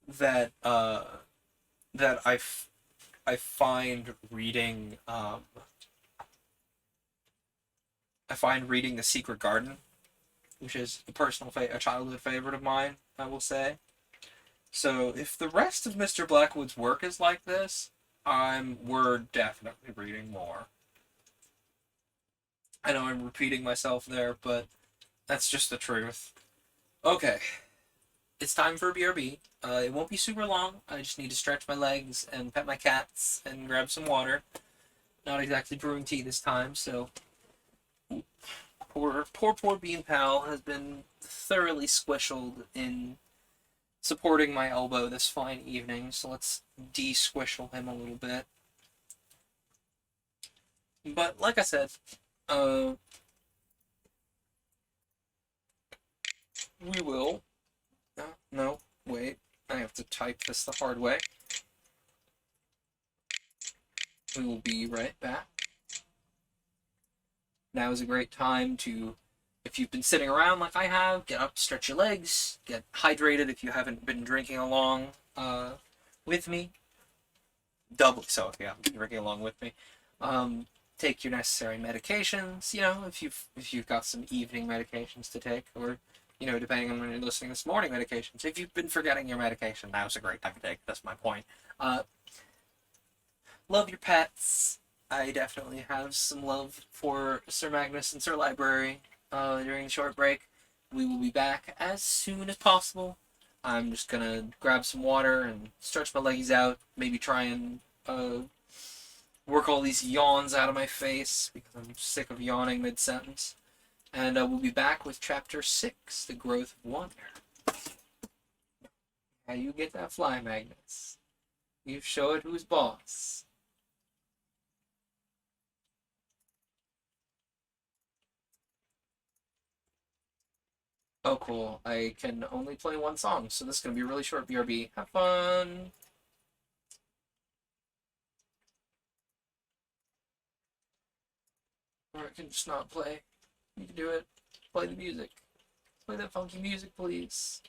that I find reading The Secret Garden, which is a childhood favorite of mine, I will say. So if the rest of Mr. Blackwood's work is like this, we're definitely reading more. I know I'm repeating myself there, but that's just the truth. Okay, it's time for BRB. It won't be super long. I just need to stretch my legs and pet my cats and grab some water. Not exactly brewing tea this time, so poor Bean Pal has been thoroughly squishled in supporting my elbow this fine evening, so let's de-squishle him a little bit. But like I said, uh, we will. No, wait. I have to type this the hard way. We will be right back. Now is a great time to, if you've been sitting around like I have, get up, stretch your legs, get hydrated if you haven't been drinking along with me. Doubly so if you haven't been drinking along with me. Take your necessary medications. You know, if you've got some evening medications to take, or depending on when you're listening this morning, medications. If you've been forgetting your medication, now's a great time to take. That's my point. Love your pets. I definitely have some love for Sir Magnus and Sir Library during the short break. We will be back as soon as possible. I'm just gonna grab some water and stretch my legs out. Maybe try and work all these yawns out of my face because I'm sick of yawning mid-sentence. And we'll be back with Chapter 6, The Growth of Wonder. How you get that fly, Magnus? You show it who's boss. Oh, cool. I can only play one song, so this is going to be a really short BRB. Have fun! Or I can just not play. You can do it. Play the music. Play that funky music, please.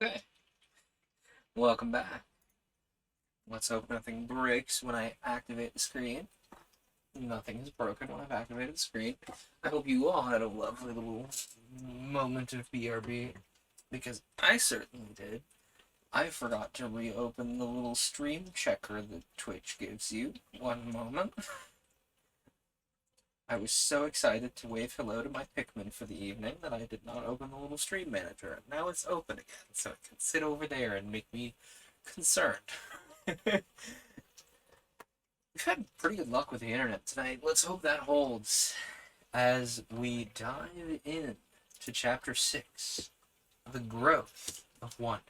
Okay, welcome back. Let's hope nothing breaks when I activate the screen. Nothing is broken when I've activated the screen. I hope you all had a lovely little moment of BRB, because I certainly did. I forgot to reopen the little stream checker that Twitch gives you. One moment. I was so excited to wave hello to my Pikmin for the evening that I did not open the little stream manager, and now it's open again, so it can sit over there and make me concerned. We've had pretty good luck with the internet tonight. Let's hope that holds as we dive in to Chapter 6, The Growth of Wonder.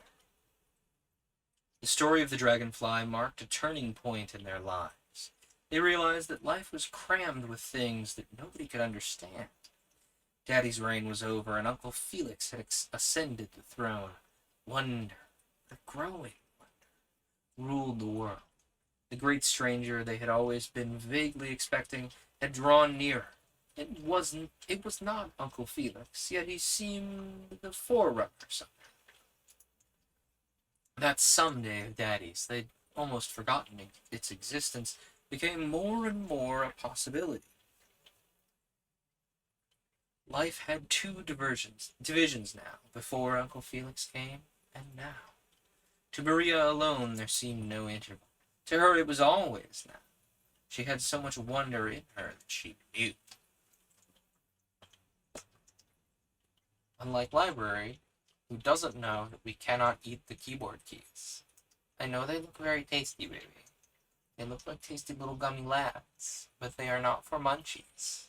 The story of the dragonfly marked a turning point in their lives. They realized that life was crammed with things that nobody could understand. Daddy's reign was over, and Uncle Felix had ascended the throne. Wonder, the growing wonder, ruled the world. The great stranger they had always been vaguely expecting had drawn nearer. It was not Uncle Felix, yet he seemed the forerunner somehow. That someday of Daddy's, they'd almost forgotten its existence, became more and more a possibility. Life had two divisions now, before Uncle Felix came, and now. To Maria alone there seemed no interval. To her it was always now. She had so much wonder in her that she knew. Unlike Library, who doesn't know that we cannot eat the keyboard keys. I know they look very tasty, baby. They look like tasty little gummy lads, but they are not for munchies.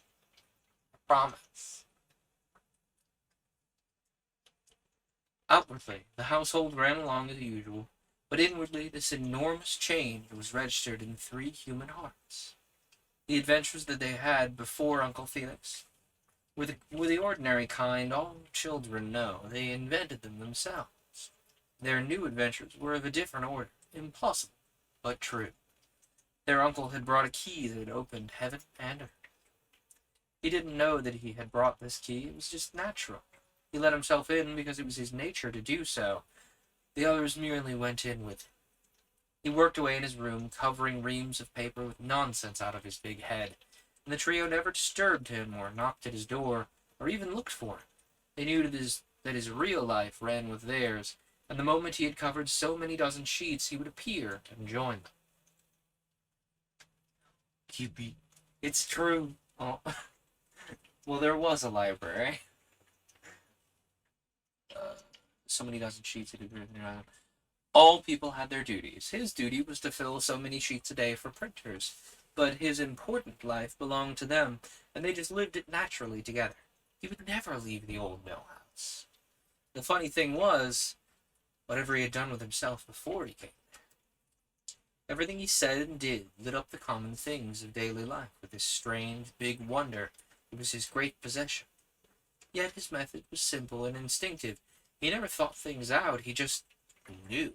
I promise. Outwardly, the household ran along as usual, but inwardly this enormous change was registered in 3 human hearts. The adventures that they had before Uncle Felix were the ordinary kind all children know. They invented them themselves. Their new adventures were of a different order, impossible, but true. Their uncle had brought a key that opened heaven and earth. He didn't know that he had brought this key. It was just natural. He let himself in because it was his nature to do so. The others merely went in with him. He worked away in his room, covering reams of paper with nonsense out of his big head, and the trio never disturbed him or knocked at his door or even looked for him. They knew that his real life ran with theirs, and the moment he had covered so many dozen sheets, he would appear and join them. QB. It's true. Oh. Well, there was a library. So many dozen sheets. All people had their duties. His duty was to fill so many sheets a day for printers, but his important life belonged to them, and they just lived it naturally together. He would never leave the old mill house. The funny thing was, whatever he had done with himself before he came there, everything he said and did lit up the common things of daily life with this strange, big wonder. It was his great possession. Yet his method was simple and instinctive. He never thought things out, he just knew.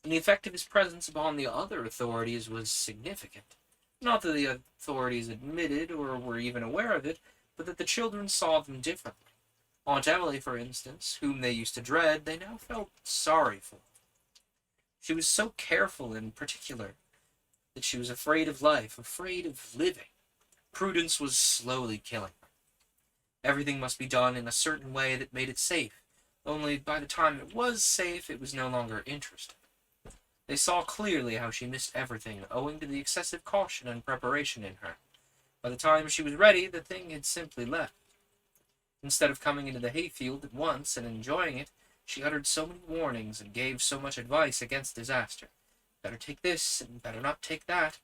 And the effect of his presence upon the other authorities was significant. Not that the authorities admitted or were even aware of it, but that the children saw them differently. Aunt Emily, for instance, whom they used to dread, they now felt sorry for. She was so careful and particular that she was afraid of life, afraid of living. Prudence was slowly killing her. Everything must be done in a certain way that made it safe, only by the time it was safe, it was no longer interesting. They saw clearly how she missed everything, owing to the excessive caution and preparation in her. By the time she was ready, the thing had simply left. Instead of coming into the hayfield at once and enjoying it, she uttered so many warnings and gave so much advice against disaster. Better take this, and better not take that,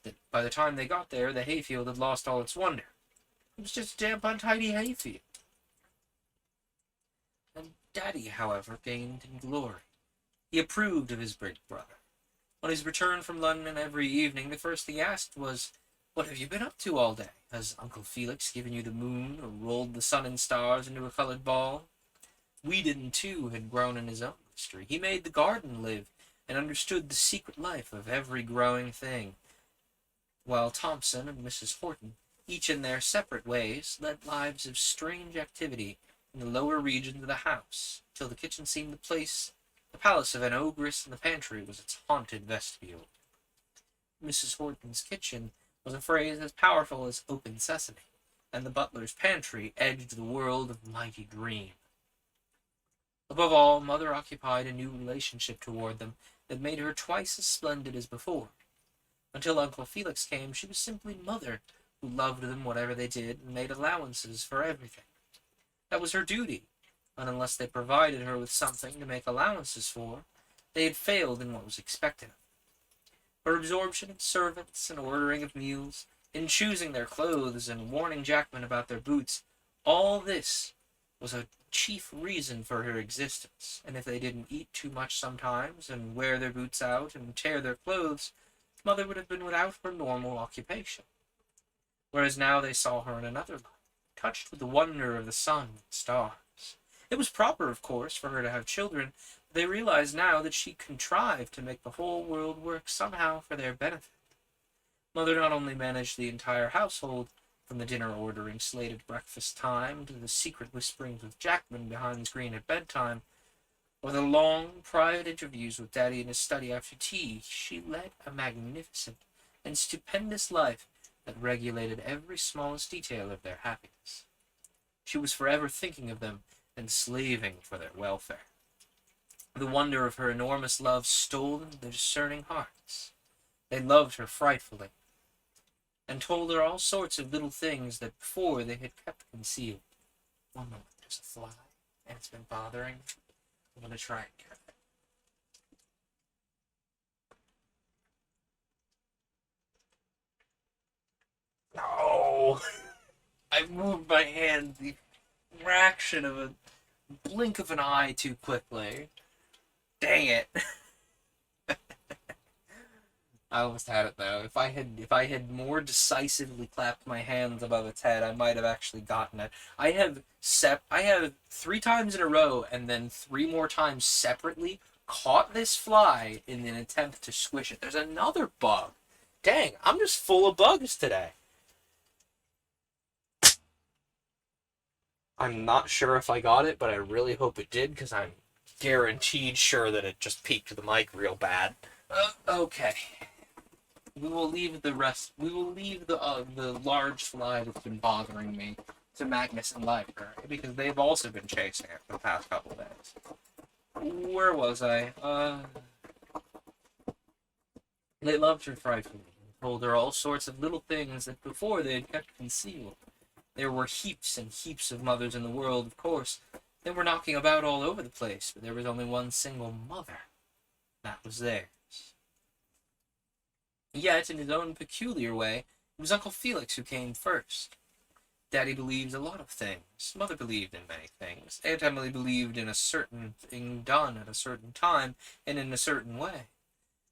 that by the time they got there, the hayfield had lost all its wonder. It was just a damp, untidy hayfield. And Daddy, however, gained in glory. He approved of his big brother. On his return from London every evening, the first thing he asked was, "What have you been up to all day? Has Uncle Felix given you the moon, or rolled the sun and stars into a colored ball?" Whedon, too, had grown in his own mystery. He made the garden live, and understood the secret life of every growing thing, while Thompson and Mrs. Horton, each in their separate ways, led lives of strange activity in the lower regions of the house, till the kitchen seemed the palace of an ogress, and the pantry was its haunted vestibule. Mrs. Horton's kitchen was a phrase as powerful as open sesame, and the butler's pantry edged the world of mighty dream. Above all, Mother occupied a new relationship toward them that made her twice as splendid as before. Until Uncle Felix came, she was simply Mother, who loved them whatever they did and made allowances for everything. That was her duty, and unless they provided her with something to make allowances for, they had failed in what was expected of them. Her absorption in servants and ordering of meals, in choosing their clothes and warning Jackman about their boots, all this was a chief reason for her existence, and if they didn't eat too much sometimes, and wear their boots out, and tear their clothes, Mother would have been without her normal occupation. Whereas now they saw her in another light, touched with the wonder of the sun and stars. It was proper, of course, for her to have children, but they realized now that she contrived to make the whole world work somehow for their benefit. Mother not only managed the entire household, from the dinner ordering slated breakfast time to the secret whisperings with Jackman behind the screen at bedtime, or the long private interviews with Daddy in his study after tea, she led a magnificent and stupendous life that regulated every smallest detail of their happiness. She was forever thinking of them and slaving for their welfare. The wonder of her enormous love stole into their discerning hearts. They loved her frightfully, and told her all sorts of little things that before they had kept concealed. One moment, there's a fly, and it's been bothering me. I'm going to try and get it. No! I moved my hand the fraction of a blink of an eye too quickly. Dang it. I almost had it though. If I had more decisively clapped my hands above its head, I might have actually gotten it. I have 3 times in a row and then 3 more times separately caught this fly in an attempt to squish it. There's another bug. Dang, I'm just full of bugs today. I'm not sure if I got it, but I really hope it did, because I'm guaranteed sure that it just peaked the mic real bad. Okay. We will leave the rest. We will leave the large fly that's been bothering me to Magnus and Library, because they've also been chasing it for the past couple of days. Where was I? They loved her frightfully, and told her all sorts of little things that before they had kept concealed. There were heaps and heaps of mothers in the world, of course. They were knocking about all over the place, but there was only one single mother. That was theirs. Yet, in his own peculiar way, it was Uncle Felix who came first. Daddy believed a lot of things. Mother believed in many things. Aunt Emily believed in a certain thing done at a certain time and in a certain way.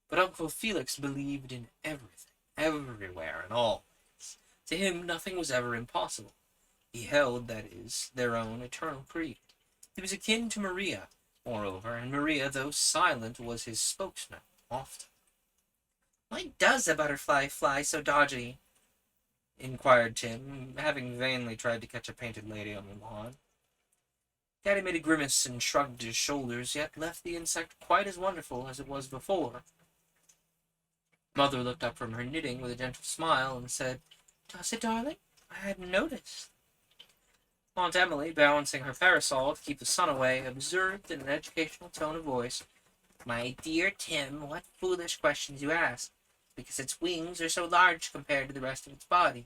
But Uncle Felix believed in everything, everywhere, and always. To him, nothing was ever impossible. He held, that is, their own eternal creed. He was akin to Maria, moreover, and Maria, though silent, was his spokesman, often. "Why does a butterfly fly so dodgy?" inquired Tim, having vainly tried to catch a painted lady on the lawn. Daddy made a grimace and shrugged his shoulders, yet left the insect quite as wonderful as it was before. Mother looked up from her knitting with a gentle smile and said, "Does it, darling? I hadn't noticed." Aunt Emily, balancing her parasol to keep the sun away, observed in an educational tone of voice, "My dear Tim, what foolish questions you ask, because its wings are so large compared to the rest of its body.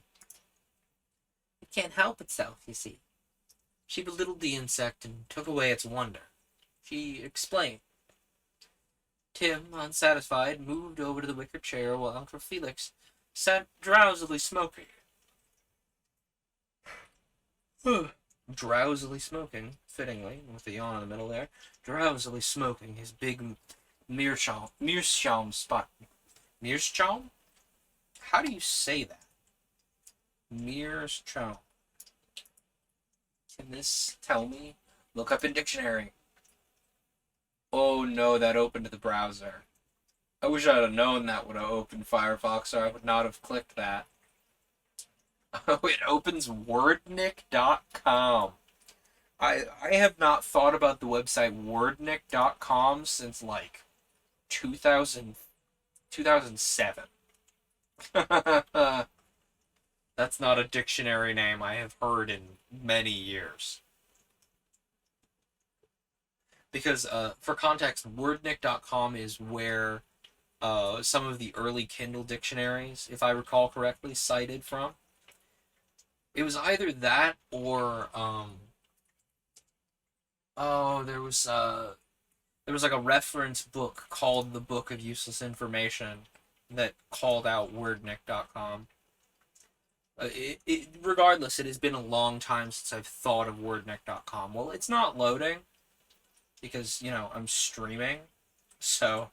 It can't help itself, you see." She belittled the insect and took away its wonder. She explained. Tim, unsatisfied, moved over to the wicker chair while Uncle Felix sat drowsily smoking. Drowsily smoking, fittingly, with the yawn in the middle there, drowsily smoking his big meerschaum spot. Meerschaum? How do you say that? Meerschaum. Can this tell me? Look up in dictionary. Oh no, that opened the browser. I wish I'd have known that would have opened Firefox, or I would not have clicked that. Oh, it opens wordnik.com. I have not thought about the website wordnik.com since like 2000, 2007. That's not a dictionary name I have heard in many years. Because, for context, wordnik.com is where some of the early Kindle dictionaries, if I recall correctly, cited from. It was either that or, there was like a reference book called The Book of Useless Information that called out wordnik.com. Regardless, it has been a long time since I've thought of wordnik.com. Well, it's not loading because, I'm streaming. So,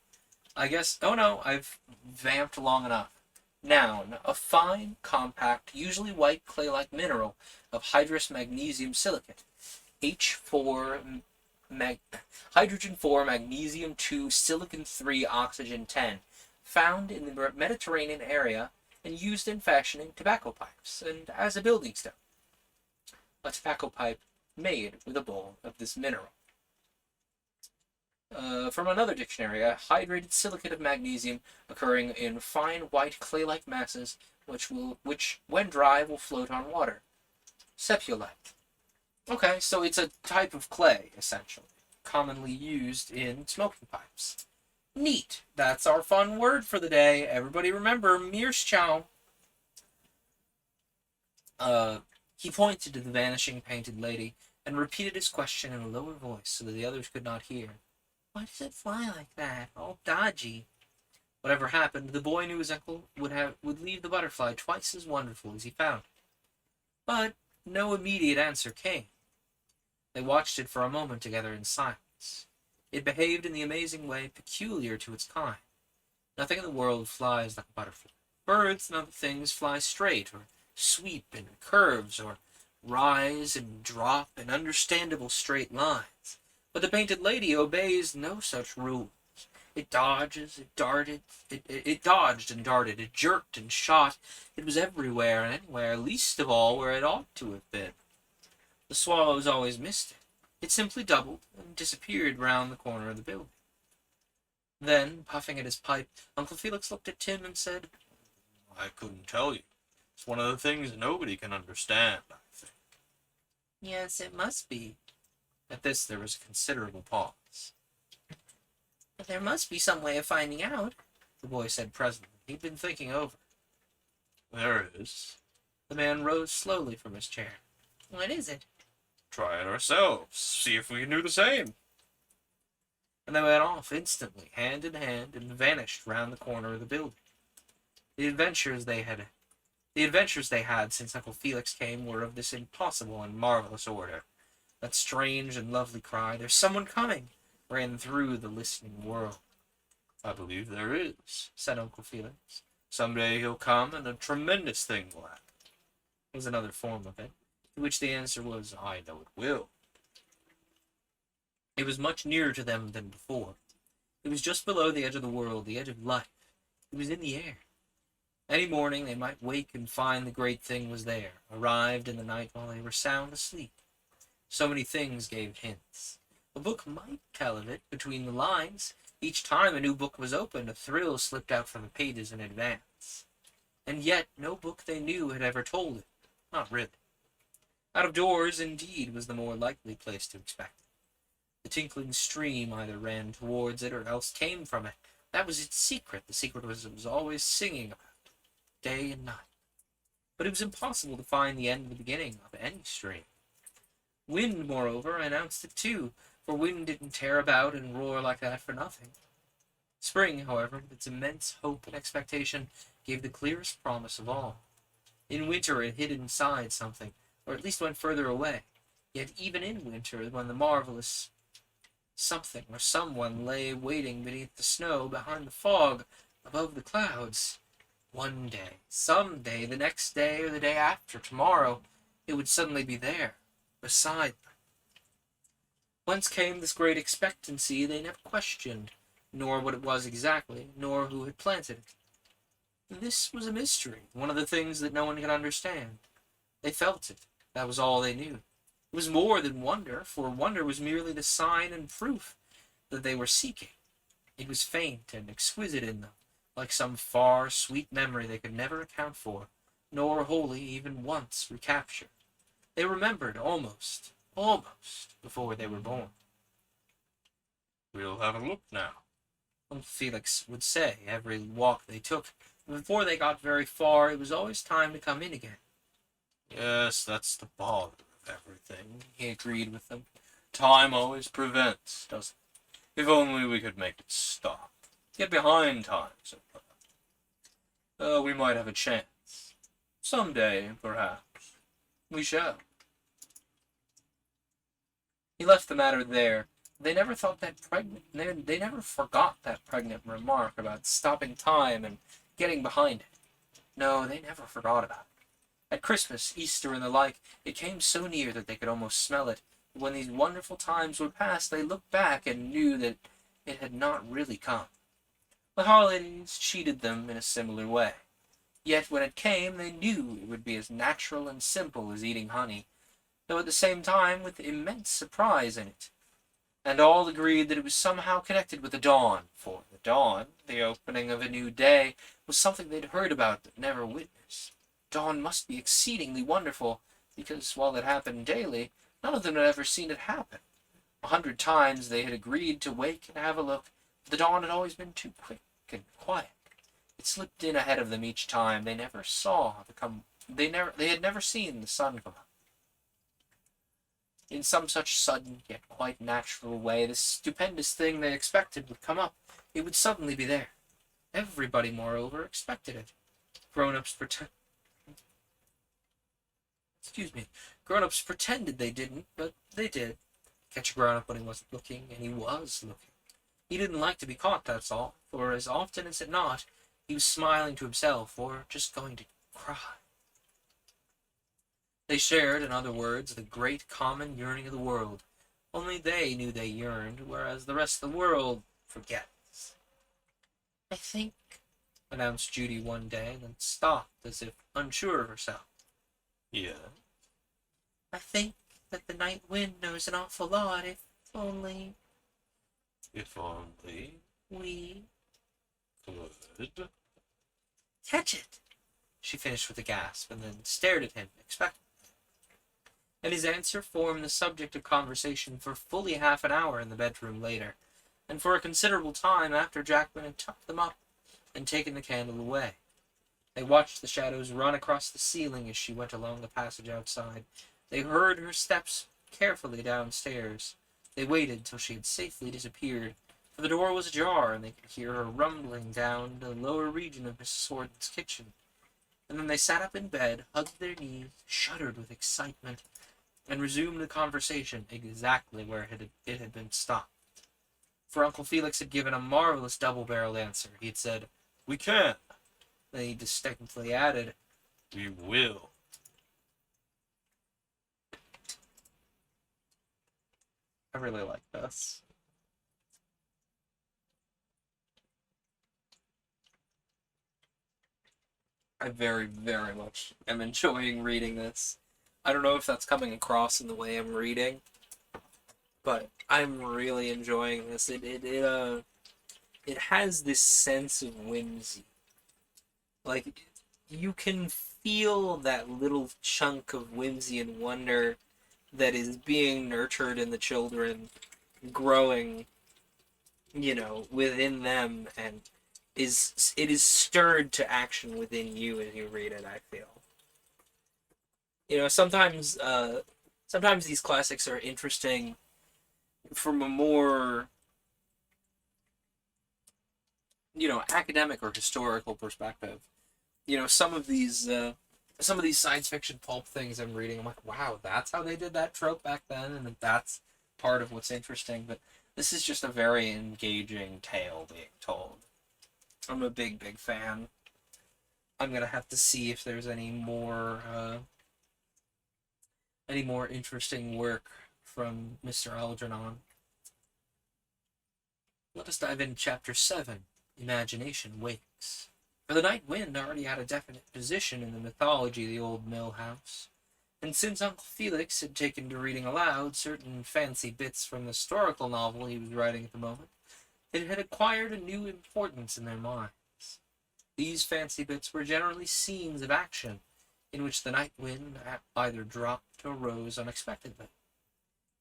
I guess, oh no, I've vamped long enough. Noun, a fine, compact, usually white clay-like mineral of hydrous magnesium silicate. H4 hydrogen 4, magnesium 2, silicon 3, oxygen 10. Found in the Mediterranean area and used in fashioning tobacco pipes and as a building stone. A tobacco pipe made with a bowl of this mineral. From another dictionary, a hydrated silicate of magnesium occurring in fine white clay-like masses, which when dry will float on water. Sepulite. Okay, so it's a type of clay, essentially, commonly used in smoking pipes. Neat. That's our fun word for the day. Everybody remember Meerschaum. He pointed to the vanishing painted lady and repeated his question in a lower voice so that the others could not hear. Why does it fly like that? All dodgy. Whatever happened, the boy knew his uncle would leave the butterfly twice as wonderful as he found it. But no immediate answer came. They watched it for a moment together in silence. It behaved in the amazing way peculiar to its kind. Nothing in the world flies like a butterfly. Birds and other things fly straight, or sweep in curves, or rise and drop in understandable straight lines. But the painted lady obeys no such rules. It dodges, it darted, it dodged and darted, it jerked and shot. It was everywhere and anywhere, least of all where it ought to have been. The swallows always missed it. It simply doubled and disappeared round the corner of the building. Then, puffing at his pipe, Uncle Felix looked at Tim and said, I couldn't tell you. It's one of the things nobody can understand, I think. Yes, it must be. At this there was a considerable pause. But there must be some way of finding out, the boy said presently. He'd been thinking over. There is. The man rose slowly from his chair. What is it? Try it ourselves. See if we can do the same. And they went off instantly, hand in hand, and vanished round the corner of the building. The adventures they had since Uncle Felix came were of this impossible and marvelous order. That strange and lovely cry, "There's someone coming!" ran through the listening world. I believe there is, said Uncle Felix. Some day he'll come, and a tremendous thing will happen. Was another form of it, to which the answer was, I know it will. It was much nearer to them than before. It was just below the edge of the world, the edge of life. It was in the air. Any morning they might wake and find the great thing was there, arrived in the night while they were sound asleep. So many things gave hints. A book might tell of it between the lines. Each time a new book was opened, a thrill slipped out from the pages in advance. And yet no book they knew had ever told it. Not really. Out of doors, indeed, was the more likely place to expect it. The tinkling stream either ran towards it or else came from it. That was its secret. The secret was it was always singing about it, day and night. But it was impossible to find the end and the beginning of any stream. Wind, moreover, announced it too, for wind didn't tear about and roar like that for nothing. Spring, however, with its immense hope and expectation, gave the clearest promise of all. In winter it hid inside something, or at least went further away. Yet even in winter, when the marvelous something or someone lay waiting beneath the snow, behind the fog, above the clouds, one day, some day, the next day, or the day after, tomorrow, it would suddenly be there, beside them. Whence came this great expectancy they never questioned, nor what it was exactly, nor who had planted it. This was a mystery, one of the things that no one could understand. They felt it. That was all they knew. It was more than wonder, for wonder was merely the sign and proof that they were seeking. It was faint and exquisite in them, like some far, sweet memory they could never account for, nor wholly even once recapture. They remembered almost, before they were born. We'll have a look now. Uncle Felix would say every walk they took. Before they got very far, it was always time to come in again. Yes, that's the bother of everything, he agreed with them. Time always prevents, doesn't it? If only we could make it stop. Get behind time, we might have a chance. Someday, perhaps. We shall. He left the matter there. They never thought that pregnant. They never forgot that pregnant remark about stopping time and getting behind it. No, they never forgot about it. At Christmas, Easter, and the like, it came so near that they could almost smell it. But when these wonderful times were past, they looked back and knew that it had not really come. The holidays cheated them in a similar way. Yet when it came, they knew it would be as natural and simple as eating honey, though at the same time with immense surprise in it. And all agreed that it was somehow connected with the dawn, for the dawn, the opening of a new day, was something they'd heard about but never witnessed. Dawn must be exceedingly wonderful, because while it happened daily, none of them had ever seen it happen. 100 times they had agreed to wake and have a look, but the dawn had always been too quick and quiet. It slipped in ahead of them each time. They never saw the come. They had never seen the sun come up. In some such sudden, yet quite natural way, this stupendous thing they expected would come up. It would suddenly be there. Everybody, moreover, expected it. Grown-ups pretended they didn't, but they did. Catch a grown-up when he wasn't looking, and he was looking. He didn't like to be caught, that's all, for as often as not, he was smiling to himself, or just going to cry. They shared, in other words, the great common yearning of the world. Only they knew they yearned, whereas the rest of the world forgets. "I think," announced Judy one day, then stopped as if unsure of herself. Yeah. "I think that the night wind knows an awful lot, if only If only we could. "Catch it!" she finished with a gasp, and then stared at him expectantly. And his answer formed the subject of conversation for fully half an hour in the bedroom later, and for a considerable time after Jackman had tucked them up and taken the candle away. They watched the shadows run across the ceiling as she went along the passage outside. They heard her steps carefully downstairs. They waited till she had safely disappeared, for the door was ajar, and they could hear her rumbling down the lower region of Mrs. Horton's kitchen. And then they sat up in bed, hugged their knees, shuddered with excitement, and resumed the conversation exactly where it had been stopped. For Uncle Felix had given a marvelous double-barreled answer. He had said, We can. then he distinctly added, We will. I really like this. I very, very much am enjoying reading this. I don't know if that's coming across in the way I'm reading, but I'm really enjoying this. It has this sense of whimsy. Like, you can feel that little chunk of whimsy and wonder that is being nurtured in the children, growing, within them, and it is stirred to action within you as you read it, I feel. Sometimes these classics are interesting from a more, academic or historical perspective. Some of these science fiction pulp things I'm reading, I'm like, wow, that's how they did that trope back then, and that's part of what's interesting. But this is just a very engaging tale being told. I'm a big, big fan. I'm gonna have to see if there's any more interesting work from Mr. Algernon. Let us dive into Chapter 7, Imagination Wakes. For the night wind already had a definite position in the mythology of the old mill house. And since Uncle Felix had taken to reading aloud certain fancy bits from the historical novel he was writing at the moment, it had acquired a new importance in their minds. These fancy bits were generally scenes of action, in which the night wind either dropped or rose unexpectedly.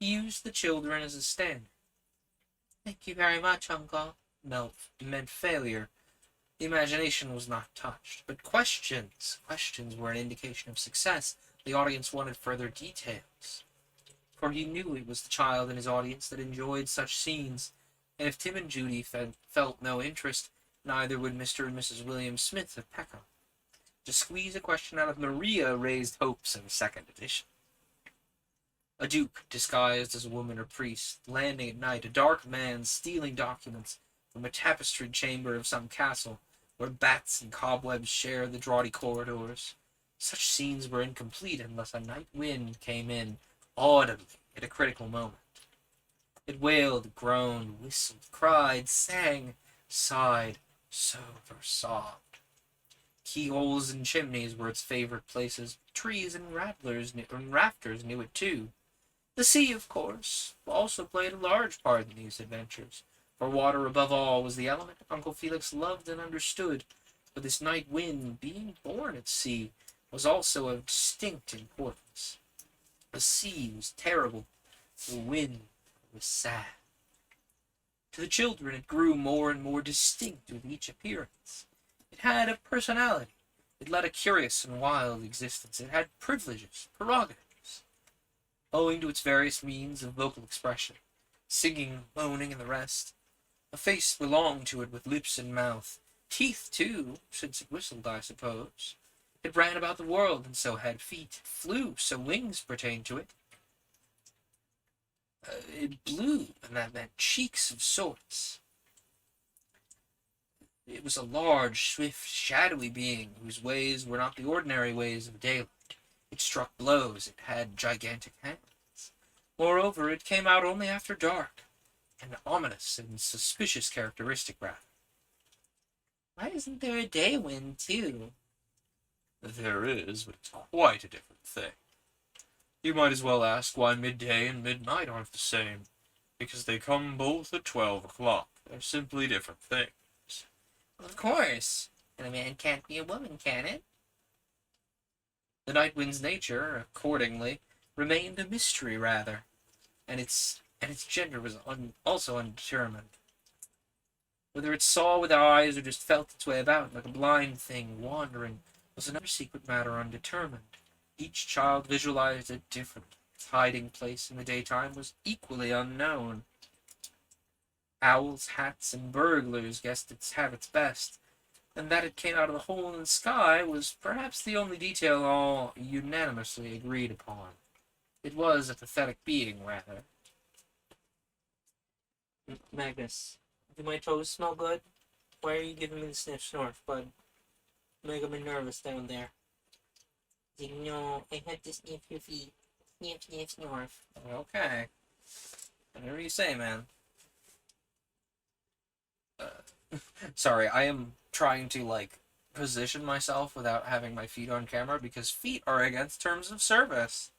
He used the children as a standard. Thank you very much, Uncle. Meant failure. The imagination was not touched, but questions were an indication of success. The audience wanted further details, for he knew it was the child in his audience that enjoyed such scenes, and if Tim and Judy felt no interest, neither would Mr. and Mrs. William Smith of Peckham. To squeeze a question out of Maria raised hopes in the second edition. A duke, disguised as a woman or priest, landing at night, a dark man stealing documents from a tapestried chamber of some castle, where bats and cobwebs share the draughty corridors. Such scenes were incomplete unless a night wind came in audibly at a critical moment. It wailed, groaned, whistled, cried, sang, sighed, sewed, or sobbed. Keyholes and chimneys were its favorite places. Trees and rafters knew it too. The sea, of course, also played a large part in these adventures, for water above all was the element Uncle Felix loved and understood, but this night wind, being born at sea, was also of distinct importance. The sea was terrible, the wind was sad. To the children it grew more and more distinct with each appearance. It had a personality. It led a curious and wild existence. It had privileges, prerogatives. Owing to its various means of vocal expression, singing, moaning, and the rest, a face belonged to it with lips and mouth, teeth too, since it whistled, I suppose. It ran about the world, and so had feet. It flew, so wings pertained to it. It blew, and that meant cheeks of sorts. It was a large, swift, shadowy being, whose ways were not the ordinary ways of daylight. It struck blows. It had gigantic hands. Moreover, it came out only after dark, an ominous and suspicious characteristic, rather. Why isn't there a day wind, too? There is, but it's quite a different thing. You might as well ask why midday and midnight aren't the same, because they come both at 12 o'clock. They're simply different things. Of course. And a man can't be a woman, can it? The night wind's nature, accordingly, remained a mystery rather, and its gender was also undetermined. Whether it saw with eyes or just felt its way about like a blind thing wandering was another secret matter undetermined. Each child visualized it differently. Its hiding place in the daytime was equally unknown. Owls, hats, and burglars guessed its habits best, and that it came out of the hole in the sky was perhaps the only detail all unanimously agreed upon. It was a pathetic being, rather. Magnus, do my toes smell good? Why are you giving me the sniff snorf, bud? Making me nervous down there. No, I had to sniff your feet. Sniff, sniff, snorf. Okay. Whatever you say, man. Sorry, I am trying to, position myself without having my feet on camera because feet are against terms of service.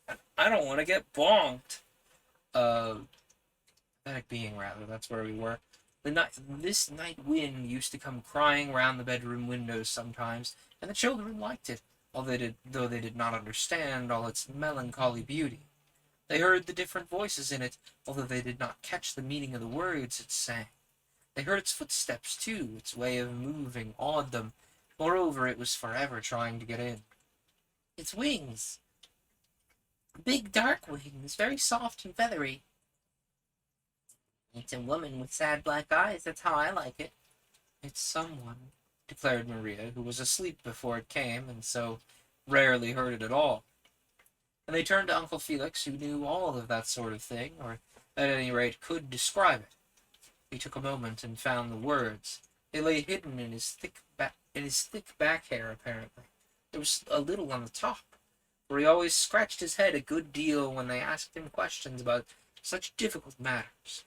And I don't want to get bonked. Pathetic being, rather. That's where we were. This night wind used to come crying round the bedroom windows sometimes, and the children liked it, though they did not understand all its melancholy beauty. They heard the different voices in it, although they did not catch the meaning of the words it sang. They heard its footsteps, too. Its way of moving awed them. Moreover, it was forever trying to get in. Its wings. Big dark wings, very soft and feathery. It's a woman with sad black eyes, that's how I like it. It's someone, declared Maria, who was asleep before it came, and so rarely heard it at all. And they turned to Uncle Felix, who knew all of that sort of thing, or at any rate could describe it. He took a moment and found the words. They lay hidden in his thick back hair, apparently. There was a little on the top, for he always scratched his head a good deal when they asked him questions about such difficult matters.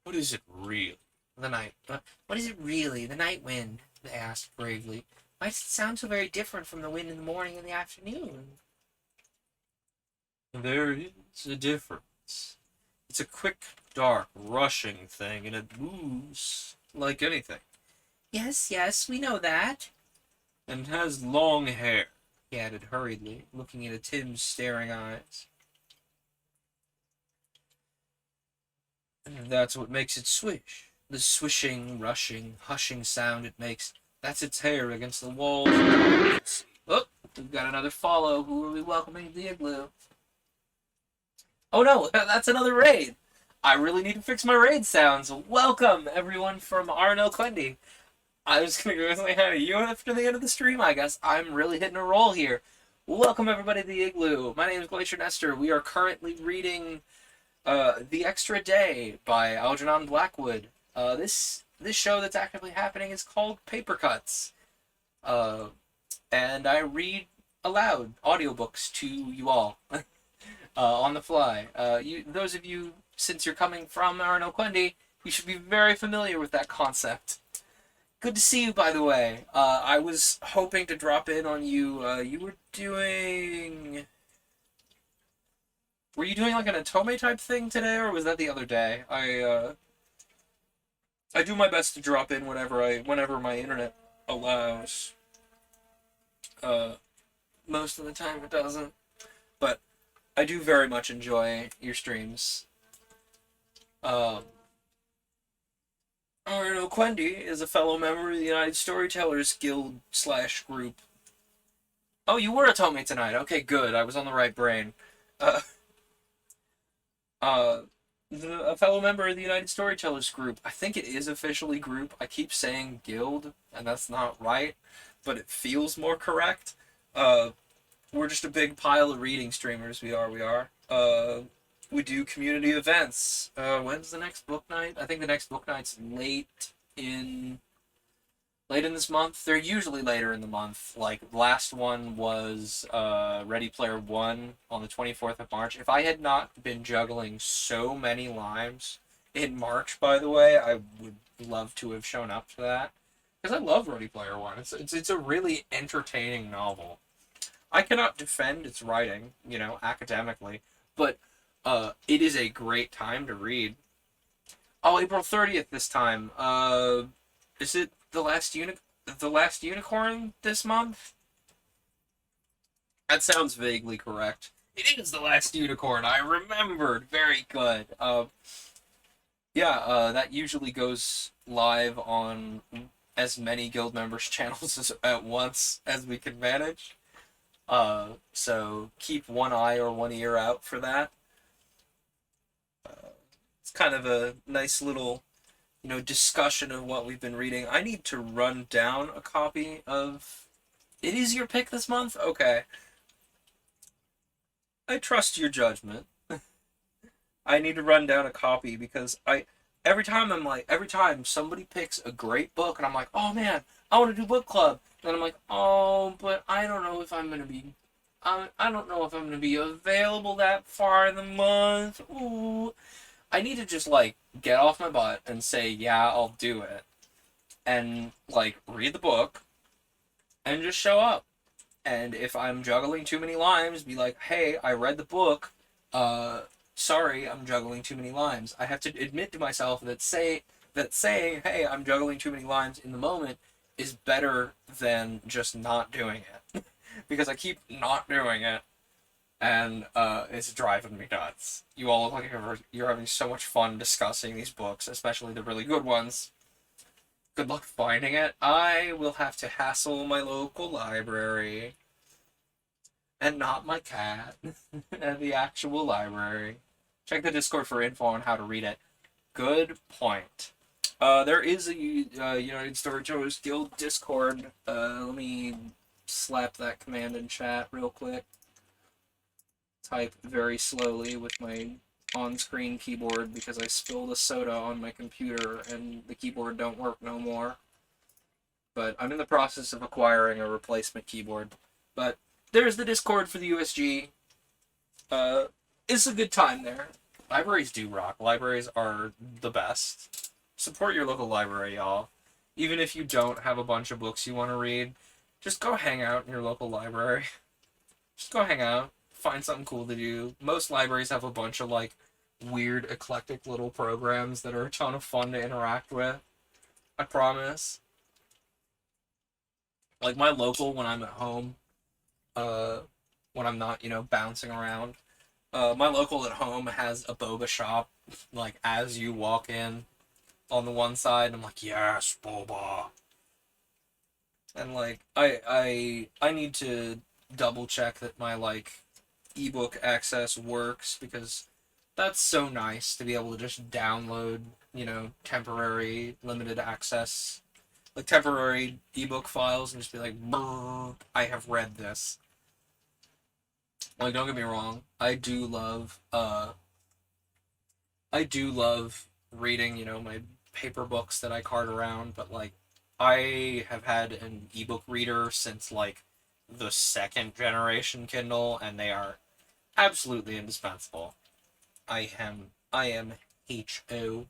What is it really? What is it really? The night wind, they asked bravely. Why does it sound so very different from the wind in the morning and the afternoon? There is a difference. It's a quick, dark, rushing thing, and it moves like anything. Yes, yes, we know that. And has long hair, he added hurriedly, looking into Tim's staring eyes. And that's what makes it swish. The swishing, rushing, hushing sound it makes. That's its hair against the walls. Oh, we've got another follow. Who are we welcoming to the igloo? Oh no, that's another raid. I really need to fix my raid sounds. Welcome, everyone from Arno Quendy. I was going to go say hi to you after the end of the stream, I guess. I'm really hitting a roll here. Welcome, everybody, to the igloo. My name is Glacier Nestor. We are currently reading The Extra Day by Algernon Blackwood. This show that's actively happening is called Paper Cuts. And I read aloud audiobooks to you all on the fly. Those of you, since you're coming from Arno Quendy, you should be very familiar with that concept. Good to see you, by the way. I was hoping to drop in on you. Were you doing like an Otome type thing today, or was that the other day? I do my best to drop in whenever my internet allows. Most of the time it doesn't, but I do very much enjoy your streams. Arno Quendy is a fellow member of the United Storytellers Guild / group. Oh, you were a Otome tonight. Okay, good. I was on the right brain. A fellow member of the United Storytellers group. I think it is officially group. I keep saying guild, and that's not right, but it feels more correct. We're just a big pile of reading streamers. We are. We do community events. When's the next book night? I think the next book night's late in this month. They're usually later in the month. Like, last one was Ready Player One on the 24th of March. If I had not been juggling so many limes in March, by the way, I would love to have shown up to that. Because I love Ready Player One. It's a really entertaining novel. I cannot defend its writing, academically, but it is a great time to read. Oh, April 30th this time. Is it the last unicorn this month? That sounds vaguely correct. It is the last unicorn. I remembered. Very good. That usually goes live on as many guild members' channels at once as we can manage. So keep one eye or one ear out for that. It's kind of a nice little, discussion of what we've been reading. I need to run down a copy of... It is your pick this month? Okay. I trust your judgment. I need to run down a copy because every time somebody picks a great book and I'm like, oh man, I want to do book club. Then I'm like, oh, but I don't know if I'm going to be... I don't know if I'm going to be available that far in the month. Ooh. I need to just, get off my butt and say, yeah, I'll do it. And, read the book and just show up. And if I'm juggling too many limes, be like, hey, I read the book. Sorry, I'm juggling too many limes. I have to admit to myself that saying, hey, I'm juggling too many limes in the moment is better than just not doing it. Because I keep not doing it, and it's driving me nuts. You all look like you're having so much fun discussing these books, especially the really good ones. Good luck finding it. I will have to hassle my local library, and not my cat, at the actual library. Check the Discord for info on how to read it. Good point. There is a United Storytellers Guild Discord. Let me slap that command in chat real quick. Type very slowly with my on-screen keyboard because I spilled a soda on my computer and the keyboard don't work no more. But I'm in the process of acquiring a replacement keyboard. But there's the Discord for the USG. It's a good time there. Libraries do rock. Libraries are the best. Support your local library, y'all. Even if you don't have a bunch of books you want to read, just go hang out in your local library. Just go hang out. find something cool to do. Most libraries have a bunch of like weird, eclectic little programs that are a ton of fun to interact with. I promise. Like my local, when I'm at home, uh, when I'm not, bouncing around, my local at home has a boba shop. Like as you walk in, on the one side, I'm like, yes, boba. And like, I need to double check that my like ebook access works because that's so nice to be able to just download, temporary limited access, like temporary ebook files and just be like, "Brr, I have read this." Like, don't get me wrong, I do love reading, my paper books that I cart around, but like, I have had an ebook reader since like the second generation Kindle, and they are absolutely indispensable. I am HO.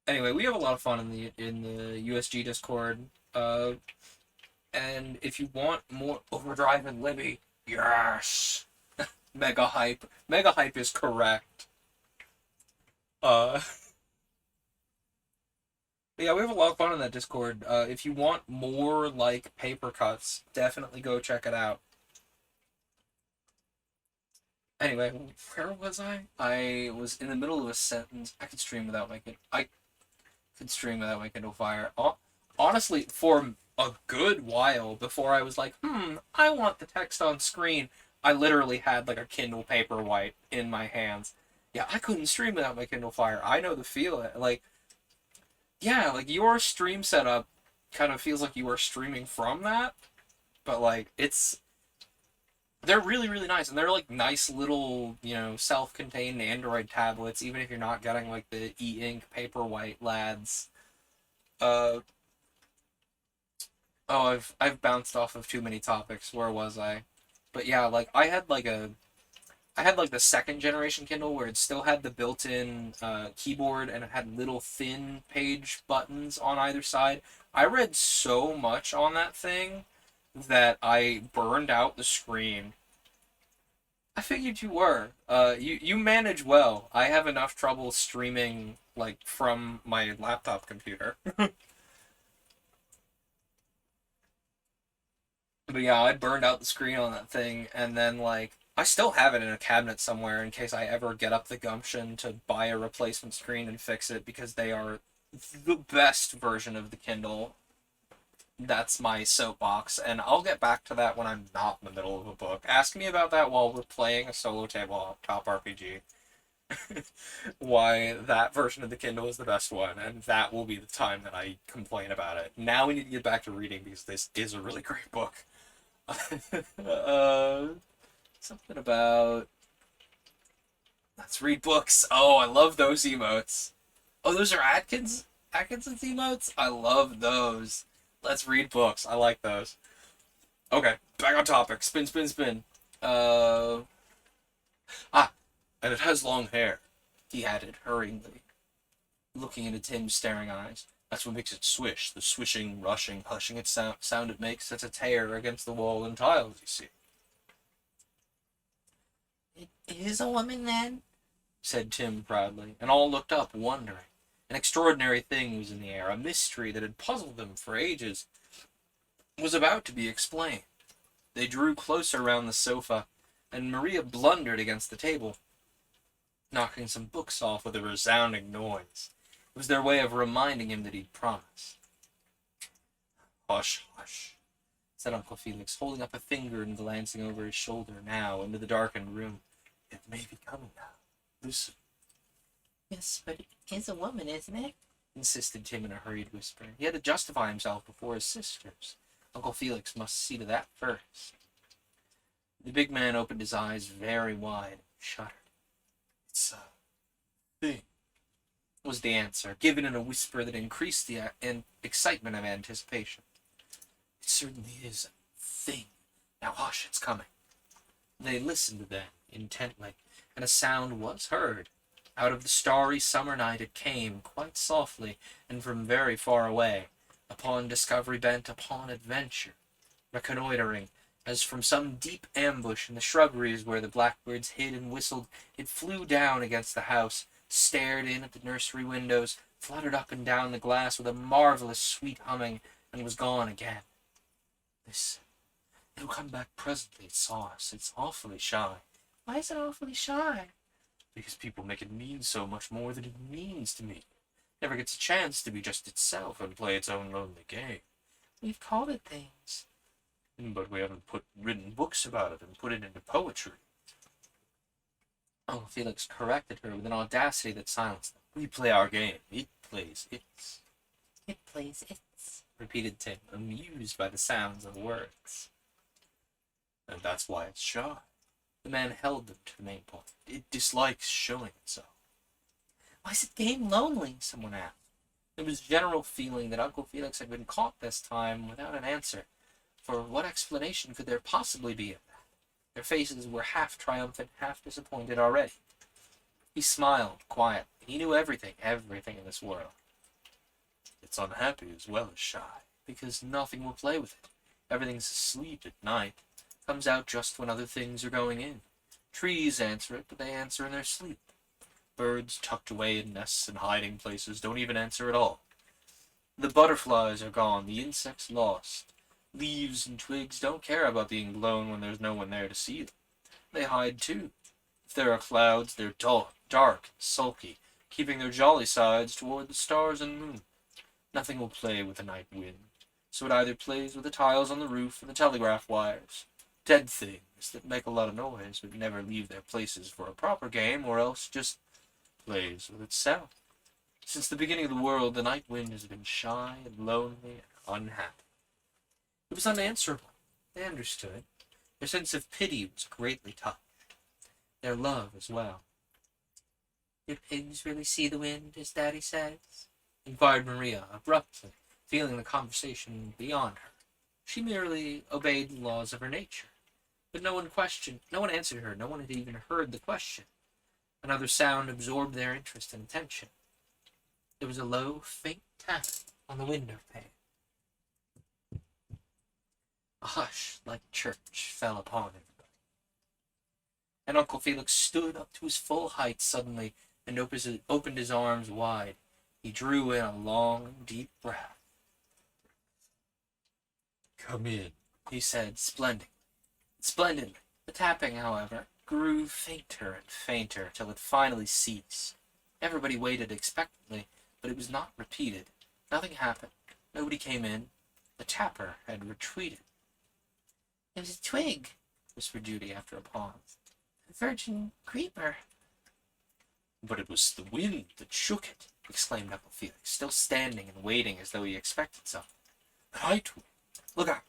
Anyway, we have a lot of fun in the USG Discord. And if you want more Overdrive and Libby, yes, mega hype. Mega hype is correct. Uh, yeah, we have a lot of fun in that Discord. If you want more like paper cuts, definitely go check it out. Anyway, where was I? I was in the middle of a sentence. I could stream without my Kindle Fire. Honestly, for a good while before I was like, I want the text on screen, I literally had like a Kindle Paperwhite in my hands. Yeah, I couldn't stream without my Kindle Fire. I know the feel. Like, yeah, like your stream setup kind of feels like you are streaming from that, but like they're really, really nice, and they're like nice little, self-contained Android tablets, even if you're not getting like the e-ink Paperwhite lads. Oh, I've bounced off of too many topics. Where was I? But yeah, like I had like the second generation Kindle where it still had the built-in keyboard and it had little thin page buttons on either side. I read so much on that thing that I burned out the screen. I figured you were. You manage well. I have enough trouble streaming like from my laptop computer. But yeah, I burned out the screen on that thing, and then like I still have it in a cabinet somewhere in case I ever get up the gumption to buy a replacement screen and fix it because they are the best version of the Kindle. That's my soapbox, and I'll get back to that when I'm not in the middle of a book. Ask me about that while we're playing a solo tabletop RPG. Why that version of the Kindle is the best one, and that will be the time that I complain about it. Now we need to get back to reading because this is a really great book. uh, Something about let's read books. Oh, I love those emotes. Oh, those are Atkinson's emotes. I love those. Let's read books. I like those. Okay, back on topic. Spin, spin, spin. And it has long hair. He added hurriedly, looking into Tim's staring eyes. That's what makes it swish. The swishing, rushing, hushing it sound it makes sets a tear against the wall and tiles, you see. It is a woman, then? Said Tim proudly, and all looked up, wondering. An extraordinary thing was in the air. A mystery that had puzzled them for ages was about to be explained. They drew closer round the sofa, and Maria blundered against the table, knocking some books off with a resounding noise. It was their way of reminding him that he'd promised. Hush, hush, said Uncle Felix, holding up a finger and glancing over his shoulder now into the darkened room. It may be coming now. Listen. Yes, but it is a woman, isn't it? Insisted Tim in a hurried whisper. He had to justify himself before his sisters. Uncle Felix must see to that first. The big man opened his eyes very wide and shuddered. It's a thing, was the answer, given in a whisper that increased the excitement of anticipation. It certainly is a thing. Now hush, it's coming. They listened then, intently, and a sound was heard. Out of the starry summer night it came, quite softly, and from very far away, upon discovery bent upon adventure, reconnoitering, As from some deep ambush in the shrubberies where the blackbirds hid and whistled, it flew down against the house, stared in at the nursery windows, fluttered up and down the glass with a marvelous sweet humming, and was gone again. Listen. It'll come back presently. It saw us. It's awfully shy. Why is it awfully shy? Because people make it mean so much more than it means to me. Never gets a chance to be just itself and play its own lonely game. We've called it things. But we haven't written books about it and put it into poetry. Oh, Felix corrected her with an audacity that silenced them. We play our game. It plays its. It plays its. Repeated Tim, amused by the sounds of words. And that's why it's shy. The man held them to the main point. It dislikes showing itself. Why is the game lonely? Someone asked. There was general feeling that Uncle Felix had been caught this time without an answer. For what explanation could there possibly be of that? Their faces were half triumphant, half disappointed already. He smiled quietly. He knew everything in this world. It's unhappy as well as shy, because nothing will play with it. Everything's asleep at night. Comes out just when other things are going in. Trees answer it, but they answer in their sleep. Birds tucked away in nests and hiding places don't even answer at all. The butterflies are gone, the insects lost. Leaves and twigs don't care about being blown when there's no one there to see them. They hide too. If there are clouds, they're dark and sulky, keeping their jolly sides toward the stars and moon. Nothing will play with the night wind, so it either plays with the tiles on the roof and the telegraph wires. Dead things that make a lot of noise but never leave their places for a proper game, or else just plays with itself. Since the beginning of the world, the night wind has been shy and lonely and unhappy. It was unanswerable. They understood. Their sense of pity was greatly touched. Their love as well. Do pigs really see the wind, as Daddy says? Inquired Maria abruptly, feeling the conversation beyond her. She merely obeyed the laws of her nature. But no one answered her, no one had even heard the question. Another sound absorbed their interest and attention. There was a low, faint tap on the window pane. A hush, like church, fell upon everybody. And Uncle Felix stood up to his full height suddenly and opened his arms wide. He drew in a long, deep breath. "Come in," he said, splendidly. The tapping, however, grew fainter and fainter till it finally ceased. Everybody waited expectantly, but it was not repeated. Nothing happened. Nobody came in. The tapper had retreated. It was a twig, whispered Judy after a pause. a virgin creeper. But it was the wind that shook it, exclaimed Uncle Felix, still standing and waiting as though he expected something. The night wind! Look out!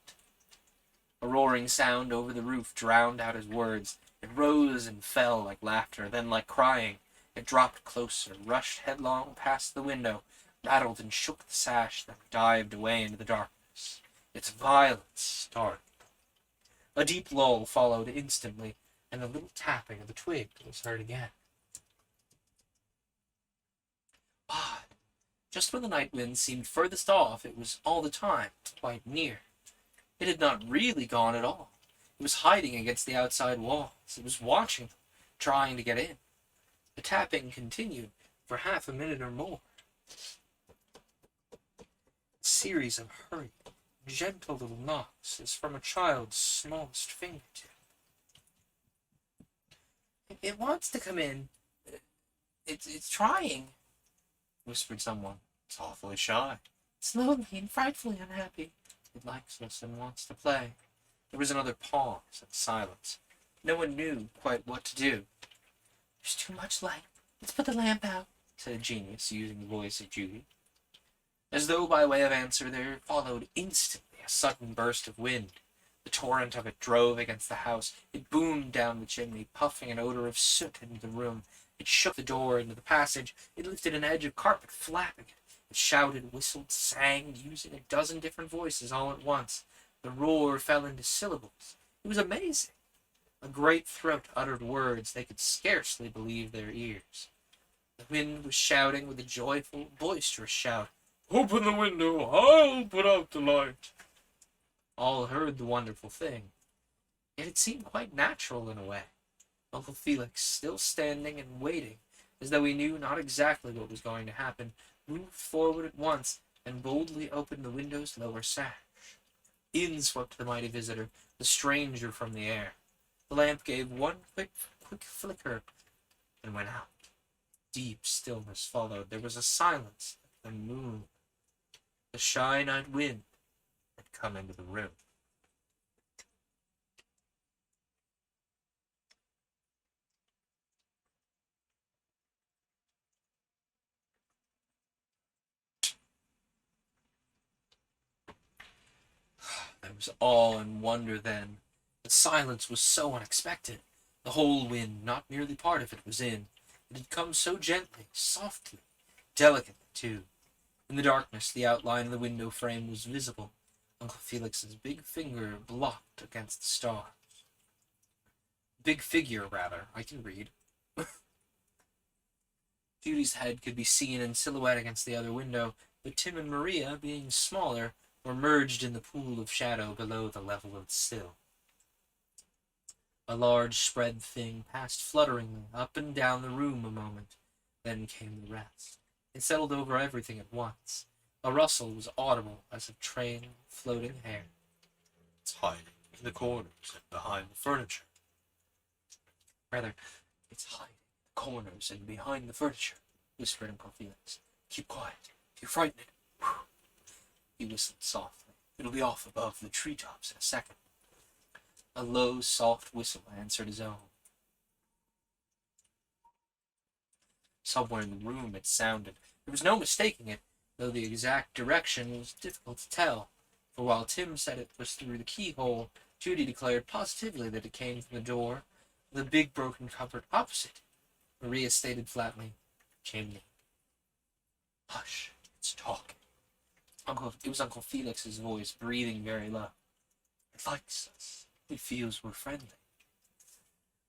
A roaring sound over the roof drowned out his words. It rose and fell like laughter, then like crying. It dropped closer, rushed headlong past the window, rattled and shook the sash, then dived away into the darkness. Its violence startled. A deep lull followed instantly, and the little tapping of the twig was heard again. Odd. Just when the night wind seemed furthest off, it was all the time quite near. It had not really gone at all. It was hiding against the outside walls. It was watching them, trying to get in. The tapping continued for half a minute or more. A series of hurried, gentle little knocks as from a child's smallest fingertip. It wants to come in. It's trying. Whispered someone. It's awfully shy. It's lonely and frightfully unhappy. It likes us and wants to play. There was another pause and silence. No one knew quite what to do. There's too much light. Let's put the lamp out, said a genius, using the voice of Judy. As though by way of answer, there followed instantly a sudden burst of wind. The torrent of it drove against the house. It boomed down the chimney, puffing an odor of soot into the room. It shook the door into the passage. It lifted an edge of carpet, flapping it. It shouted, whistled, sang, using a dozen different voices all at once. The roar fell into syllables. It was amazing. A great throat uttered words they could scarcely believe their ears. The wind was shouting with a joyful, boisterous shout. "Open the window! I'll put out the light!" All heard the wonderful thing. Yet it seemed quite natural in a way. Uncle Felix, still standing and waiting, as though he knew not exactly what was going to happen, moved forward at once and boldly opened the window's lower sash. In swept the mighty visitor, the stranger from the air. The lamp gave one quick flicker and went out. Deep stillness followed. There was a silence like the moon. The shy night wind had come into the room. There was awe and wonder then. The silence was so unexpected. The whole wind, not merely part of it, was in. It had come so gently, softly, delicately, too. In the darkness, the outline of the window frame was visible. Uncle Felix's big finger blocked against the stars. Big figure, rather. I can read. Judy's head could be seen in silhouette against the other window, but Tim and Maria, being smaller, were merged in the pool of shadow below the level of the sill. A large spread thing passed flutteringly up and down the room a moment. Then came the rest. It settled over everything at once. A rustle was audible as of trailing, floating hair. It's hiding in the corners and behind the furniture. Rather, it's hiding in the corners and behind the furniture, whispered Uncle Felix. Keep quiet. You're frightened. He whistled softly. It'll be off above the treetops in a second. A low, soft whistle answered his own. Somewhere in the room it sounded. There was no mistaking it, though the exact direction was difficult to tell, for while Tim said it was through the keyhole, Judy declared positively that it came from the door of the big broken cupboard opposite. Maria stated flatly, chimney. Hush, it's talking. It was Uncle Felix's voice, breathing very low. It likes us. It feels we're friendly.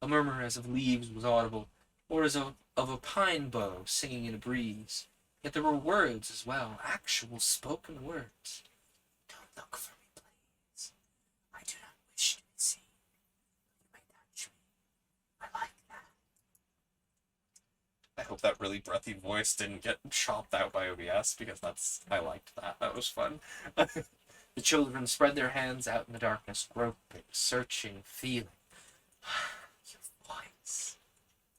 A murmur as of leaves was audible, or as of a pine bough singing in a breeze. Yet there were words as well, actual spoken words. Don't look for me, please. I do not wish to be seen. You may touch me. I like that. I hope that really breathy voice didn't get chopped out by OBS, because I liked that. That was fun. The children spread their hands out in the darkness, groping, searching, feeling. Your voice.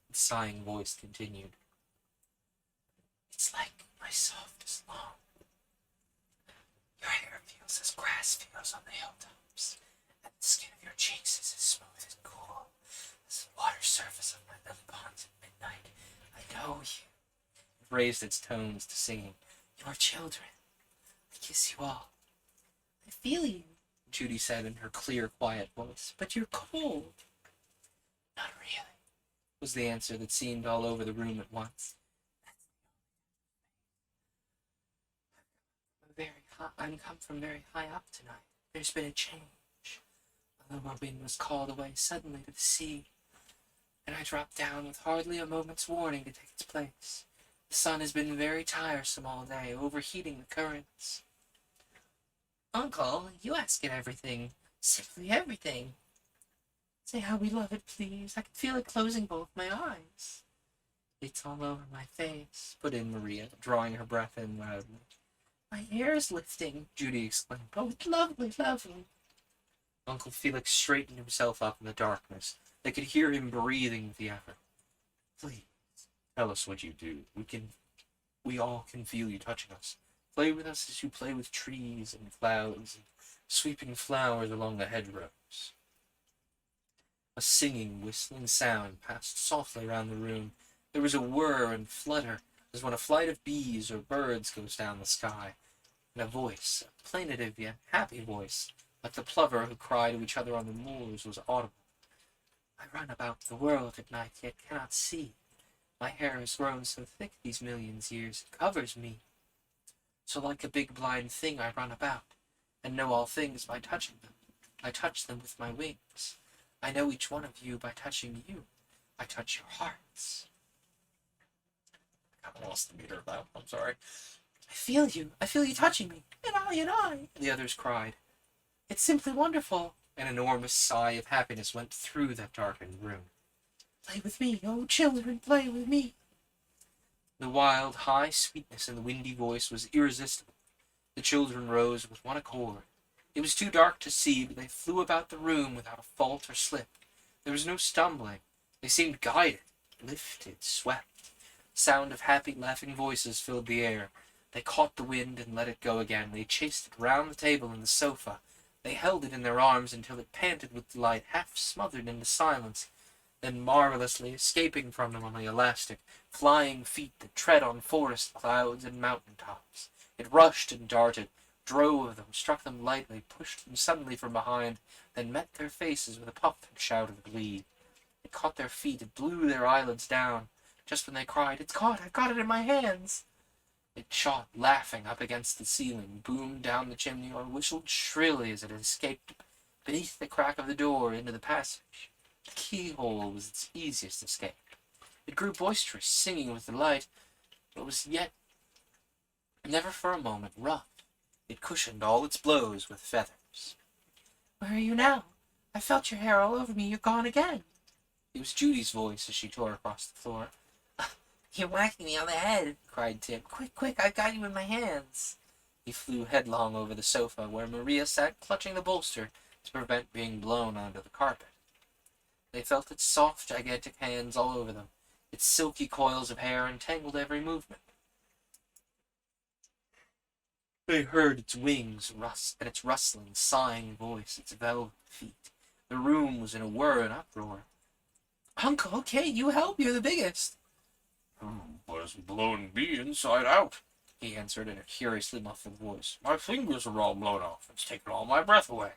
The sighing voice continued. It's like my softest lawn. Your hair feels as grass feels on the hilltops, and the skin of your cheeks is as smooth and cool as the water surface of my lily ponds at midnight. I know you. It raised its tones to singing. Your children. I kiss you all. I feel you, Judy said in her clear, quiet voice. But you're cold. Not really, was the answer that seemed all over the room at once. I'm come from very high up tonight. There's been a change. A lower wind was called away suddenly to the sea, and I dropped down with hardly a moment's warning to take its place. The sun has been very tiresome all day, overheating the currents. Uncle, you ask it everything. Simply everything. Say how we love it, please. I can feel it closing both my eyes. It's all over my face, put in Maria, drawing her breath in loudly. My hair is lifting, Judy exclaimed. Oh, it's lovely, lovely. Uncle Felix straightened himself up in the darkness. They could hear him breathing with the effort. Please, tell us what you do. We all can feel you touching us. Play with us as you play with trees and clouds and sweeping flowers along the hedgerows. A singing, whistling sound passed softly round the room. There was a whir and flutter, as when a flight of bees or birds goes down the sky, and a voice, a plaintive yet happy voice, like the plover who cry to each other on the moors, was audible. I run about the world at night, yet cannot see. My hair has grown so thick these millions years, it covers me. So like a big blind thing I run about, and know all things by touching them. I touch them with my wings. I know each one of you by touching you. I touch your hearts. I kind of lost the meter of that. I'm sorry. I feel you. I feel you touching me. And I. The others cried. It's simply wonderful. An enormous sigh of happiness went through that darkened room. Play with me, oh children, play with me. The wild, high sweetness in the windy voice was irresistible. The children rose with one accord. It was too dark to see, but they flew about the room without a fault or slip. There was no stumbling. They seemed guided, lifted, swept. The sound of happy, laughing voices filled the air. They caught the wind and let it go again. They chased it round the table and the sofa. They held it in their arms until it panted with delight, half smothered into silence, then marvelously escaping from them on the elastic, flying feet that tread on forest clouds and mountain tops. It rushed and darted, drove them, struck them lightly, pushed them suddenly from behind, then met their faces with a puff and shout of glee. It caught their feet, it blew their eyelids down. Just when they cried, "It's caught! I've got it in my hands!" It shot, laughing, up against the ceiling, boomed down the chimney, or whistled shrilly as it escaped beneath the crack of the door into the passage. The keyhole was its easiest escape. It grew boisterous, singing with delight, but was yet never for a moment rough. It cushioned all its blows with feathers. Where are you now? I felt your hair all over me. You're gone again. It was Judy's voice as she tore across the floor. You're whacking me on the head, cried Tim. Quick, quick, I've got you in my hands. He flew headlong over the sofa, where Maria sat clutching the bolster to prevent being blown onto the carpet. They felt its soft, gigantic hands all over them. Its silky coils of hair entangled every movement. They heard its wings and its rustling, sighing voice, its velvet feet. The room was in a whir and uproar. Uncle, Kate, you help. You're the biggest. But it's blown me inside out, he answered in a curiously muffled voice. My fingers are all blown off. It's taken all my breath away.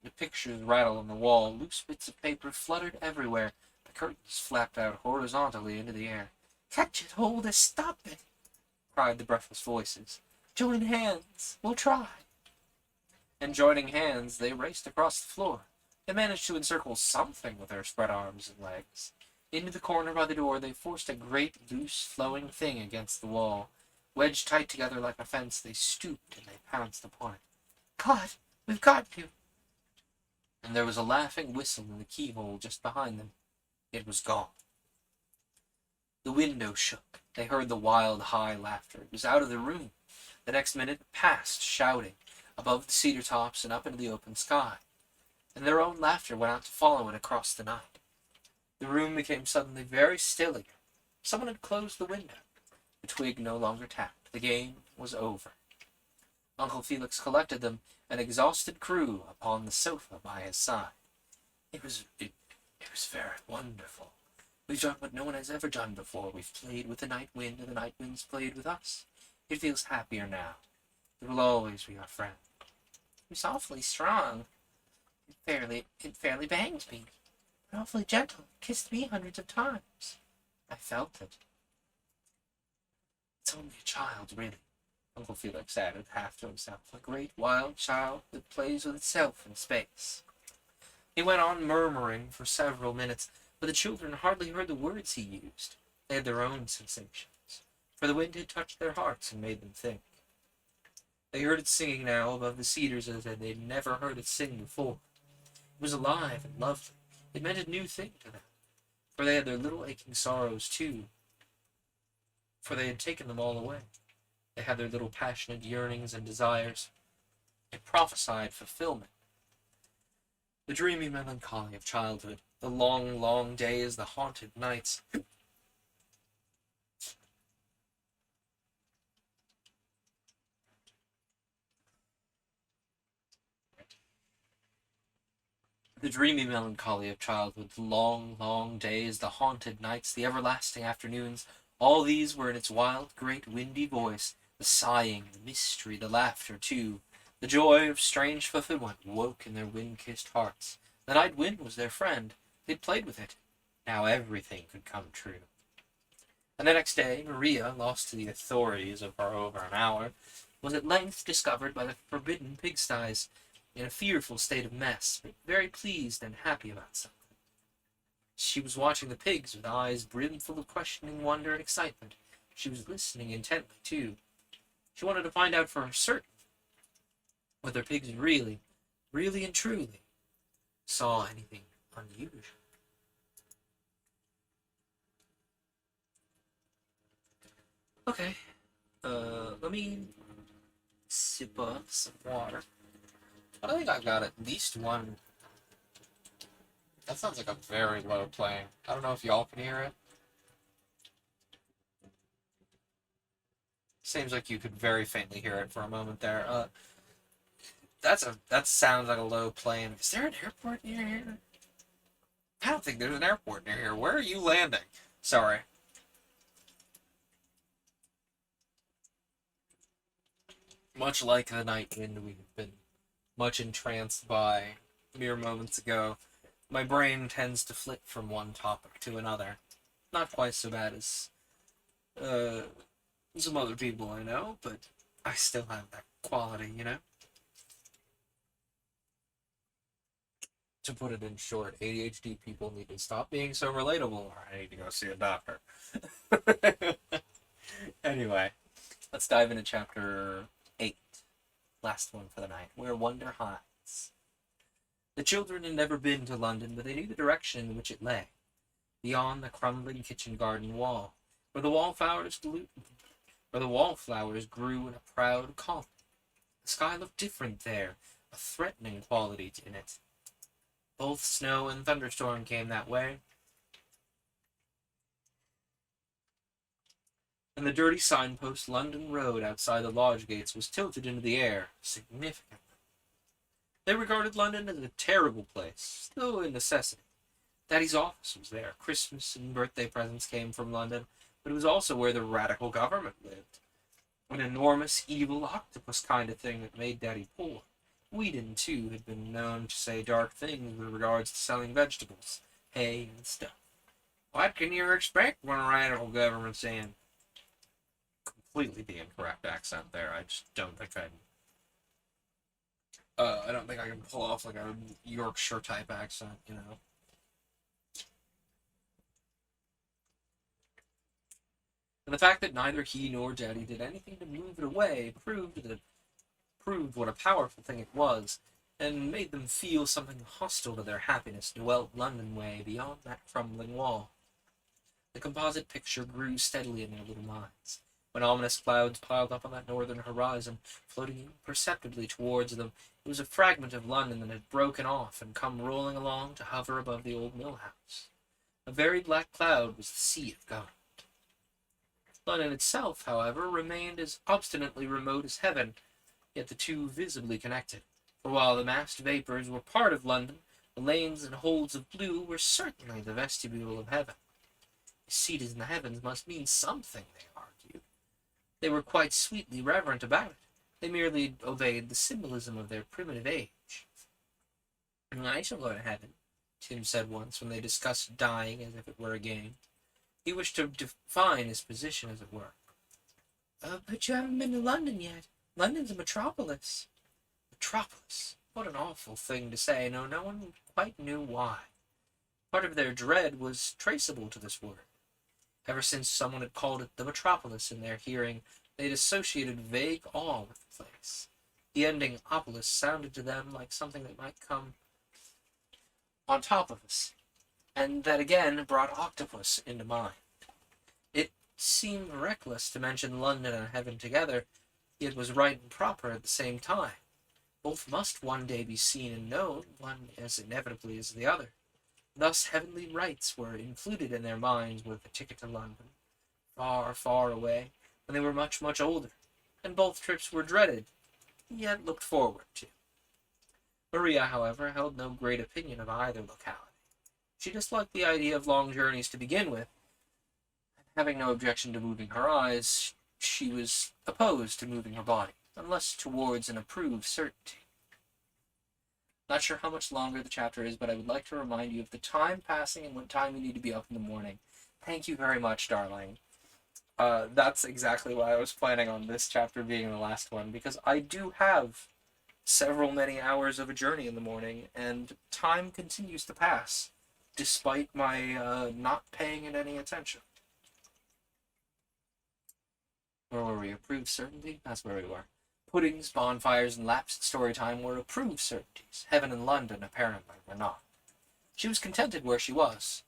The pictures rattled on the wall. Loose bits of paper fluttered everywhere. The curtains flapped out horizontally into the air. Catch it, hold it, stop it, cried the breathless voices. Join hands. We'll try. And joining hands, they raced across the floor. They managed to encircle something with their spread arms and legs. Into the corner by the door, they forced a great, loose, flowing thing against the wall. Wedged tight together like a fence, they stooped and they pounced upon it. God, we've got you. And there was a laughing whistle in the keyhole just behind them. It was gone. The window shook. They heard the wild, high laughter. It was out of the room. The next minute it passed, shouting, above the cedar tops and up into the open sky. And their own laughter went out to follow it across the night. The room became suddenly very still again. Someone had closed the window. The twig no longer tapped. The game was over. Uncle Felix collected them, an exhausted crew, upon the sofa by his side. It was very wonderful. We've done what no one has ever done before. We've played with the night wind, and the night wind's played with us. It feels happier now. It will always be our friend. It was awfully strong. It fairly banged me. But awfully gentle. It kissed me hundreds of times. I felt it. It's only a child, really, Uncle Felix added, half to himself. A great wild child that plays with itself in space. He went on murmuring for several minutes, but the children hardly heard the words he used. They had their own sensations, for the wind had touched their hearts and made them think. They heard it singing now above the cedars as they'd never heard it sing before. It was alive and lovely. It meant a new thing to them, for they had their little aching sorrows too, for they had taken them all away. They had their little passionate yearnings and desires. It prophesied fulfillment. The dreamy melancholy of childhood, the long, long days, the haunted nights. The dreamy melancholy of childhood, the long, long days, the haunted nights, the everlasting afternoons, all these were in its wild, great, windy voice. The sighing, the mystery, the laughter, too. The joy of strange fulfillment woke in their wind-kissed hearts. The night wind was their friend. They'd played with it. Now everything could come true. And the next day, Maria, lost to the authorities for over an hour, was at length discovered by the forbidden pigsties, in a fearful state of mess, but very pleased and happy about something. She was watching the pigs with eyes brimful of questioning wonder and excitement. She was listening intently, too. She wanted to find out for certain whether pigs really really and truly saw anything unusual. Okay, let me sip up some water. I think I've got at least one. That sounds like a very low playing. I don't know if y'all can hear it. Seems like you could very faintly hear it for a moment there. That sounds like a low plane. Is there an airport near here? I don't think there's an airport near here. Where are you landing? Sorry. Much like the night wind we've been much entranced by mere moments ago, my brain tends to flit from one topic to another. Not quite so bad as some other people I know, but I still have that quality, you know? To put it in short, ADHD people need to stop being so relatable, or I need to go see a doctor. Anyway, let's dive into chapter 8. Last one for the night, where wonder hides. The children had never been to London, but they knew the direction in which it lay. Beyond the crumbling kitchen garden wall, where the wallflowers grew in a proud column. The sky looked different there, a threatening quality in it. Both snow and thunderstorm came that way, and the dirty signpost London Road outside the lodge gates was tilted into the air significantly. They regarded London as a terrible place, though a necessity. Daddy's office was there. Christmas and birthday presents came from London, but it was also where the radical government lived. An enormous, evil octopus kind of thing that made Daddy poor. Whedon, too, had been known to say dark things with regards to selling vegetables, hay, and stuff. What can you expect when a radical government's in? Completely the incorrect accent there. I just don't think I don't think I can pull off like a Yorkshire type accent, you know. And the fact that neither he nor Daddy did anything to move it away proved what a powerful thing it was, and made them feel something hostile to their happiness dwelt London way beyond that crumbling wall. The composite picture grew steadily in their little minds. When ominous clouds piled up on that northern horizon, floating imperceptibly towards them, it was a fragment of London that had broken off and come rolling along to hover above the old mill house. A very black cloud was the seat of government. London itself, however, remained as obstinately remote as heaven, yet the two visibly connected. For while the massed vapors were part of London, the lanes and holds of blue were certainly the vestibule of heaven. A seat in the heavens must mean something, they argued. They were quite sweetly reverent about it. They merely obeyed the symbolism of their primitive age. I shall go to heaven, Tim said once when they discussed dying as if it were a game. He wished to define his position, as it were. But you haven't been to London yet. London's a metropolis. Metropolis? What an awful thing to say. No one quite knew why. Part of their dread was traceable to this word. Ever since someone had called it the metropolis in their hearing, they'd associated vague awe with the place. The ending opolis sounded to them like something that might come on top of us, and that again brought octopus into mind. It seemed reckless to mention London and heaven together, yet was right and proper at the same time. Both must one day be seen and known, one as inevitably as the other. Thus heavenly rights were included in their minds with the ticket to London, far, far away, when they were much, much older, and both trips were dreaded, yet looked forward to. Maria, however, held no great opinion of either locality. She disliked the idea of long journeys to begin with, and having no objection to moving her eyes, she was opposed to moving her body, unless towards an approved certainty. Not sure how much longer the chapter is, but I would like to remind you of the time passing and what time you need to be up in the morning. Thank you very much, darling. That's exactly why I was planning on this chapter being the last one, because I do have many hours of a journey in the morning, and time continues to pass, despite my not paying it any attention. Where were we? Approved certainty? That's where we were. Puddings, bonfires, and laps at story time were approved certainties. Heaven and London, apparently, were not. She was contented where she was.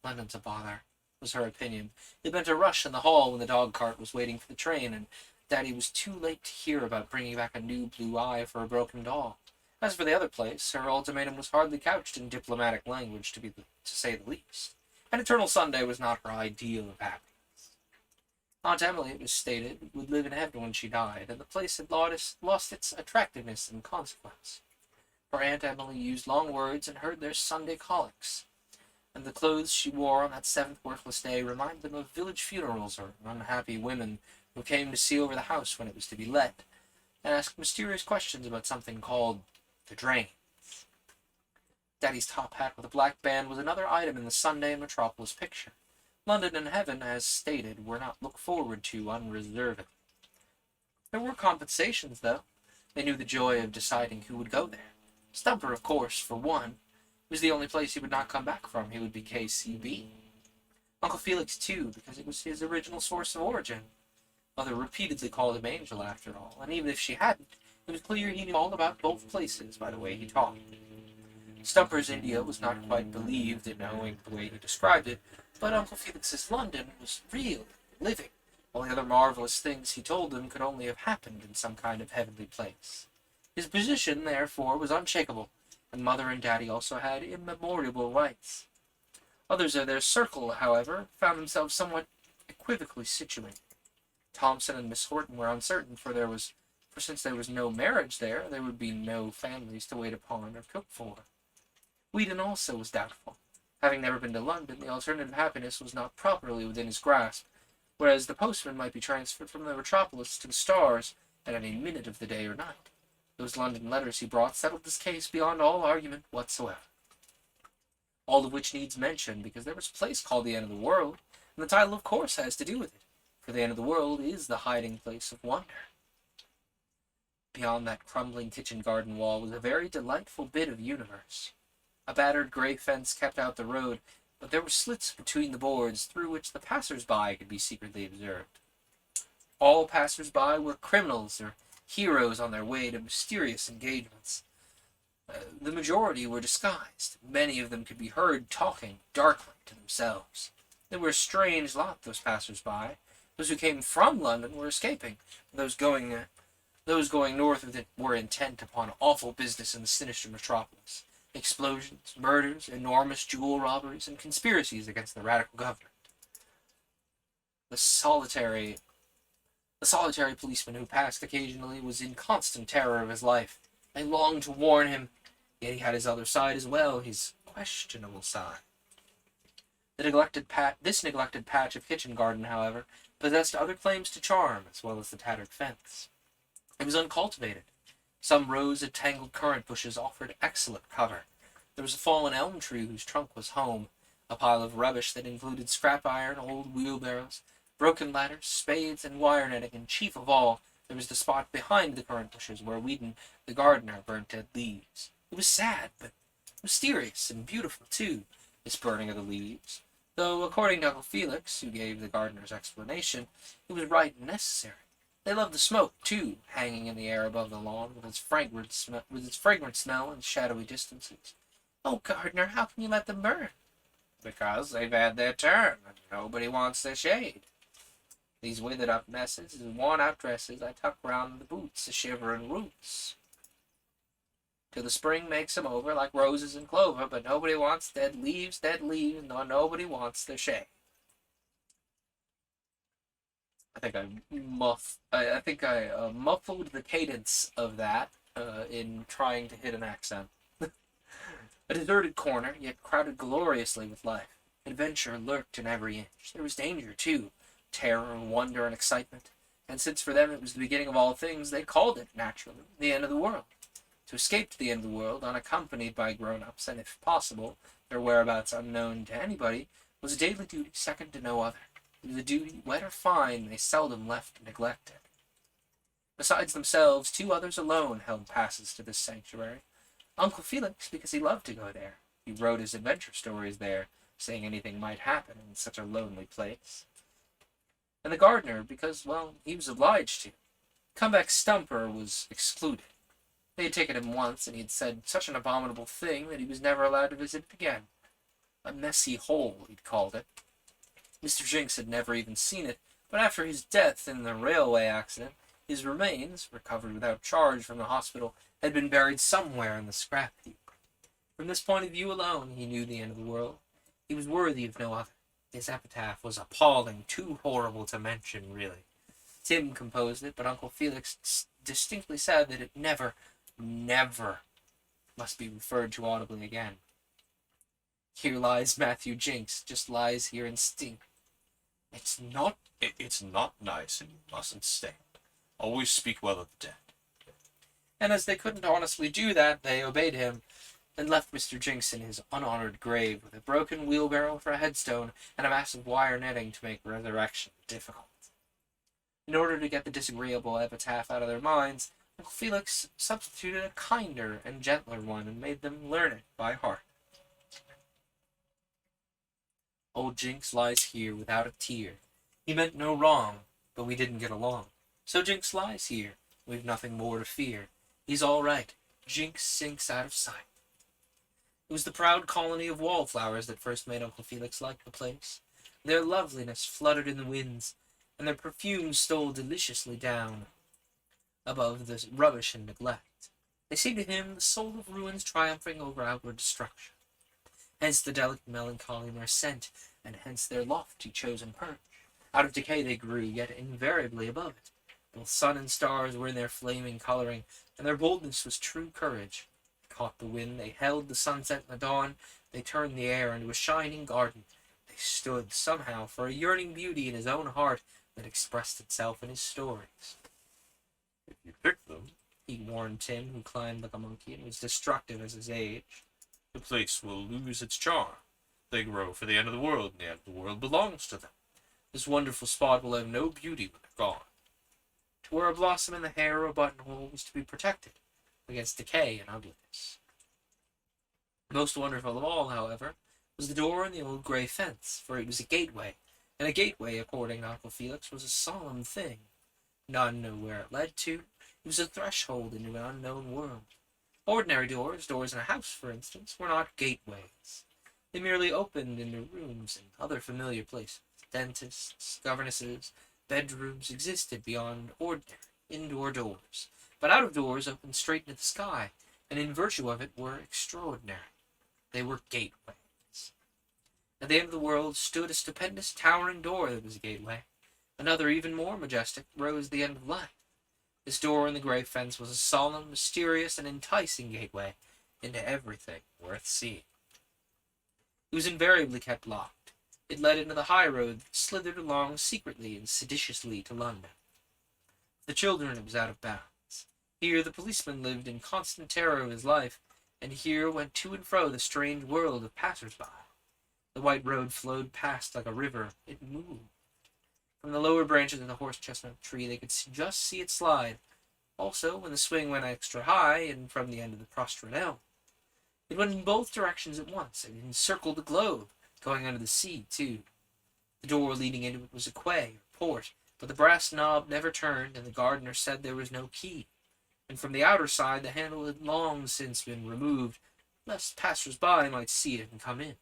London's a bother, was her opinion. It meant a rush in the hall when the dog cart was waiting for the train, and Daddy was too late to hear about bringing back a new blue eye for a broken doll. As for the other place, her ultimatum was hardly couched in diplomatic language, to say the least. An eternal Sunday was not her ideal of happiness. Aunt Emily, it was stated, would live in heaven when she died, and the place had lost its attractiveness in consequence. For Aunt Emily used long words and heard their Sunday colics, and the clothes she wore on that seventh worthless day reminded them of village funerals or unhappy women who came to see over the house when it was to be let, and asked mysterious questions about something called the drain. Daddy's top hat with a black band was another item in the Sunday and Metropolis picture. London and heaven, as stated, were not looked forward to unreservedly. There were compensations, though. They knew the joy of deciding who would go there. Stumper, of course, for one, was the only place he would not come back from. He would be KCB. Uncle Felix, too, because it was his original source of origin. Mother repeatedly called him Angel, after all, and even if she hadn't, it was clear he knew all about both places by the way he talked. Stumper's India was not quite believed in knowing the way he described it, but Uncle Felix's London was real, living, while the other marvelous things he told them could only have happened in some kind of heavenly place. His position, therefore, was unshakable, and Mother and Daddy also had immemorial rights. Others of their circle, however, found themselves somewhat equivocally situated. Thompson and Miss Horton were uncertain, for since there was no marriage there would be no families to wait upon or cook for. Whedon also was doubtful. Having never been to London, the alternative happiness was not properly within his grasp, whereas the postman might be transferred from the metropolis to the stars at any minute of the day or night. Those London letters he brought settled this case beyond all argument whatsoever. All of which needs mention, because there was a place called the End of the World, and the title of course has to do with it, for the End of the World is the hiding place of wonder. Beyond that crumbling kitchen garden wall was a very delightful bit of universe. A battered gray fence kept out the road, but there were slits between the boards through which the passers-by could be secretly observed. All passers-by were criminals or heroes on their way to mysterious engagements. The majority were disguised. Many of them could be heard talking darkly to themselves. They were a strange lot, those passers-by. Those who came from London were escaping. Those going north of it were intent upon awful business in the sinister metropolis. Explosions, murders, enormous jewel robberies, and conspiracies against the radical government. The solitary policeman who passed occasionally was in constant terror of his life. They longed to warn him, yet he had his other side as well, his questionable side. This neglected patch of kitchen garden, however, possessed other claims to charm, as well as the tattered fence. It was uncultivated. Some rows of tangled currant bushes offered excellent cover. There was a fallen elm tree whose trunk was home, a pile of rubbish that included scrap iron, old wheelbarrows, broken ladders, spades, and wire netting, and chief of all, there was the spot behind the currant bushes where Whedon, the gardener, burnt dead leaves. It was sad, but mysterious and beautiful, too, this burning of the leaves, though, according to Uncle Felix, who gave the gardener's explanation, it was right and necessary. They loved the smoke, too, hanging in the air above the lawn, with its fragrant smell and shadowy distances. "Oh, gardener, how can you let them burn?" "Because they've had their turn, and nobody wants their shade. These withered-up messes and worn-out dresses I tuck round the boots of shivering roots, till the spring makes 'em over like roses and clover, but nobody wants dead leaves, nor nobody wants their shade." I think I muffled the cadence of that in trying to hit an accent. A deserted corner, yet crowded gloriously with life. Adventure lurked in every inch. There was danger, too, terror, wonder, and excitement. And since for them it was the beginning of all things, they called it, naturally, the end of the world. To escape to the end of the world, unaccompanied by grown-ups, and if possible, their whereabouts unknown to anybody, was a daily duty second to no other. It was a duty, wet or fine, they seldom left neglected. Besides themselves, 2 others alone held passes to this sanctuary. Uncle Felix, because he loved to go there. He wrote his adventure stories there, saying anything might happen in such a lonely place. And the gardener, because, well, he was obliged to. Comeback Stumper was excluded. They had taken him once, and he had said such an abominable thing that he was never allowed to visit it again. A messy hole, he'd called it. Mr. Jinks had never even seen it, but after his death in the railway accident, his remains, recovered without charge from the hospital, had been buried somewhere in the scrap heap. From this point of view alone, he knew the end of the world. He was worthy of no other. His epitaph was appalling, too horrible to mention, really. Tim composed it, but Uncle Felix distinctly said that it never must be referred to audibly again. Here lies Matthew Jinks, just lies here and stinks. It's not nice, and you mustn't stand. Always speak well of the dead. And as they couldn't honestly do that, they obeyed him, and left Mr. Jinks in his unhonored grave with a broken wheelbarrow for a headstone and a mass of wire netting to make resurrection difficult. In order to get the disagreeable epitaph out of their minds, Uncle Felix substituted a kinder and gentler one and made them learn it by heart. Old Jinks lies here without a tear. He meant no wrong, but we didn't get along. So Jinks lies here. We've nothing more to fear. He's all right. Jinks sinks out of sight. It was the proud colony of wallflowers that first made Uncle Felix like the place. Their loveliness fluttered in the winds, and their perfume stole deliciously down above the rubbish and neglect. They seemed to him the soul of ruins triumphing over outward destruction. Hence the delicate melancholy in their scent, and hence their lofty chosen perch. Out of decay they grew, yet invariably above it. Both sun and stars were in their flaming coloring, and their boldness was true courage. They caught the wind, they held the sunset and the dawn, they turned the air into a shining garden. They stood, somehow, for a yearning beauty in his own heart that expressed itself in his stories. If you pick them, He warned Tim, who climbed like a monkey and was destructive as his age. the place will lose its charm. They grow for the end of the world, and the end of the world belongs to them. This wonderful spot will have no beauty when they're gone. To wear a blossom in the hair or a buttonhole was to be protected against decay and ugliness. Most wonderful of all, however, was the door in the old gray fence, for it was a gateway, and a gateway, according to Uncle Felix, was a solemn thing. None knew where it led to. It was a threshold into an unknown world. Ordinary doors in a house, for instance, were not gateways. They merely opened into rooms and other familiar places. Dentists, governesses, bedrooms existed beyond ordinary indoor doors, but out of doors opened straight into the sky, and in virtue of it were extraordinary. They were gateways. At the end of the world stood a stupendous towering door that was a gateway. Another, even more majestic, rose at the end of life. This door in the gray fence was a solemn, mysterious, and enticing gateway into everything worth seeing. It was invariably kept locked. It led into the high road that slithered along secretly and seditiously to London. For the children it was out of bounds. Here the policeman lived in constant terror of his life, and here went to and fro the strange world of passers-by. The white road flowed past like a river. It moved. From the lower branches of the horse-chestnut tree they could just see it slide. Also, when the swing went extra high, and from the end of the prostrate elm, it went in both directions at once, and encircled the globe, going under the sea, too. The door leading into it was a quay, or port, but the brass knob never turned, and the gardener said there was no key. And from the outer side the handle had long since been removed, lest passers-by might see it and come in.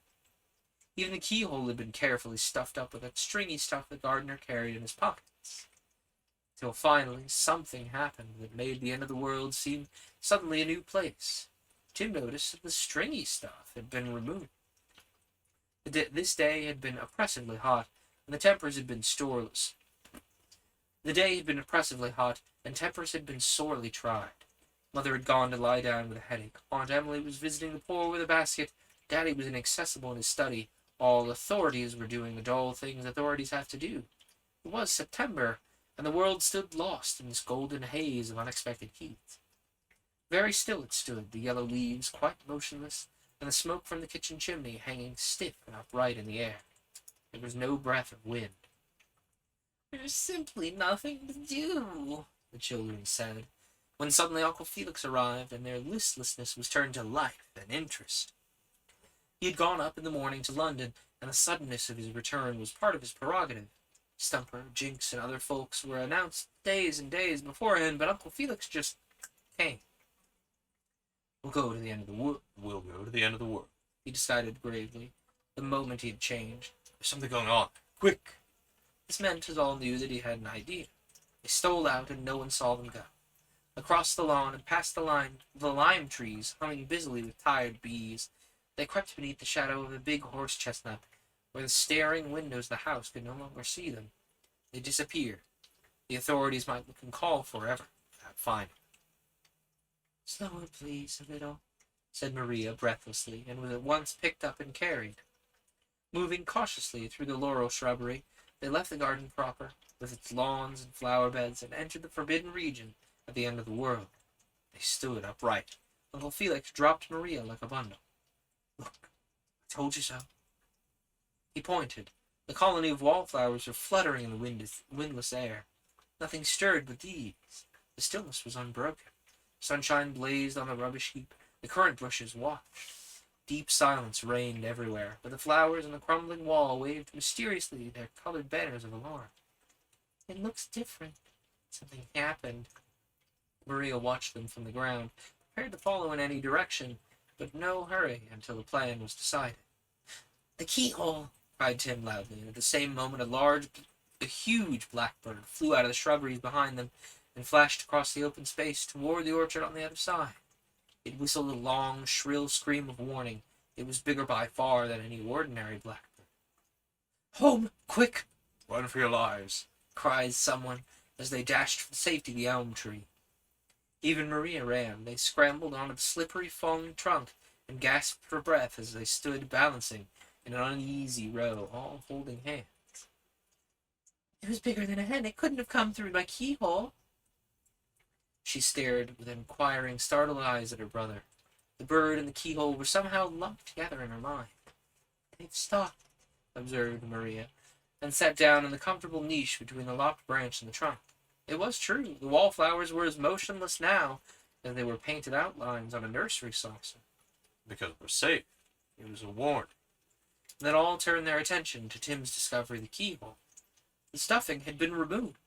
Even the keyhole had been carefully stuffed up with that stringy stuff the gardener carried in his pockets. Till finally something happened that made the end of the world seem suddenly a new place. Tim noticed that the stringy stuff had been removed. This day had been oppressively hot, and the tempers had been storeless. The day had been oppressively hot, and tempers had been sorely tried. Mother had gone to lie down with a headache. Aunt Emily was visiting the poor with a basket. Daddy was inaccessible in his study. All authorities were doing the dull things authorities have to do. It was September, and the world stood lost in this golden haze of unexpected heat. Very still it stood, the yellow leaves quite motionless, and the smoke from the kitchen chimney hanging stiff and upright in the air. There was no breath of wind. "There's simply nothing to do," the children said, when suddenly Uncle Felix arrived, and their listlessness was turned to life and interest. He had gone up in the morning to London, and the suddenness of his return was part of his prerogative. Stumper, Jinks, and other folks were announced days and days beforehand, but Uncle Felix just came. We'll go to the end of the world. We'll go to the end of the world. He decided gravely, the moment he had changed. There's something going on. Quick! This meant his all knew that he had an idea. They stole out, and no one saw them go. Across the lawn and past the lime trees, humming busily with tired bees, they crept beneath the shadow of a big horse chestnut, where the staring windows of the house could no longer see them. They disappeared. The authorities might look and call forever without finding. "Slower, please, a little," said Maria breathlessly, and was at once picked up and carried. Moving cautiously through the laurel shrubbery, they left the garden proper, with its lawns and flower beds, and entered the forbidden region at the end of the world. They stood upright. Uncle Felix dropped Maria like a bundle. "Look, I told you so." He pointed. The colony of wallflowers were fluttering in the windless air. Nothing stirred but these. The stillness was unbroken. Sunshine blazed on the rubbish heap. The currant bushes watched. Deep silence reigned everywhere, but the flowers on the crumbling wall waved mysteriously their colored banners of alarm. "It looks different." Something happened. Maria watched them from the ground, prepared to follow in any direction, but no hurry until the plan was decided. "The keyhole!" cried Tim loudly, and at the same moment a huge blackbird flew out of the shrubberies behind them and flashed across the open space toward the orchard on the other side. It whistled a long, shrill scream of warning. It was bigger by far than any ordinary blackbird. "Home, quick!" Run for your lives. cried someone as they dashed for the safety of the elm tree. Even Maria ran. They scrambled onto the slippery, falling trunk and gasped for breath as they stood balancing in an uneasy row, all holding hands. "It was bigger than a hen. It couldn't have come through my keyhole." She stared with inquiring, startled eyes at her brother. The bird and the keyhole were somehow lumped together in her mind. "They've stopped," observed Maria, and sat down in the comfortable niche between the lopped branch and the trunk. It was true. The wallflowers were as motionless now as they were painted outlines on a nursery saucer. Because we're safe. It was a warning. And then all turned their attention to Tim's discovery of the keyhole. The stuffing had been removed.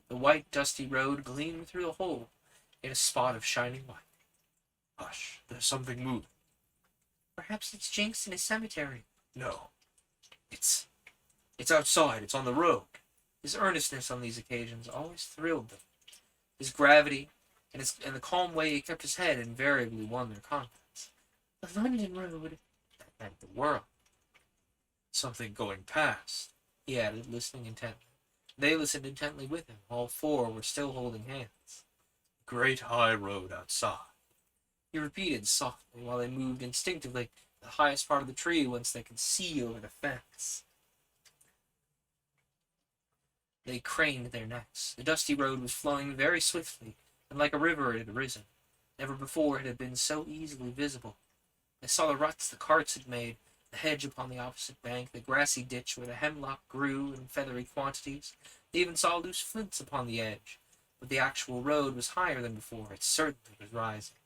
The white, dusty road gleamed through the hole in a spot of shining white. Hush, there's something moving. "Perhaps it's Jinx in his cemetery." No. It's outside. It's on the road. His earnestness on these occasions always thrilled them. His gravity and the calm way he kept his head invariably won their confidence. "The London Road." That meant the world. Something going past. He added, listening intently. They listened intently with him. All four were still holding hands. Great high road outside. He repeated softly while they moved instinctively to the highest part of the tree whence they could see over the fence. They craned their necks. The dusty road was flowing very swiftly, and like a river it had risen. Never before had it been so easily visible. They saw the ruts the carts had made, the hedge upon the opposite bank, the grassy ditch where the hemlock grew in feathery quantities. They even saw loose flints upon the edge. But the actual road was higher than before. It certainly was rising.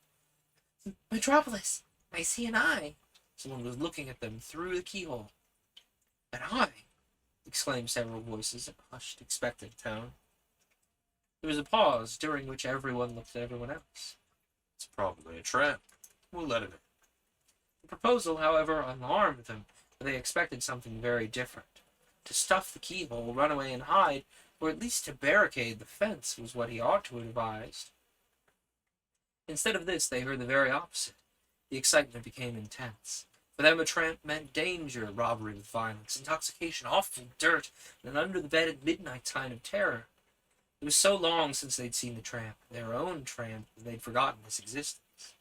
"Metropolis! I see an eye." Someone was looking at them through the keyhole. "An eye!" exclaimed several voices in a hushed, expectant tone. There was a pause, during which everyone looked at everyone else. It's probably a tramp. We'll let him in. The proposal, however, alarmed them, for they expected something very different. To stuff the keyhole, run away and hide, or at least to barricade the fence, was what he ought to have advised. Instead of this, they heard the very opposite. The excitement became intense. For them a tramp meant danger, robbery with violence, intoxication, awful dirt, and an under-the-bed at midnight kind of terror. It was so long since they'd seen the tramp, their own tramp, that they'd forgotten his existence.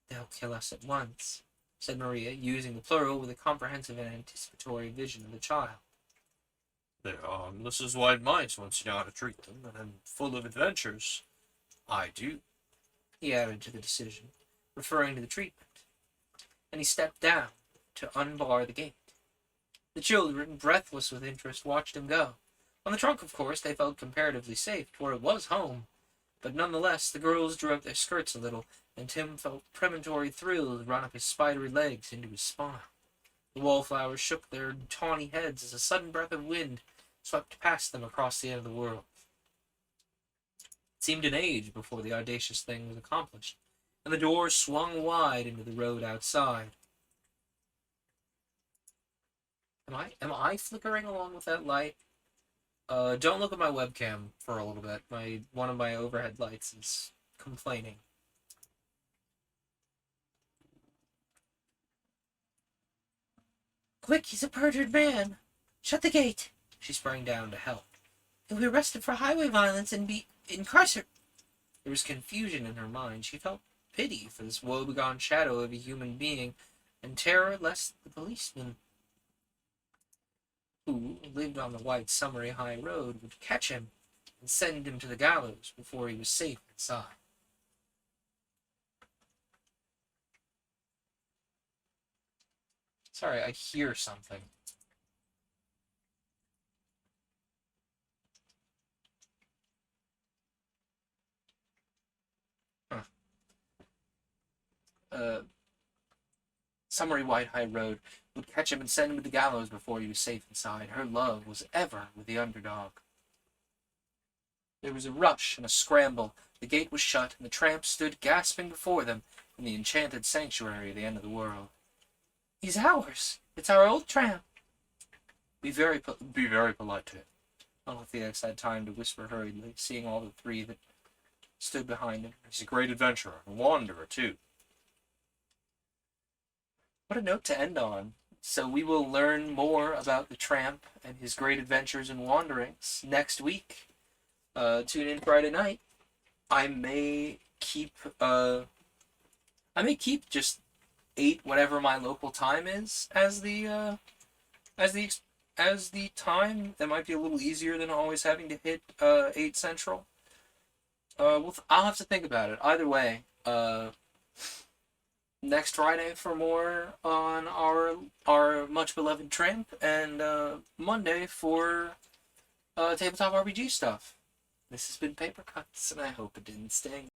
"They'll kill us at once," said Maria, using the plural with a comprehensive and anticipatory vision of the child. They're harmless as white mice once you know how to treat them, and full of adventures. I do. He added to the decision, referring to the treatment. And he stepped down to unbar the gate. The children, breathless with interest, watched him go. On the trunk, of course, they felt comparatively safe, for it was home. But nonetheless, the girls drew up their skirts a little, and Tim felt premonitory thrills run up his spidery legs into his spine. The wallflowers shook their tawny heads as a sudden breath of wind swept past them across the end of the world. seemed an age before the audacious thing was accomplished, and the door swung wide into the road outside. Am I flickering along with that light? Don't look at my webcam for a little bit. One of my overhead lights is complaining. Quick, he's a perjured man. Shut the gate. She sprang down to help. He'll be arrested for highway violence and be incarcerated. There was confusion in her mind. She felt pity for this woebegone shadow of a human being, and terror lest the policeman, who lived on the white summery high road, would catch him and send him to the gallows before he was safe inside. Sorry, I hear something. Summery white high road would catch him and send him to the gallows before he was safe inside. Her love was ever with the underdog. There was a rush and a scramble. The gate was shut, and the tramp stood gasping before them in the enchanted sanctuary at the end of the world. He's ours. It's our old tramp. Be very polite to him. Altheax had time to whisper hurriedly, seeing all the three that stood behind him. He's a great adventurer, a wanderer, too. What a note to end on. So we will learn more about the tramp and his great adventures and wanderings next week. Tune in Friday night. I may keep just 8 whatever my local time is as the time. That might be a little easier than always having to hit 8 Central. I'll have to think about it. Either way, next Friday for more on our much beloved tramp, and Monday for tabletop RPG stuff. This has been Paper Cuts, and I hope it didn't sting.